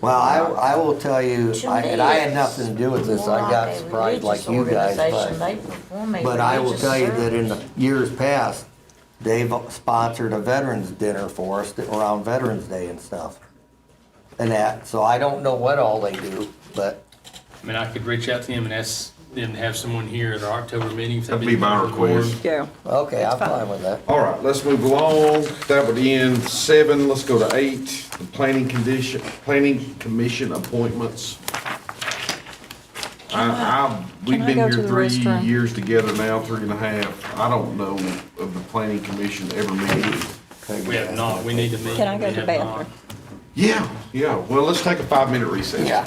Well, I will tell you, To and I me, had nothing to do with this, more I got like a surprised like religious you guys, organization. but. They perform a But I will religious tell you that in service. the years past, they've sponsored a veterans dinner for us around Veterans Day and stuff. And that, so I don't know what all they do, but I mean, I could reach out to him and ask them to have someone here at our October meeting. If That'd be my request. Yeah. okay, I'm fine with that. All right, let's move along. That would end 7. Let's go to 8. The planning commission appointments. We've can I been go here to the 3 restroom? years together now, 3.5. I don't know of the planning commission ever meeting. We have not, we need to meet. Can I go We to the have not. bathroom? Yeah, well, let's take a 5-minute recess. Yeah.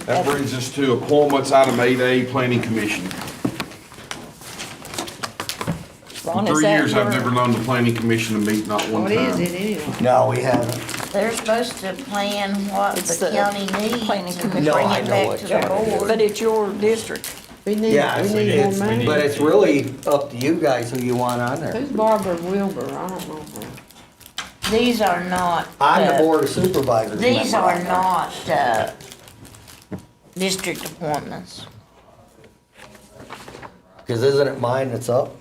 That brings us to appointments, item 8A, Planning Commission. Ron, In is 3 that years, I've your- never known the Planning Commission to meet not one What time. is it anyway? No, we haven't. They're supposed to plan what It's the the county needs planning and commission. No, bring I it know back what to the county is. board. But it's your district. We need Yeah, more money. but it's really up to you guys who you want on there. Who's Barbara Wilbur? I don't know her. These are not. I'm the Board of Supervisors. These member are on there. not, district appointments. Cause isn't it mine that's up?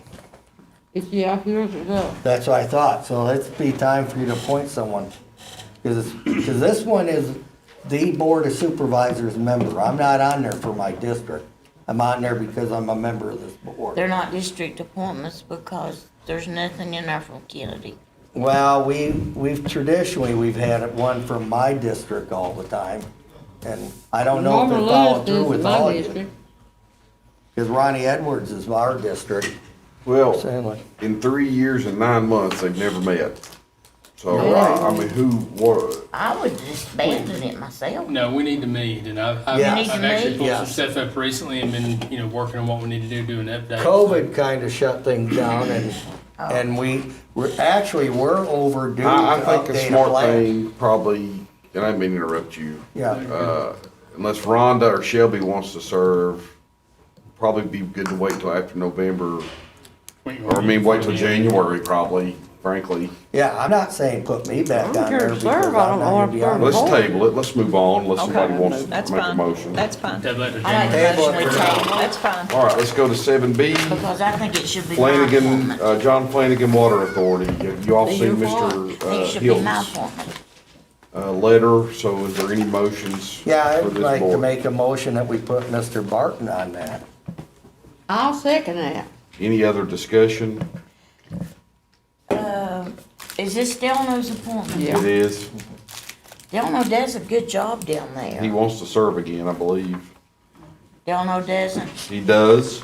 Yeah, yours is up. That's what I thought, so it's be time for you to appoint someone. Cause this one is the Board of Supervisors member. I'm not on there for my district. I'm on there because I'm a member of this board. They're not district appointments because there's nothing in there from Kennedy. Well, we've traditionally, we've had one from my district all the time. And I don't know if Norma they followed Lewis through is with my all of you. district. Cause Ronnie Edwards is our district. Well, Sandlin. in 3 years and 9 months, they've never met. So, I mean, what, I would just abandon it myself. No, we need to meet, and I've Yeah. We need to actually meet? pulled Yeah. some stuff up recently and been, working on what we need to do an update. COVID kinda shut things down and we're overdue to I think a update a smart plan. thing probably, and I didn't mean to interrupt you. Yeah, Unless Rhonda or Shelby wants to serve, probably be good to wait till after November, or I mean, wait till January probably, frankly. yeah, I'm not saying put me back I on don't care there to because serve, I'm I don't not know gonna if be I'm on Let's it. Hold. table it, let's move on, unless somebody Okay, wants to that's make a fine. motion. That's fine. Tablet to I make January. a motion we Table it. table That's it fine. All right, let's go to 7B, because I think it should be my Flanagan, appointment. John Flanagan Water Authority. You all seen Your Mr. I think it should be my Hilton's appointment. letter, so is there any motions Yeah, for I'd this like to board? make a motion that we put Mr. Barton on that. I'll second that. Any other discussion? Is this Delano's appointment? Yeah. It is. Delano does a good job down He there. wants to serve again, I believe. Delano doesn't. He does.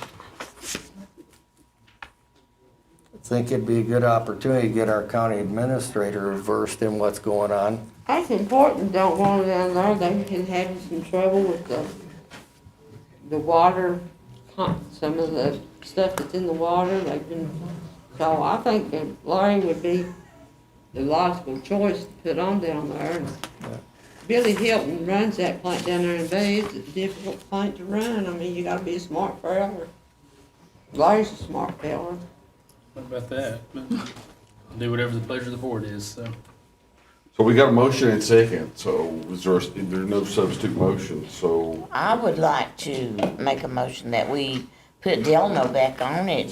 I think it'd be a good opportunity to get our county administrator versed in what's going on. That's important, don't want it down there, they've been having some trouble with the water, some of the stuff that's in the water, they've been, so I think that Larry would be the logical choice to put on down there. And Billy Hilton runs that plant down there in Bay, it's a difficult plant to run, I mean, you gotta be a smart fella. Larry's a smart fella. What about that? But I'll do whatever the pleasure of the board is, so. So we got a motion and second, so there's no substitute motion, so I would like to make a motion that we put Delano back on it,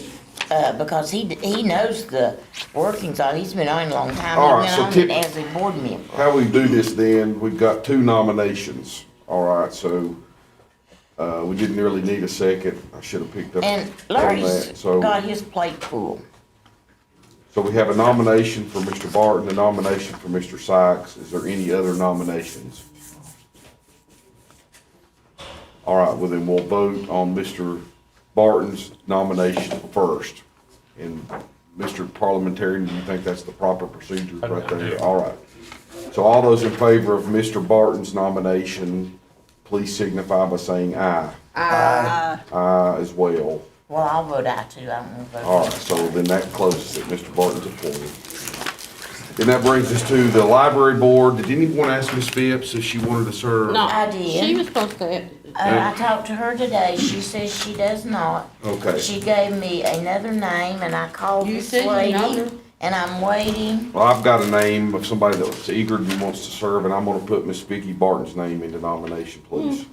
because he knows the workings on it. He's been on it a long time. All right, He's so been on it as a board member. how we do this then, we've got 2 nominations. All right, so, we didn't really need a second. I should have picked up And on Larry's that. So, got his plate full. so we have a nomination for Mr. Barton, a nomination for Mr. Sykes. Is there any other nominations? All right, well then we'll vote on Mr. Barton's nomination first. And Mr. Parliamentarian, do you think that's the proper procedure right there? All right. So all those in favor of Mr. Barton's nomination, please signify by saying aye. Aye as well. Well, I'll vote aye too. I won't vote. All right, so then that closes it, Mr. Barton's appointed. And that brings us to the library board. Did anyone ask Ms. Phipps if she wanted to serve? No, I did. she was supposed to, I talked to her today. She says she does not. Okay. She gave me another name and I called You this said you know lady her. and I'm waiting. Well, I've got a name of somebody that's eager and wants to serve, and I'm gonna put Miss Vicky Barton's name into nomination, please.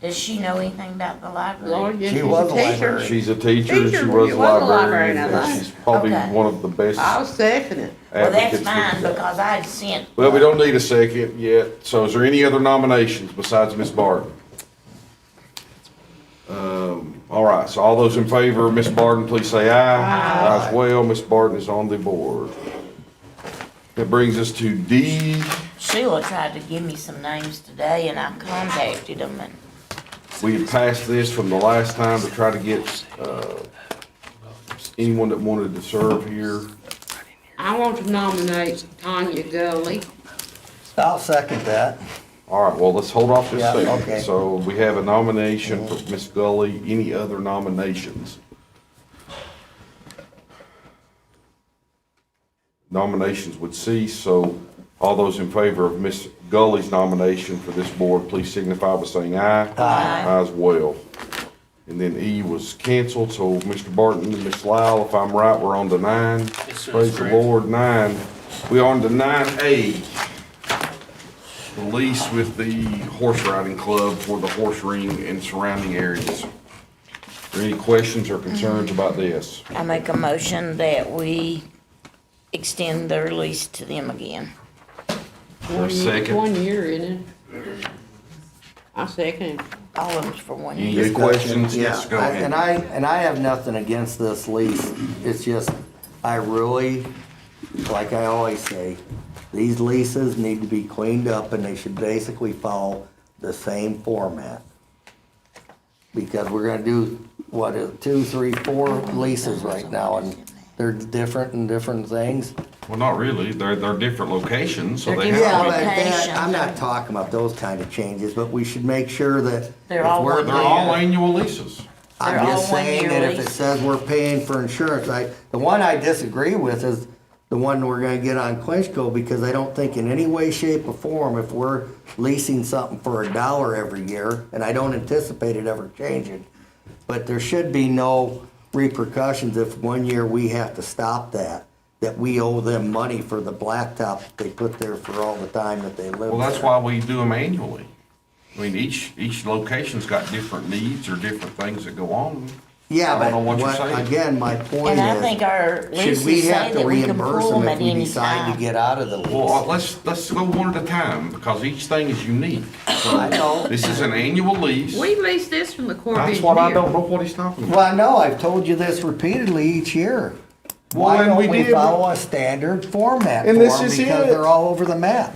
Does she know anything about the library? Lord, yes, She she's was a a teacher. librarian. She's a teacher and she Teacher, was you a was a librarian, librarian, I and she's probably Okay. one of the best I'll second it. Well, that's advocates for fine the job. because I had sent. Well, we don't need a second yet, so is there any other nominations besides Miss Barton? All right, so all those in favor of Miss Barton, please say aye. Aye as well, Miss Barton is on the board. That brings us to D. Sheila tried to give me some names today and I contacted them and We had passed this from the last time to try to get, anyone that wanted to serve here. I want to nominate Tanya Gully. I'll second that. All right, well, let's hold off just Yeah, a second. okay. So we have a nomination for Ms. Gully. Any other nominations? Nominations would cease, so all those in favor of Ms. Gully's nomination for this board, please signify by saying aye. Aye. Aye as well. And then E was canceled, so Mr. Barton and Ms. Lyle, if I'm right, we're on to 9. Yes, sir, Praise that's the correct. Lord, 9. We're on to 9A. The lease with the horse riding club for the horse ring and surrounding areas. Are there any questions or concerns about this? I make a motion that we extend their lease to them again. For a second. 1 year, isn't it? I second it. All of them's for 1 Any year. good questions? Yeah, Yes, go ahead. And I have nothing against this lease. It's just, I really, like I always say, these leases need to be cleaned up and they should basically follow the same format. Because we're gonna do, what, 2, 3, 4 leases right now, and they're different in different things. Well, not really. They're different locations, so They're they different have Yeah, to but be. Locations. I'm not talking about those kind of changes, but we should make sure that. They're if all we're one They're paying- all annual leases. I'm They're just all saying one-year that if it lease. says we're paying for insurance, the one I disagree with is the one we're gonna get on Clinchco, because I don't think in any way, shape, or form, if we're leasing something for $1 every year, and I don't anticipate it ever changing, but there should be no repercussions if 1 year we have to stop that we owe them money for the blacktop they put there for all the time that they live there. Well, that's why we do them annually. I mean, each location's got different needs or different things that go on. Yeah, I don't know but what you're saying. again, my point And I think is, our should leases we say have to that we can reimburse pull them them if at we any decide to time. get out of the Well, lease? let's go one at a time, because each thing is unique. I know. This is an annual lease. We leased this from the Corps of That's Engineers. what I don't know what he's talking about. Well, I know, I've told you this repeatedly each year. Well, Why then don't we we did. follow a standard format for And this them, is because it. they're all over the map?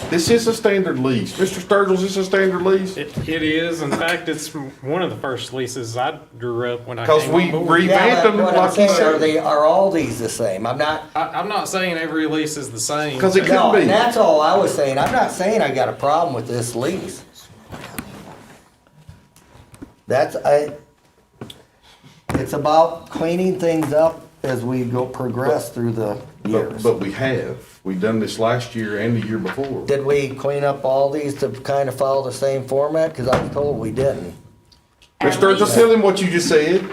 This is a standard lease. Mr. Sturgill, is this a standard lease? It is, in fact, it's one of the first leases I drew up when I Because came we on board. revamped Yeah, but them what I'm like you saying, said. are all these the same? I'm not, I'm not saying every lease is the same. 'Cause it could no, be. and that's all I was saying. I'm not saying I got a problem with this lease. It's about cleaning things up as we progress through the years. But we have. We've done this last year and the year before. Did we clean up all these to kind of follow the same format? Because I was told we didn't. Mr. Sturgill, tell him what you just said.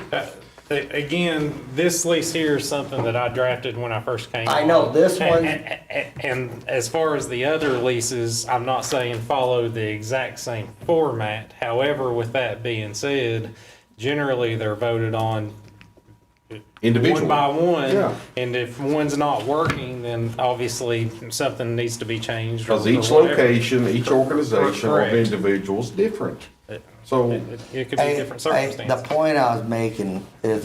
Again, this lease here is something that I drafted when I first came I on. know, this one- And as far as the other leases, I'm not saying follow the exact same format. However, with that being said, generally they're voted on Individually. one by one. Yeah. And if one's not working, then obviously something needs to be changed. or- Because each or whatever. location, each organization, or Correct. individual is different. So, It could be different The circumstances. point I was making is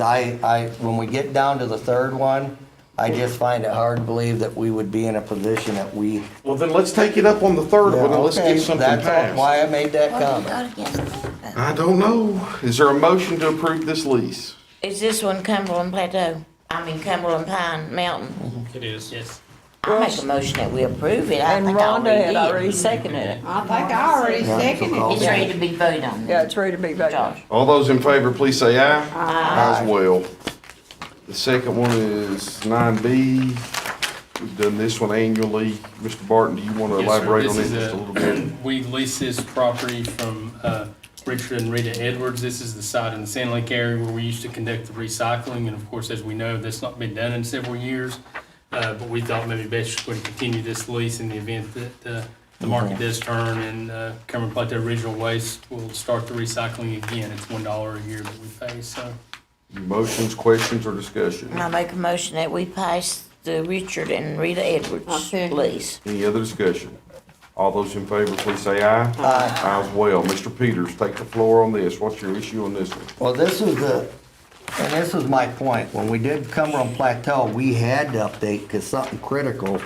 when we get down to the third one, I just find it hard to believe that we would be in a position that we. well, then let's take it up on the third one and let's Okay, get something that's all- passed. why I made that What do you comment. got against it? I don't know. Is there a motion to approve this lease? Is this one Cumberland Plateau? I mean Cumberland Pine Mountain? It is, yes. I make a motion that we approve it. I And think I Rhonda had already already did. seconded it. I think I already seconded it. It's ready to be voted on. Yeah, it's ready to be voted on. Josh. All those in favor, please say aye. Aye. As well. The second one is 9B. We've done this one annually. Mr. Barton, do you want to Yes, sir. elaborate on This this is just a little bit? We lease this property from Richard and Rita Edwards. This is the site in the Sand Lake area where we used to conduct the recycling. And of course, as we know, that's not been done in several years. But we thought maybe best would continue this lease in the event that the market does turn and Cumberland Plateau Regional Waste will start the recycling again. It's $1 a year that we pay, so. Motions, questions, or discussion? I make a motion that we pass the Richard and Rita Edwards Okay. lease. Any other discussion? All those in favor, please say aye. Aye as well. Mr. Peters, take the floor on this. What's your issue on this one? Well, this was my point. When we did Cumberland Plateau, we had to update because something critical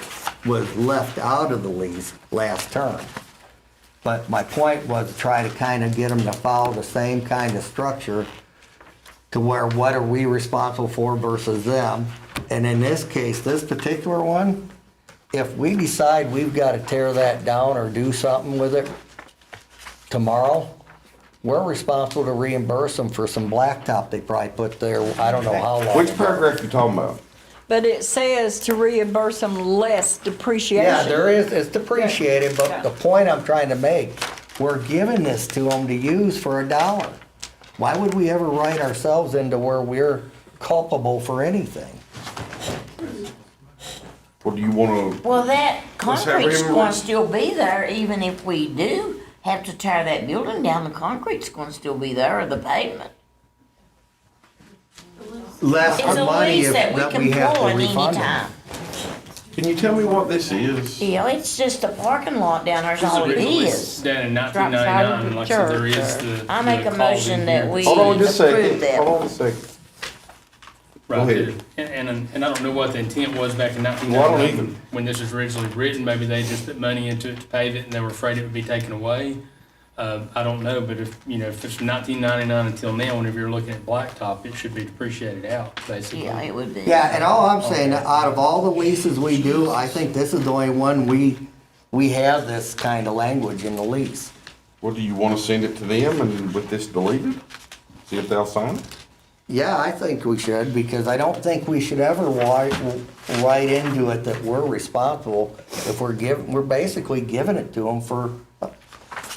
was left out of the lease last term. But my point was to try to kind of get them to follow the same kind of structure to where what are we responsible for versus them. And in this case, this particular one, if we decide we've got to tear that down or do something with it, tomorrow, we're responsible to reimburse them for some blacktop they probably put there, I don't know how long. Which paragraph you talking about? But it says to reimburse them less depreciation. Yeah, there is, it's depreciated, but the point I'm trying to make, we're giving this to them to use for $1. Why would we ever write ourselves into where we're culpable for anything? Or do you wanna, Well, that Let's have concrete's him- gonna still be there, even if we do have to tear that building down, the concrete's gonna still be there, or the pavement. Less It's a money lease if, that we that can we have to pull at any refund them. time. can you tell me what this is? You know, it's just a parking lot down there, is all it Originally is. down in Right side of 1999, the like I said, there church, is or- the. I make the a clause motion in that here. we Hold on just a approve second, that. hold on a second. Right Go there. ahead. And I don't know what the intent was back in Well, I don't 1999, either. when this was originally written, maybe they just put money into it to pave it and they were afraid it would be taken away. I don't know, but if, you know, if it's 1999 until now, whenever you're looking at blacktop, it should be depreciated out, basically. Yeah, it would be. Yeah, and all I'm saying, out of all the leases we do, I think this is the only one we have this kind of language in the lease. Well, do you wanna send it to them and with this deleted? See if they'll sign it? Yeah, I think we should, because I don't think we should ever write into it that we're responsible if we're basically giving it to them for,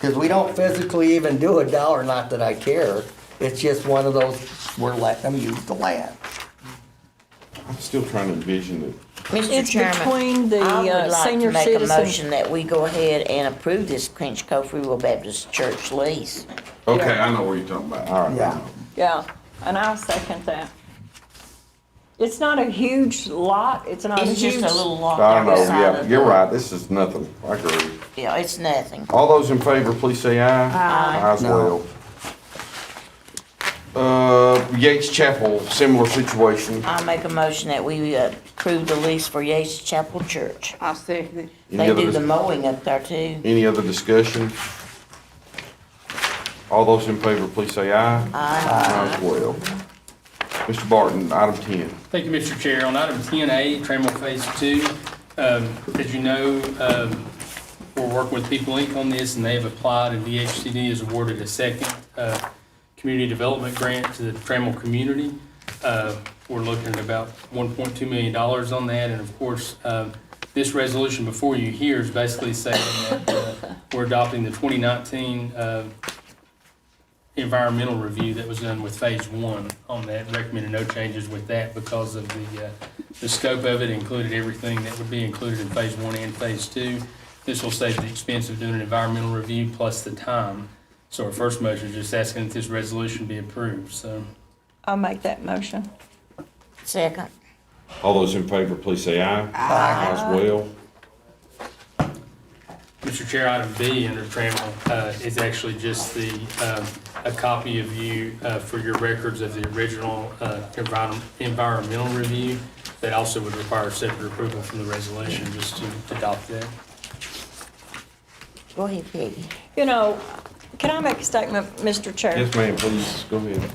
because we don't physically even do $1, not that I care. It's just one of those, we're letting them use the land. I'm still trying to envision it. Mr. It's Chairman, between the, I would like to senior make a citizen- motion that we go ahead and approve this Clinch Cove Free Will Baptist Church lease. Okay, I know what you're talking about, all right. Yeah. Yeah, and I'll second that. It's not a huge lot, it's not a It's huge. just a little lot I down know, the side yeah, of you're the- right, this is nothing, I agree. Yeah, it's nothing. All those in favor, please say aye. Aye as No. well. Yates Chapel, similar situation. I make a motion that we approve the lease for Yates Chapel Church. I'll second it. Any They other do the dis- mowing up there too. Any other discussion? All those in favor, please say aye. Aye as well. Mr. Barton, item 10. Thank you, Mr. Chair. On item 10A, Trammell Phase 2, as you know, we're working with People Inc. on this, and they have applied, and DHCD has awarded a second community development grant to the Trammell community. We're looking at about $1.2 million on that, and of course, this resolution before you here is basically saying that we're adopting the 2019 environmental review that was done with Phase 1 on that, recommended no changes with that because of the scope of it included everything that would be included in Phase 1 and Phase 2. This will save the expense of doing an environmental review plus the time. So our first motion is just asking that this resolution be approved, so. I'll make that motion. Second. All those in favor, please say aye. Aye as well. Mr. Chair, item B under Trammell is actually just a copy of you for your records of the original environmental review. That also would require separate approval from the resolution just to adopt that. Go ahead, Peggy. You know, can I make a statement, Mr. Chair? Yes, ma'am, please, go ahead.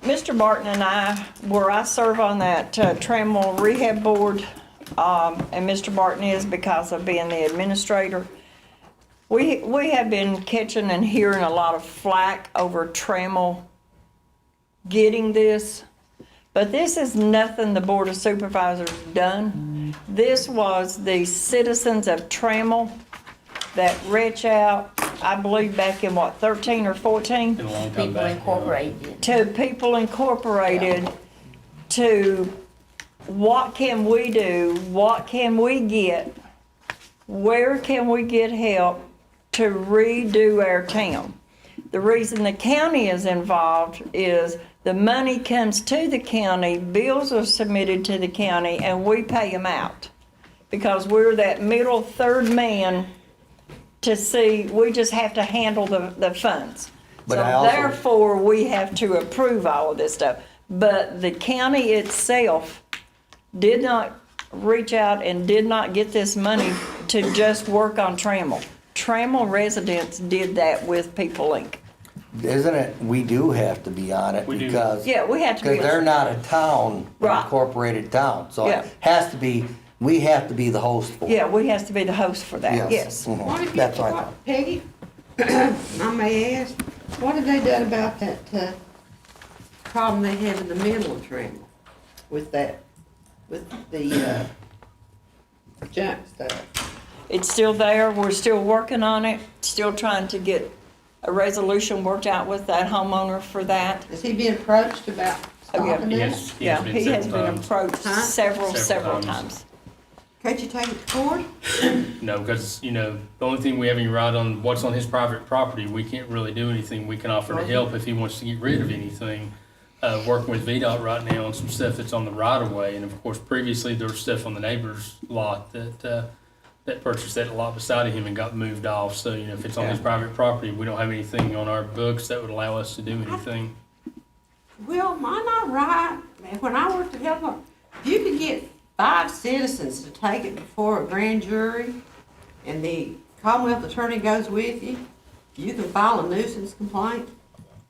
Mr. Barton and I, where I serve on that Trammell Rehab Board, and Mr. Barton is because of being the administrator, we have been catching and hearing a lot of flack over Trammell getting this, but this is nothing the Board of Supervisors done. This was the citizens of Trammell that reached out, I believe back in what, 13 or 14? Been a long time People back. Incorporated. To People Incorporated, to what can we do, what can we get, where can we get help to redo our town. The reason the county is involved is the money comes to the county, bills are submitted to the county, and we pay them out. Because we're that middle third man to see, we just have to handle the funds. But So I also- therefore, we have to approve all of this stuff. But the county itself did not reach out and did not get this money to just work on Trammell. Trammell residents did that with People Inc. Isn't it, we do have to be on it We do. because. Yeah, we have to be. Because they're not a town, Right. incorporated town, so Yeah. it has to be, we have to be the host for it. Yeah, we have to be the host for that, yes. Mhm. What if you, That's right. what, Peggy, I may ask, what have they done about that, problem they have in the middle of Trammell with that, with the, junk stuff? It's still there, we're still working on it, still trying to get a resolution worked out with that homeowner for that. Has he been approached about Oh, yeah. stopping Yes. that? Yeah, he has been approached Huh? several Several times. Can't you take it to court? No, because, the only thing we have any right on what's on his private property, we can't really do anything. We can offer to help if he wants to get rid of anything. Working with VDOT right now on some stuff that's on the right of way, and of course, previously there was stuff on the neighbor's lot that purchased that lot beside of him and got moved off. So, if it's on his private property, we don't have anything on our books that would allow us to do anything. Well, am I not right? Man, when I worked at Health, you could get 5 citizens to take it before a grand jury, and the Commonwealth attorney goes with you, you can file a nuisance complaint.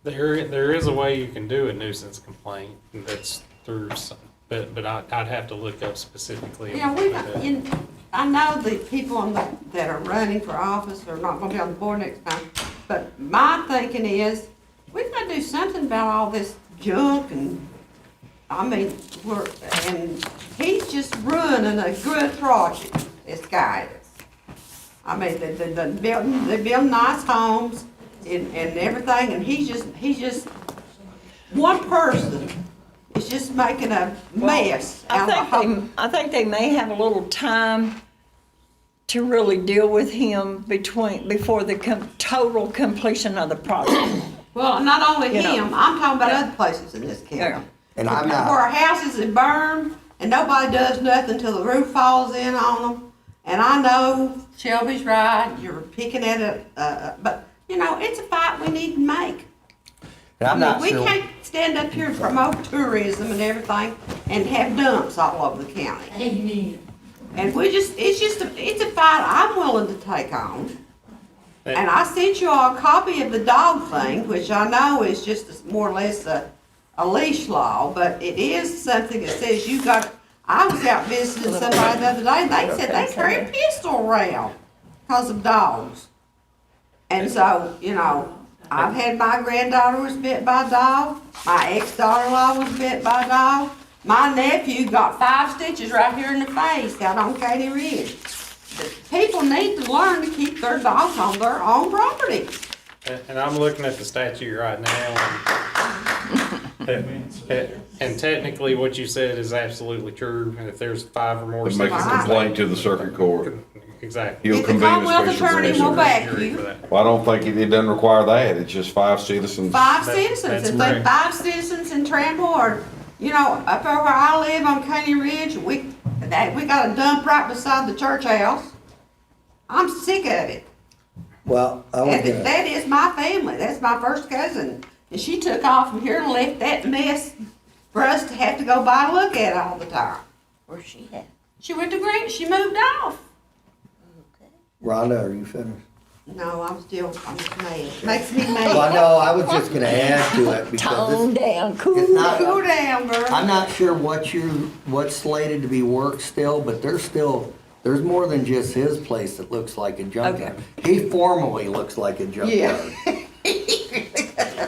There is a way you can do a nuisance complaint that's through some, but I'd have to look up specifically. I know the people that are running for office are not gonna be on the board next time, but my thinking is, we've got to do something about all this junk and, and he's just ruining a good project, this guy is. They're building nice homes and everything, and he's just, one person is just making a mess out of the whole. I think they may have a little time to really deal with him before the total completion of the project. Well, not only You know. him, I'm talking about other places in this county. Yeah. And I'm not, Where houses are burned and nobody does nothing till the roof falls in on them. And I know Shelby's right, you're picking at it, but, it's a fight we need to make. and I'm not We sure. can't stand up here and promote tourism and everything and have dumps all over the county. Amen. And it's a fight I'm willing to take on. And I sent you all a copy of the dog thing, which I know is just more or less a leash law, but it is something that says I was out visiting somebody the other day, and they said they carry a pistol around because of dogs. And so, I've had my granddaughter was bit by a dog, my ex-daughter-in-law was bit by a dog, my nephew got 5 stitches right here in the face out on Katy Ridge. People need to learn to keep their dogs on their own property. And I'm looking at the statute right now, and technically what you said is absolutely true. And if there's 5 or more To make a citizens, complaint to the circuit court. exactly. He'll If the convene a Commonwealth special attorney session. will back Jury you, for that. Well, I don't think it doesn't require that. It's just 5 citizens. 5 That- citizens, that's if they correct. 5 citizens in Trammell or, up there where I live on Katy Ridge, we got a dump right beside the church house. I'm sick of it. Well, I was gonna, That is my family, that's my first cousin, and she took off from here and left that mess for us to have to go by and look at all the time. Where's she at? She went to Green, she moved off. Rhonda, are you finished? No, I'm mad, makes me Well, mad. no, I was just gonna add to it because Tone down, cool. it's not, Cool down, girl. I'm not sure what's slated to be worked still, but there's more than just his place that looks like a junkyard. He formally looks like a junkyard.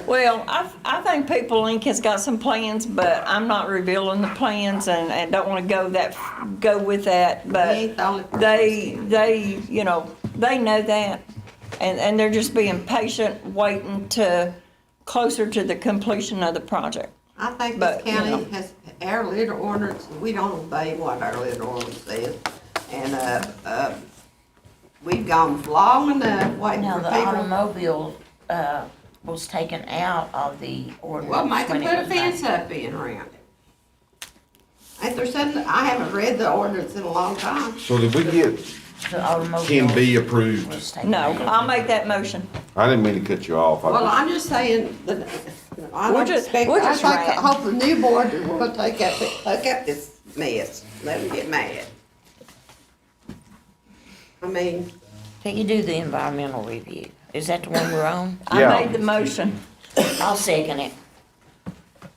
Well, I think People Inc. has got some plans, but I'm not revealing the plans and don't want to go with that. We But ain't the only person. they know that, and they're just being patient, waiting closer to the completion of the project. I think this But, county has, our litter ordinance, we don't obey what our litter ordinance says. And, we've gone long enough waiting Now, for the people. automobile, was taken out of the ordinance. Well, make them when it put a was fence made. up in around it. Ain't there something, I haven't read the ordinance in a long time. So did we get The automobile. Ken B approved? was taken No, out. I'll make that motion. I didn't mean to cut you off. Well, I'm just saying that, I We'll don't just- expect, we'll I just think, rant. hope the new board will take up this mess, let them get mad. I mean, Can you do the environmental review? Is that the one we're on? Yeah. I made the motion. I'll second it.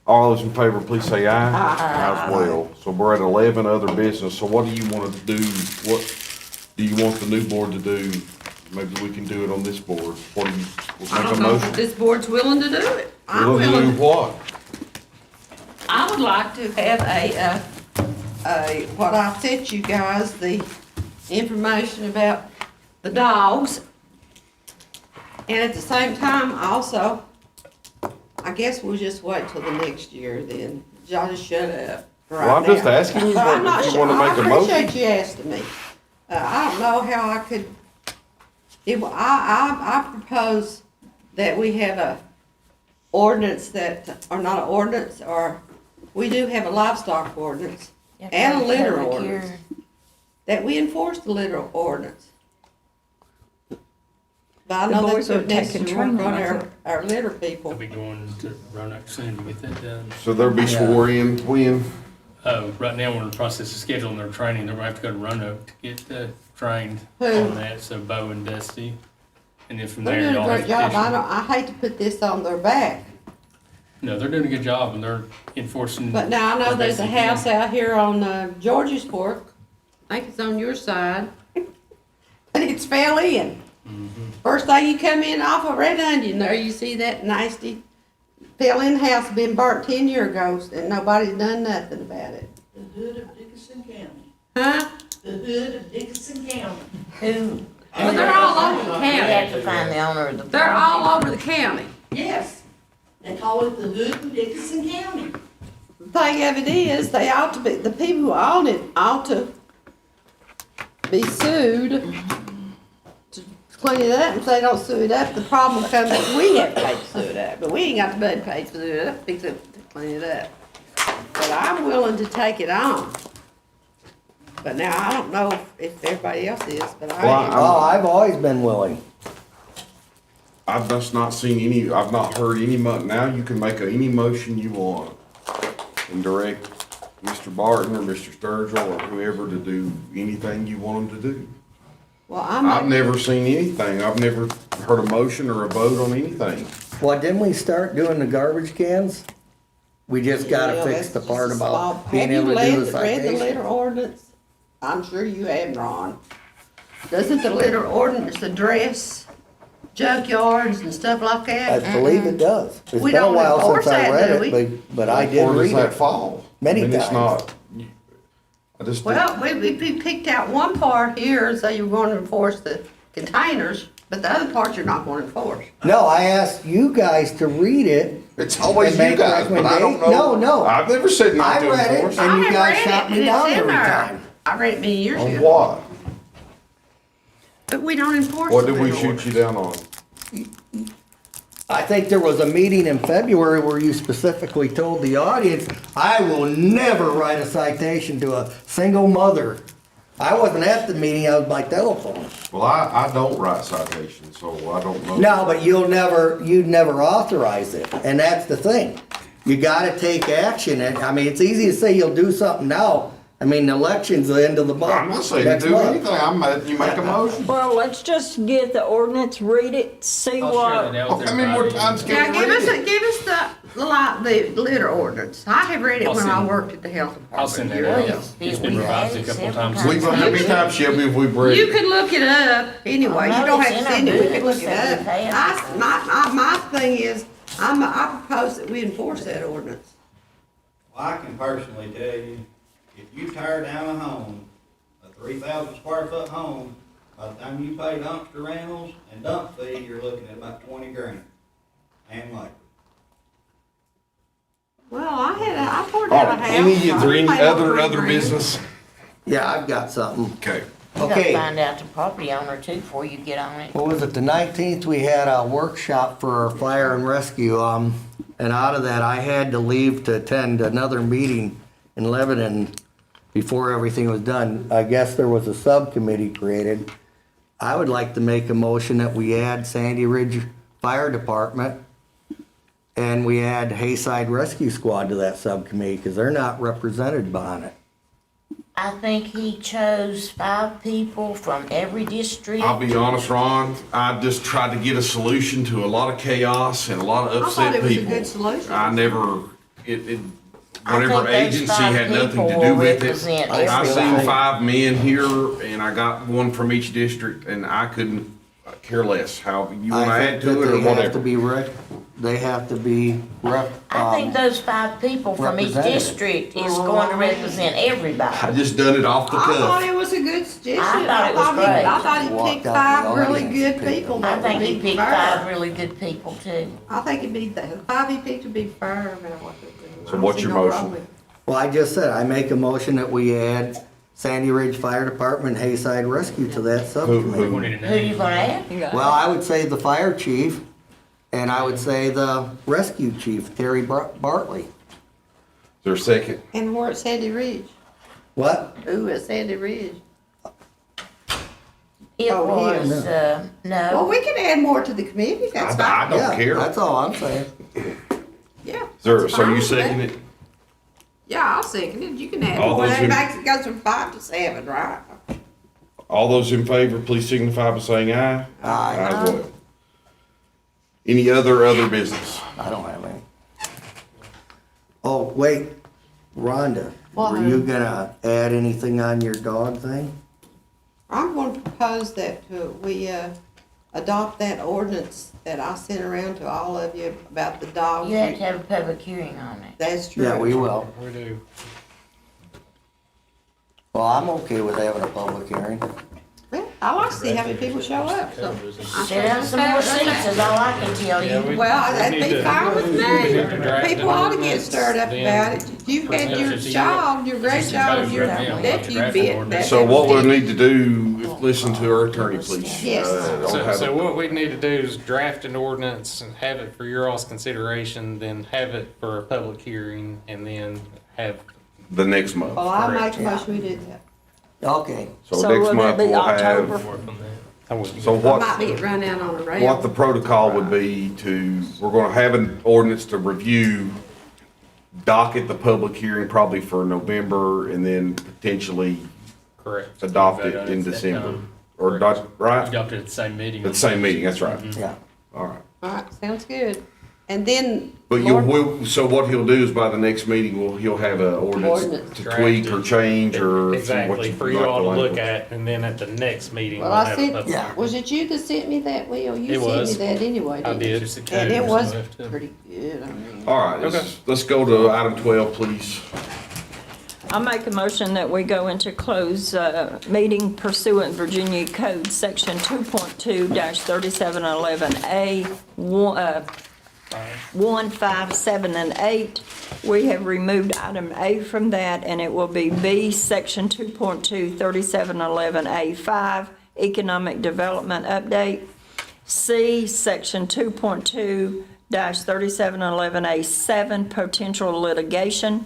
All those in favor, please say aye. Aye as well. So we're at 11 other business. So what do you want to do? What do you want the new board to do maybe we can do it on this board. What do you, we'll I make a don't know if motion? this board's willing to do it. I'm We'll do willing. what? I would like to have what I sent you guys, the information about the dogs. And at the same time, also, I guess we'll just wait till the next year then. Y'all just shut up right Well, I'm just now. asking you I'm not if you sure. wanna make a I motion. appreciate you asking me. I don't know how I could, I propose that we have a ordinance that, or not an ordinance, or, we do have a livestock ordinance and a litter ordinance. That we enforce the litter ordinance. But I The know boys that's are what needs to taking work on training, I our litter people. I'll be going to Roanoke soon to get that done. So they'll be swore in when? Right now, we're in the process of scheduling their training. They're gonna have to go to Roanoke to get trained Who? on that, so Bo and Dusty. And then from They're there, doing a y'all have great to job. issue. I hate to put this on their back. No, they're doing a good job and they're enforcing. But now I know the there's a basic house things. out here on George's Fork. I think it's on your side. And it's fell in. First day you come in off of Red Onion, there you see that nasty fell in house been burnt 10 years ago and nobody's done nothing about it. The hood of Dickinson County. Huh? The hood of Dickinson County. Who? Well, they're all over the We have to county. find the owner of the. They're all over the county. Yes, they call it the hood of Dickinson County. The thing of it is, they ought to be, the people who own it ought to be sued to clean it up. If they don't sue it up, the problem comes that we have to pay to sue it up. But we ain't got the money to pay to sue it up, fix it, to clean it up. But I'm willing to take it on. But now, I don't know if everybody else is, but I Well, am. Oh, I've always been willing. I've just not seen any, I've not heard any now you can make any motion you want and direct Mr. Barton or Mr. Sturgill or whoever to do anything you want them to do. Well, I've never seen anything. I've never heard a motion or a vote on anything. Well, didn't we start doing the garbage cans? We just gotta Yeah, fix the that's part just about small. being able to do the Have you read the citation. litter ordinance? I'm sure you have, Ron. Doesn't the litter ordinance address junkyards and stuff like I that? believe it does. It's We been a don't while enforce since I that, read do it, we? but I did Where does read that it. fall? Many I mean, it's times. not, I just. Well, we picked out one part here and say you were gonna enforce the containers, but the other part you're not gonna enforce. No, I asked you guys to read it. It's always and you make guys, but I don't know. recommendation. No, I've never said not I to read it, enforce. and you I guys read shot it, me and down it's in every there. time. I read it many years On ago. what? But we don't enforce. What the did we litter shoot you down on? I think there was a meeting in February where you specifically told the audience, I will never write a citation to a single mother. I wasn't at the meeting, I was by telephone. Well, I don't write citations, so I don't know. No, but you'd never authorize it, and that's the thing. You gotta take action, and, I mean, it's easy to say you'll do something now. I mean, the election's the end of the month. I'm not saying to Next do month. anything. I'm letting you make a motion. Well, let's just get the ordinance, read it, see I'll what. share that out with How many more everybody. times Now, can we give read us, it? give us the litter ordinance. I have read it I'll when I send- worked at the health department. I'll send that years out. ago. It's been revised a couple of times. We've, how many times, Shelby, have we read You it? can look it up anyway. I You know don't it's have to in send our it. We can books look it that up. we passed. My thing is, I propose that we enforce that ordinance. Well, I can personally tell you, if you tear down a home, a 3,000 square foot home, by the time you pay dumpster rentals and dump fee, you're looking at about 20 grand and labor. Well, I poured out a house. Any, is there any I paid over other $3,000. business? Yeah, I've got something. Okay. You gotta Okay. find out the property owner too before you get on it. What was it, the 19th, we had a workshop for fire and rescue, and out of that, I had to leave to attend another meeting in Lebanon before everything was done. I guess there was a subcommittee created. I would like to make a motion that we add Sandy Ridge Fire Department and we add Hayside Rescue Squad to that subcommittee, because they're not represented on it. I think he chose 5 people from every district. I'll be honest, Ron, I just tried to get a solution to a lot of chaos and a lot of I thought upset it was a people. good solution. I never, it, I whatever think those agency 5 had nothing to people do will with it. represent I everything. seen 5 men here and I got one from each district and I couldn't care less, how you wanna I add think to that it or they have to whatever. be they have to be I think those 5 people from each representative. district is going to represent everybody. I just done it off the I thought cuff. it was a good suggestion. I thought it was great. I thought he Walked picked out 5 the really audience good and picked people them. I that think would he be picked fair. 5 really good people too. I think it'd be, the 5 he picked would be fair about what they're doing. So I don't what's see your no motion? wrong with it. Well, I just said, I make a motion that we add Sandy Ridge Fire Department, Hayside Rescue to that We subcommittee. wanted to Who you know. gonna add? Well, I would say the fire chief, and I would say the rescue chief, Terry Bartley. Is there a second? And where at Sandy Ridge? What? Who at Sandy Ridge? It Oh, was, Well, no, we can add more to the committee, that's I fine. don't Yeah, care. that's all I'm saying. Yeah. Is there, that's so fine you with second that. it? Yeah, I'll second it, you can add All more, those that in- makes it goes from 5 to 7, right? All those in favor, please signify by saying aye. Aye. As well. Any other business? I don't have any. Oh, wait, Rhonda, What? were you gonna add anything on your dog thing? I'm gonna propose that we adopt that ordinance that I sent around to all of you about the dogs. you have to have a public hearing on it. That's true. Yeah, we will. We do. Well, I'm okay with having a public hearing. Well, I like to see how many people show up, so. Set out some more seats is all I can tell you. Well, that'd need be to- fine with we need to me. draft People an ought to get ordinance, stirred up then about it. You had present your it to you. child, your grandchild, your Right now, nephew draft an bit. ordinance. So what we'll need to do is listen to our attorney, please. Yes. Don't So, have so a- what we need to do is draft an ordinance and have it for your all's consideration, then have it for a public hearing, and then have, The next month. Well, I Correct. make a motion we do that. Okay. So So next will month that be we'll October? have, work on that. so I might what, be run out on a rail. what the protocol would be we're gonna have an ordinance to review, docket the public hearing probably for November, and then potentially Correct. adopt Vote it on in at that December. time. Or Correct. right? Adopt it at the same meeting. At the same meeting, that's right. Yeah. All right. All right, sounds good. And then. But so what he'll do is by the next meeting, he'll have an ordinance Ordinance. to tweak or change or. see what Exactly, for you like all the to look language. at, and then at the next meeting, Well, we'll I have a sent, public. Yeah. was it you that sent me that, Will? You It sent me was. that anyway, I didn't you? did. Just a code, And it so was we'll have to- pretty good, I mean. All right, let's go to item 12, please. I make a motion that we go into closed meeting pursuant Virginia Code Section 2.2-3711A, 1, 5, 7, and 8. We have removed item A from that, and it will be B, Section 2.2-3711A5, Economic Development Update. C, Section 2.2-3711A7, Potential Litigation.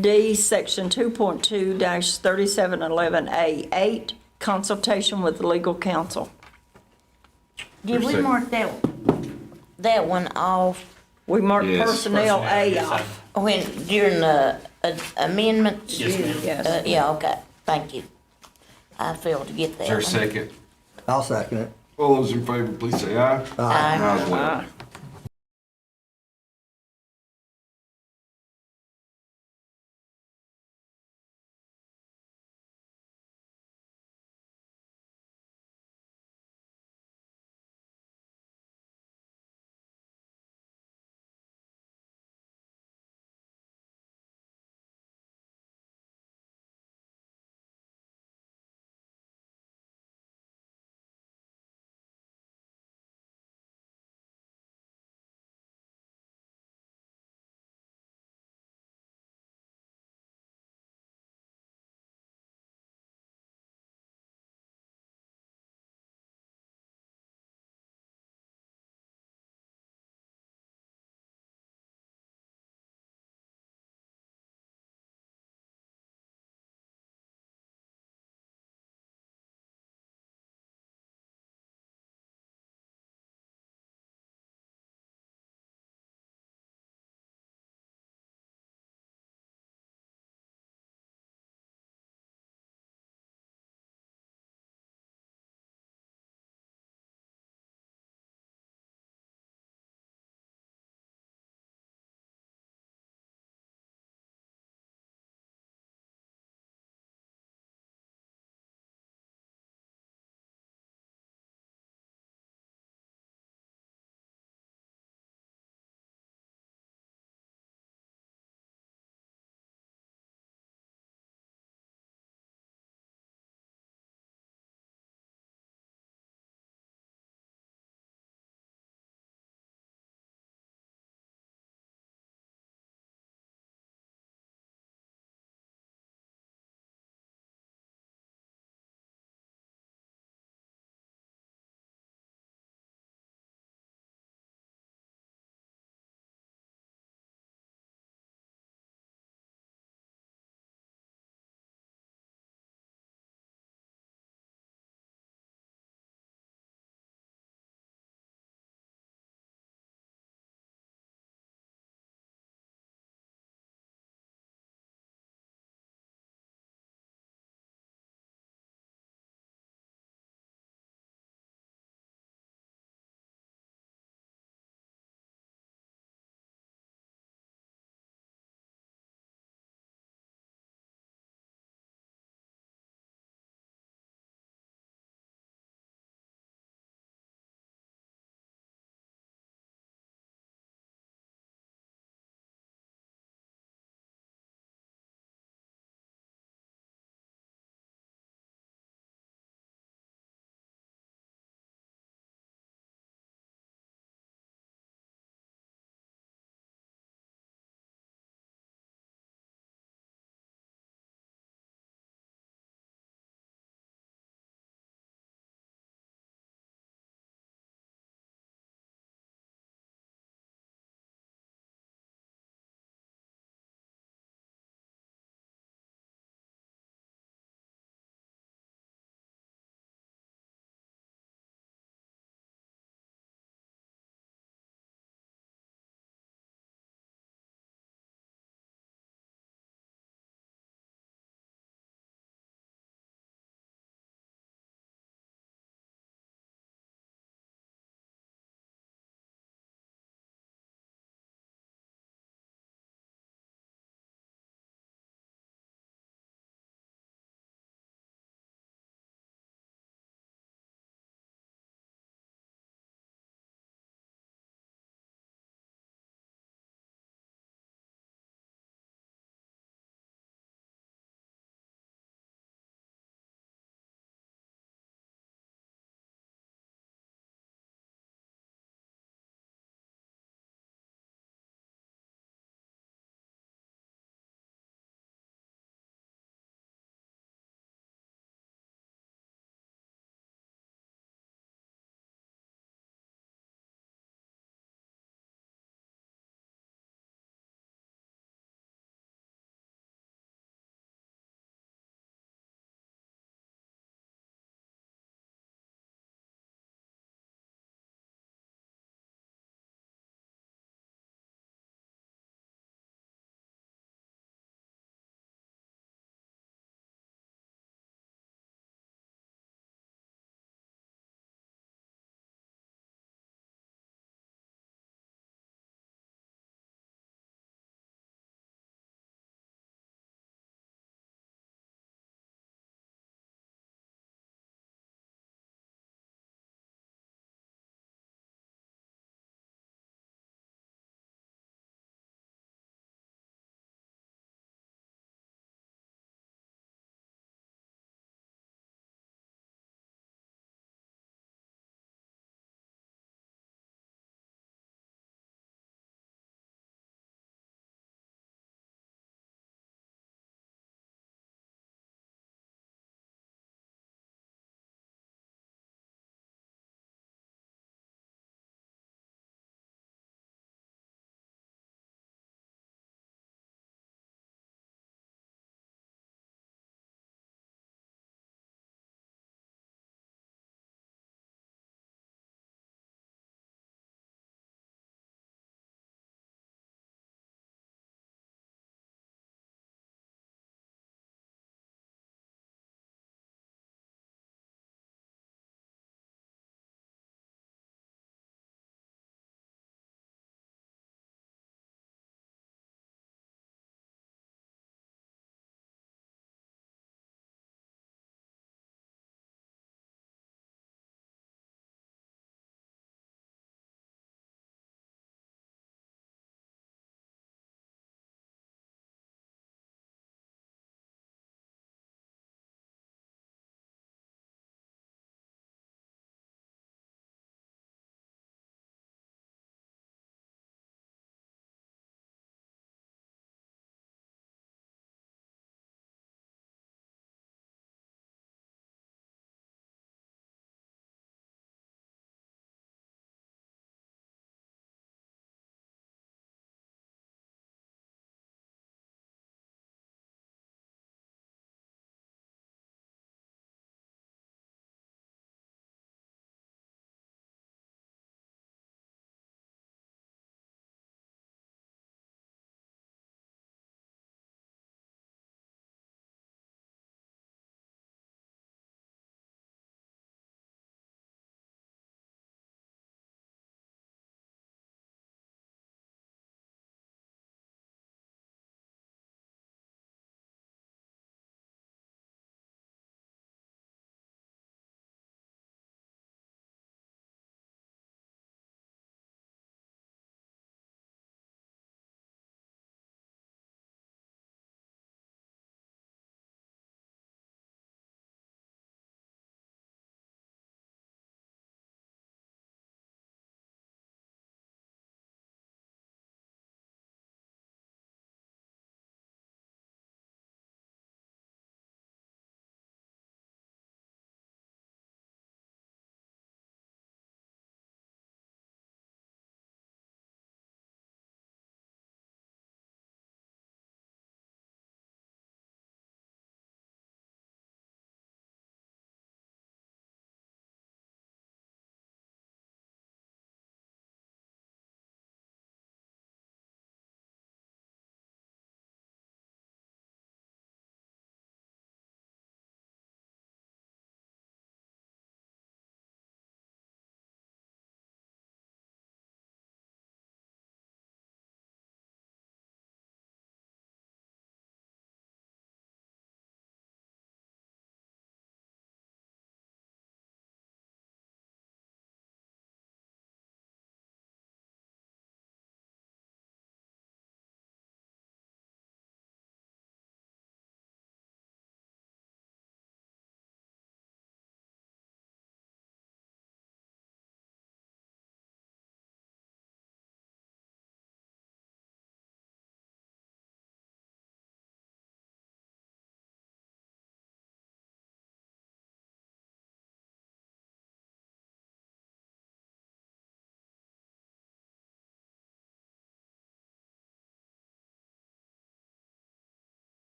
D, Section 2.2-3711A8, Consultation with legal counsel. Did we mark that one off We marked Yes. personnel A Yes, I- off. during the amendments? Yes, ma'am. Yes. Yeah, okay, thank you. I failed to get that Is there a one. second? I'll second it. All those in favor, please say aye. Aye. Aye as well.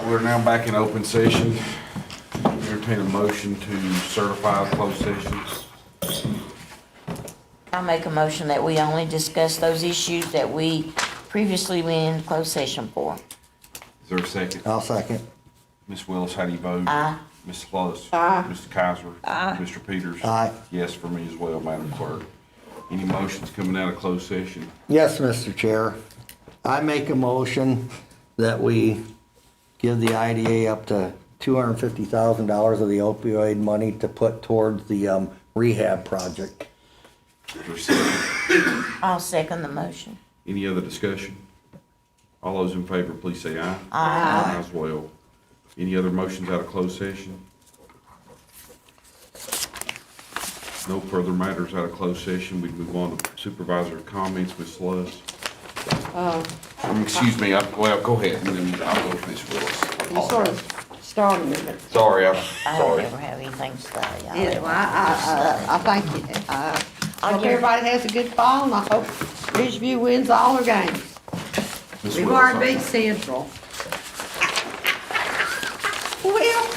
right, we're now back in open session. Entertain a motion to certify closed sessions. I make a motion that we only discuss those issues that we previously went in closed session for. Is there a second? I'll second. Ms. Willis, how do you vote? Aye. Ms. Close? Aye. Mr. Kaiser? Aye. Mr. Peters? Aye. Yes for me as well, Madam Clerk. Any motions coming out of closed session? Yes, Mr. Chair. I make a motion that we give the IDA up to $250,000 of the opioid money to put towards the rehab project. Is there a second? I'll second the motion. Any other discussion? All those in favor, please say aye. Aye. Aye as well. Any other motions out of closed session? No further matters out of closed session. We move on to supervisor comments, Ms. Sluss. Excuse me, well, go ahead, and then I'll go with Ms. Willis. You sort of started me, but, Sorry, I'm I don't sorry. ever have anything to say. yeah, well, I thank you. I hope everybody has a good fall, and I hope Ridgeview wins all their games. Ms. We've Willis, already beat Central. Well,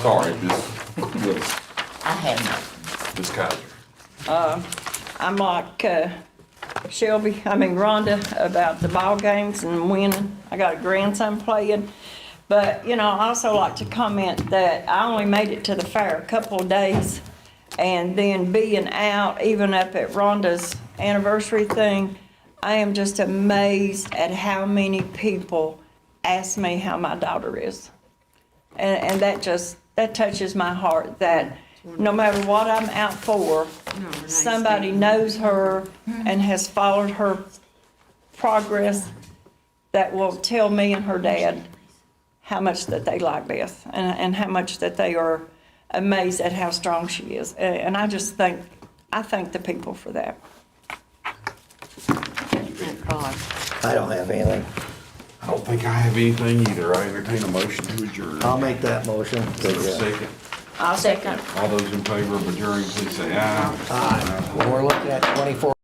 Sorry, Ms. Willis, I have nothing. Ms. Kaiser. I'm like Rhonda about the ball games and winning. I got a grandson playing. But, you know, I also like to comment that I only made it to the fair a couple of days. And then being out, even up at Rhonda's anniversary thing, I am just amazed at how many people ask me how my daughter is. And that touches my heart, that no matter what I'm out for, somebody knows her and has followed her progress that will tell me and her dad how much that they like Beth and how much that they are amazed at how strong she is. And I thank the people for that. I don't have anything. I don't think I have anything either. I entertain a motion to adjourn. I'll make that motion. Is there a second? I'll second. All those in favor of adjourning, please say aye. Aye. We're looking at 24.